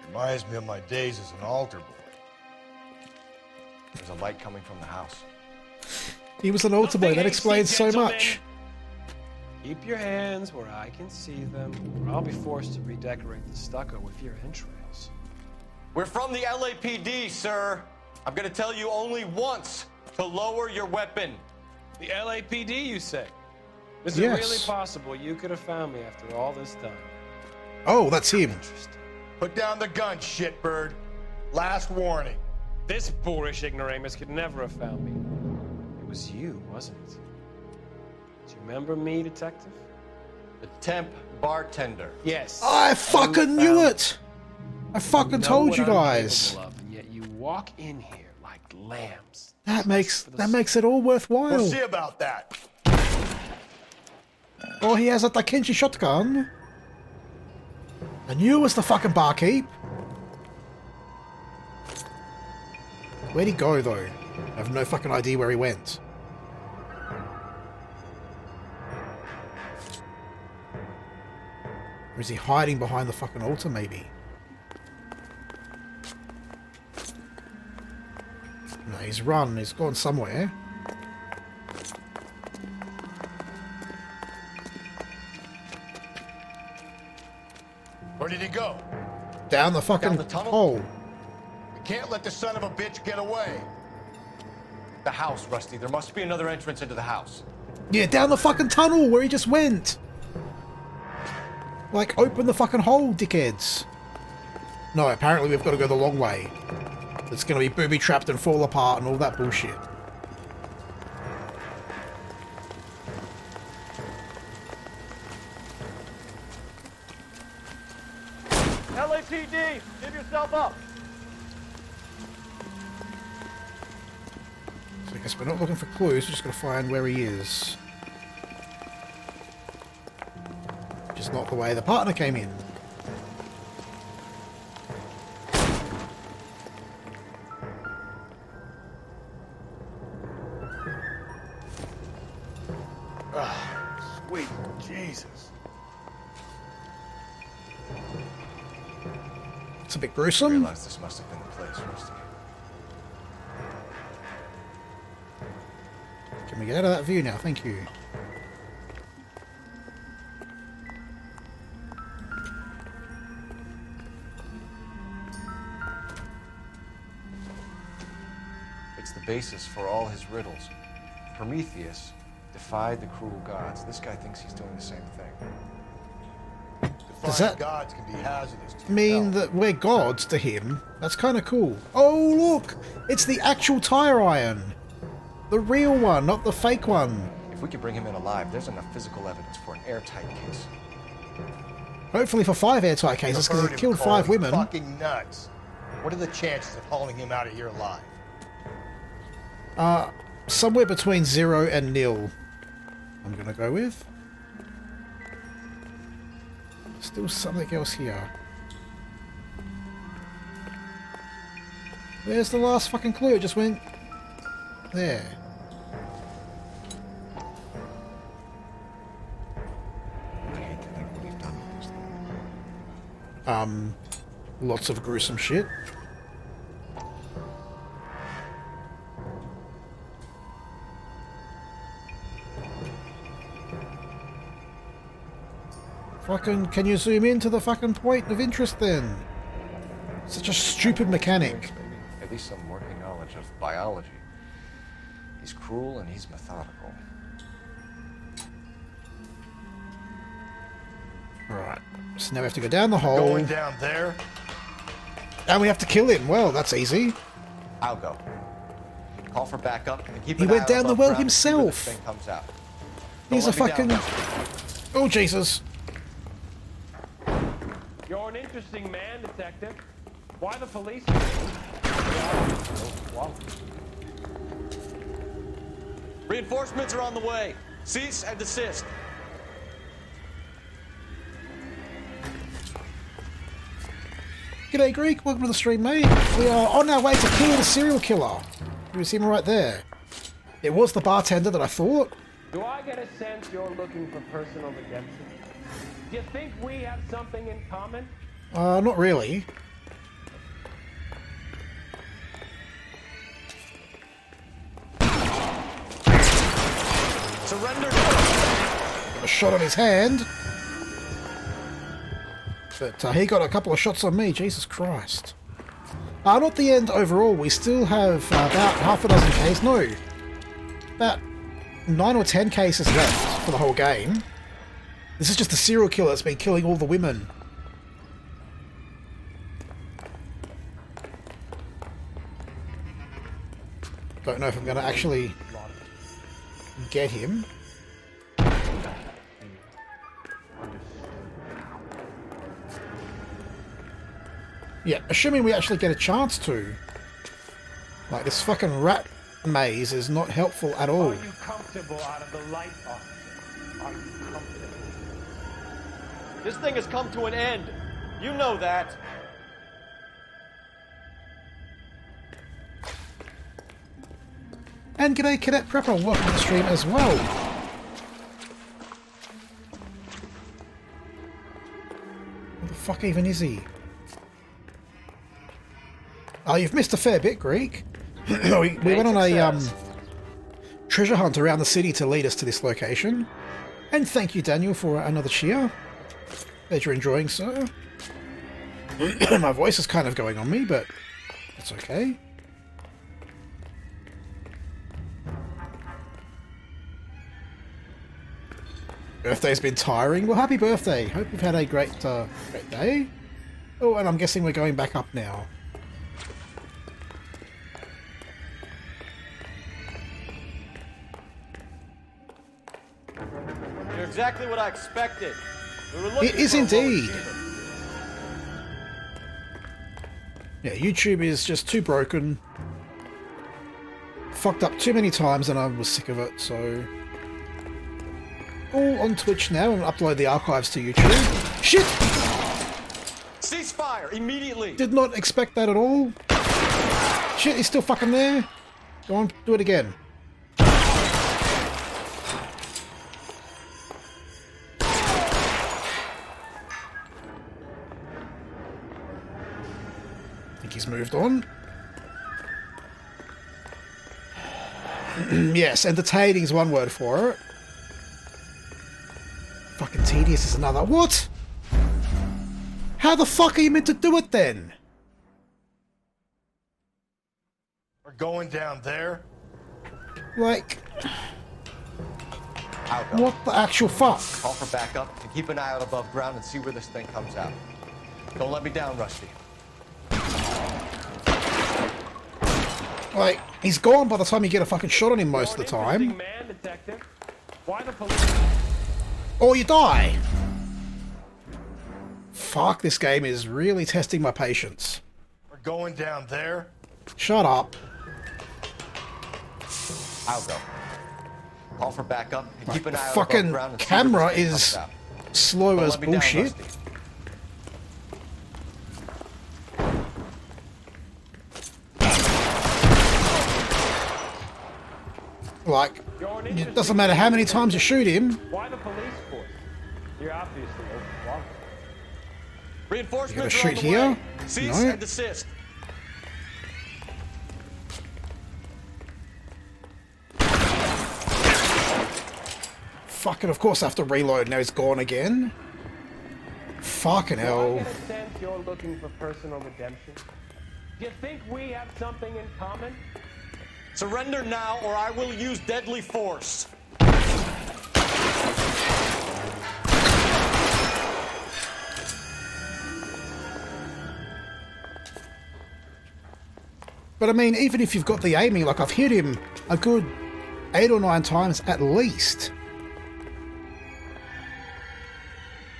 Reminds me of my days as an altar boy. There's a light coming from the house. He was an altar boy. That explains so much. Keep your hands where I can see them, or I'll be forced to redecorate the stucco with your entrails. We're from the LAPD, sir. I'm gonna tell you only once to lower your weapon. The LAPD, you say? Is Yes. it really possible you could have found me after all this time? Oh, that's him. Put down the gun, shitbird. Last warning. This boorish ignoramus could never have found me. It was you, wasn't it? Do you remember me, detective? The temp bartender. Yes. I fucking knew it! I fucking told you guys. And yet you walk in here like lambs. That makes it all worthwhile. We'll see about that. Oh, he has a Daikenshi shotgun. I knew it was the fucking barkeep. Where'd he go, though? I have no fucking idea where he went. Or is he hiding behind the fucking altar, maybe? No, he's run. He's gone somewhere. Where did he go? Down the fucking hole. We can't let the son of a bitch get away. The house, Rusty. There must be another entrance into the house. Yeah, down the fucking tunnel where he just went. Like, open the fucking hole, dickheads. No, apparently we've got to go the long way. It's going to be booby-trapped and fall apart and all that bullshit. LAPD, give yourself up. So I guess we're not looking for clues, we're just going to find where he is. Which is not the way the partner came in. Sweet Jesus. It's a bit I gruesome. realized this must have been the place, Rusty. Can we get out of that view now? Thank you. It's the basis for all his riddles. Prometheus defied the cruel gods. This guy thinks he's doing the same thing. Does that gods can be hazardous to mean that we're gods to him? That's kind of cool. Oh, look! It's the actual tire iron. The real one, not the fake one. If we can bring him in alive, there's enough physical evidence for an airtight case. Hopefully for 5 airtight cases, because he killed 5 women. Fucking nuts. What are the chances of hauling him out of here alive? Somewhere between 0 and 0. I'm gonna go with. Still something else here. Where's the last fucking clue? It just went there. I hate to think what he's done with this thing. Lots of gruesome shit. Fucking, can you zoom in to the fucking point of interest then? Such a stupid mechanic. At least some working knowledge of biology. He's cruel and he's methodical. Right, so now we have to go down the hole. Going down there? And we have to kill him. Well, that's easy. I'll go. Call for backup and keep He an went eye down the above well ground to see where this himself. thing comes out. He's a Don't let me down. fucking... Oh, Jesus. You're an interesting man, Detective. Why the police? Reinforcements are on the way. Cease and desist. G'day, Greek. Welcome to the stream, mate. We are on our way to kill the serial killer. You see him right there. It was the bartender that I thought. Do I get a sense you're looking for personal redemption? Do you think we have something in common? Not really. Surrender. A shot on his hand. But he got a couple of shots on me. Jesus Christ. Not the end overall. We still have about half a dozen cases. No. About 9 or 10 cases left for the whole game. This is just the serial killer that's been killing all the women. Don't know if I'm going to actually get him. Yeah, assuming we actually get a chance to. Like, this fucking rat maze is not helpful at all. Are you comfortable out of the light, officer? Are you comfortable? This thing has come to an end. You know that. And g'day, Cadet Prepper. Welcome to the stream as well. What the fuck even is he? Oh, you've missed a fair bit, Greek. we went on a treasure hunt around the city to lead us to this location. And thank you, Daniel, for another cheer. Glad you're enjoying, sir. My voice is kind of going on me, but it's okay. Birthday's been tiring. Well, happy birthday. Hope you've had a great day. Oh, and I'm guessing we're going back up now. You're exactly what I expected. We were looking It is for a indeed. overachiever. Yeah, YouTube is just too broken. Fucked up too many times and I was sick of it, so... All on Twitch now and upload the archives to YouTube. Shit! Cease fire immediately. Did not expect that at all. Shit, he's still fucking there. Go on, do it again. he's moved on. Yes, entertaining is one word for it. Fucking tedious is another. What? How the fuck are you meant to do it then? We're going down there. Like, I'll go. what the actual fuck? Call for backup and keep an eye out above ground and see where this thing comes out. Don't let me down, Rusty. Like, he's gone by the time you get a fucking shot on him most of the time. Man, detective. Why the police? Or you die. Fuck, this game is really testing my patience. We're going down there. Shut up. I'll go. Call for backup and keep an eye out above Fucking ground and see camera where this thing is comes out. slow Don't as let me down, bullshit. Rusty. Like, it doesn't matter how many times you shoot him. Why the police force? You're obviously overwhelmed. Reinforcements You gotta are on shoot the here? way. Cease No. and desist. Fucking, of course I have to reload. Now he's gone again. Fucking Do hell. I get a sense you're looking for personal redemption? Do you think we have something in common? Surrender now, or I will use deadly force. But I mean, even if you've got the aiming, like I've hit him a good 8 or 9 times at least.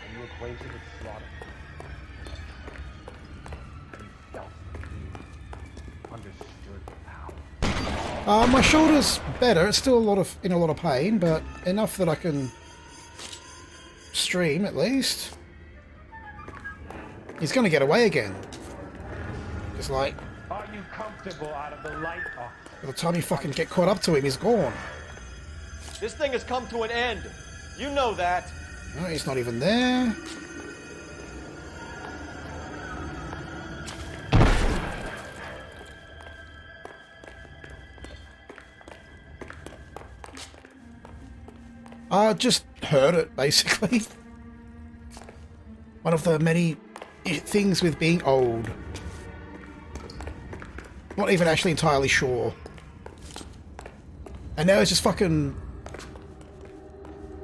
Are you acquainted with slaughter? Have you felt understood how? My shoulder's better. It's still in a lot of pain, but enough that I can stream at least. He's gonna get away again. Just like, Are you comfortable out of the light officer? by the time you fucking get caught up to him, he's gone. This thing has come to an end. You know that. No, he's not even there. I just heard it, basically. One of the many things with being old. Not even actually entirely sure. And now he's just fucking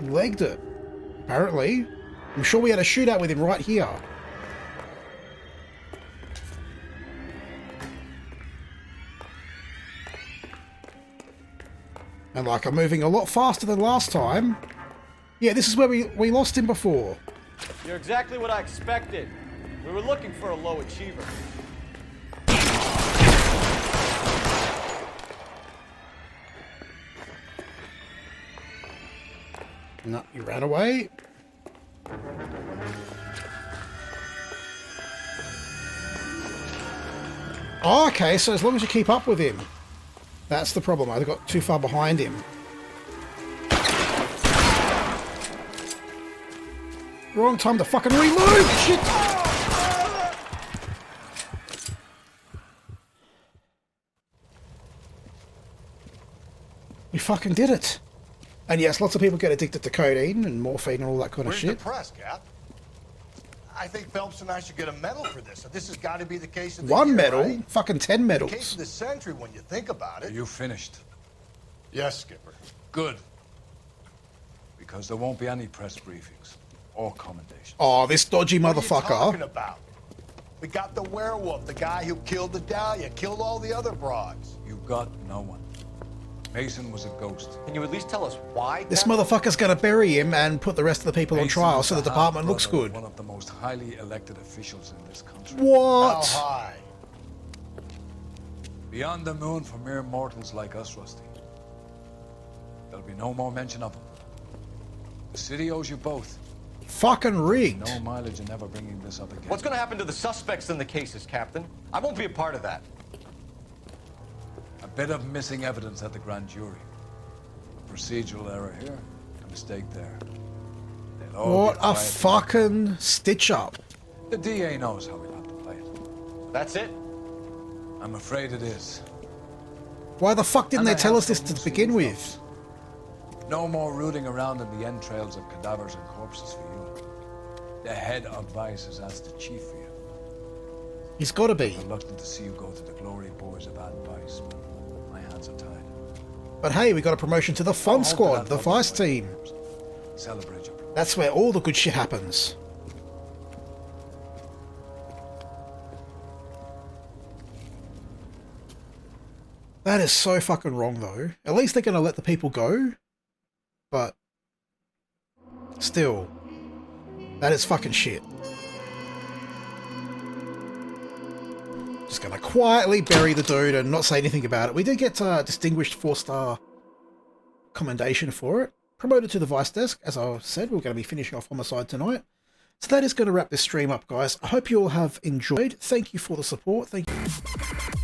legged it, apparently. I'm sure we had a shootout with him right here. And like, I'm moving a lot faster than last time. Yeah, this is where we lost him before. You're exactly what I expected. We were looking for a low achiever. No, you ran away. Oh, okay, so as long as you keep up with him. That's the problem. I got too far behind him. Wrong time to fucking reload! Shit! We fucking did it. And yes, lots of people get addicted to codeine and morphine and all that kind of We're shit. depressed, Cap. I think Phelps and I should get a medal for this. This has got to be the case of the One year, medal? right? Fucking 10 medals. The case of the century when you think about it. Are you finished? Yes, Skipper. Good. Because there won't be any press briefings or commendations. Oh, this dodgy What are you motherfucker. talking about? We got the werewolf, the guy who killed the Dahlia, killed all the other broads. You got no one. Mason was a ghost. Can you at least tell us why? This motherfucker's gonna bury him and put the rest of the people on Mason trial was so the the department looks half-brother of good. One of the most highly elected officials in this country. What? How high? Beyond the moon for mere mortals like us, Rusty. There'll be no more mention of him. The city owes you both. Fucking rigged. No mileage in ever bringing this up again. What's going to happen to the suspects in the cases, Captain? I won't be a part of that. A bit of missing evidence at the grand jury. A procedural error here, a mistake there. They'll all What be a quiet. fucking stitch up. The DA knows how we'll have to play it. That's it? I'm afraid it is. Why the fuck didn't And they I tell have us this some to news begin for you with? No more rooting around in the entrails of cadavers and corpses for you. The head of Vice has asked the chief for you. He's got to be. Reluctant to see you go to the glory boys of Vice, but my hands are tied. But hey, we got a promotion to the Fun Squad, the Vice team. Celebrate your That's where all the good shit happens. That is so fucking wrong, though. At least they're going to let the people go. But still, that is fucking shit. Just going to quietly bury the dude and not say anything about it. We did get distinguished 4-star commendation for it. Promoted to the Vice Desk. As I said, we're going to be finishing off Homicide tonight. So that is going to wrap this stream up, guys. I hope you all have enjoyed. Thank you for the support. Thank you.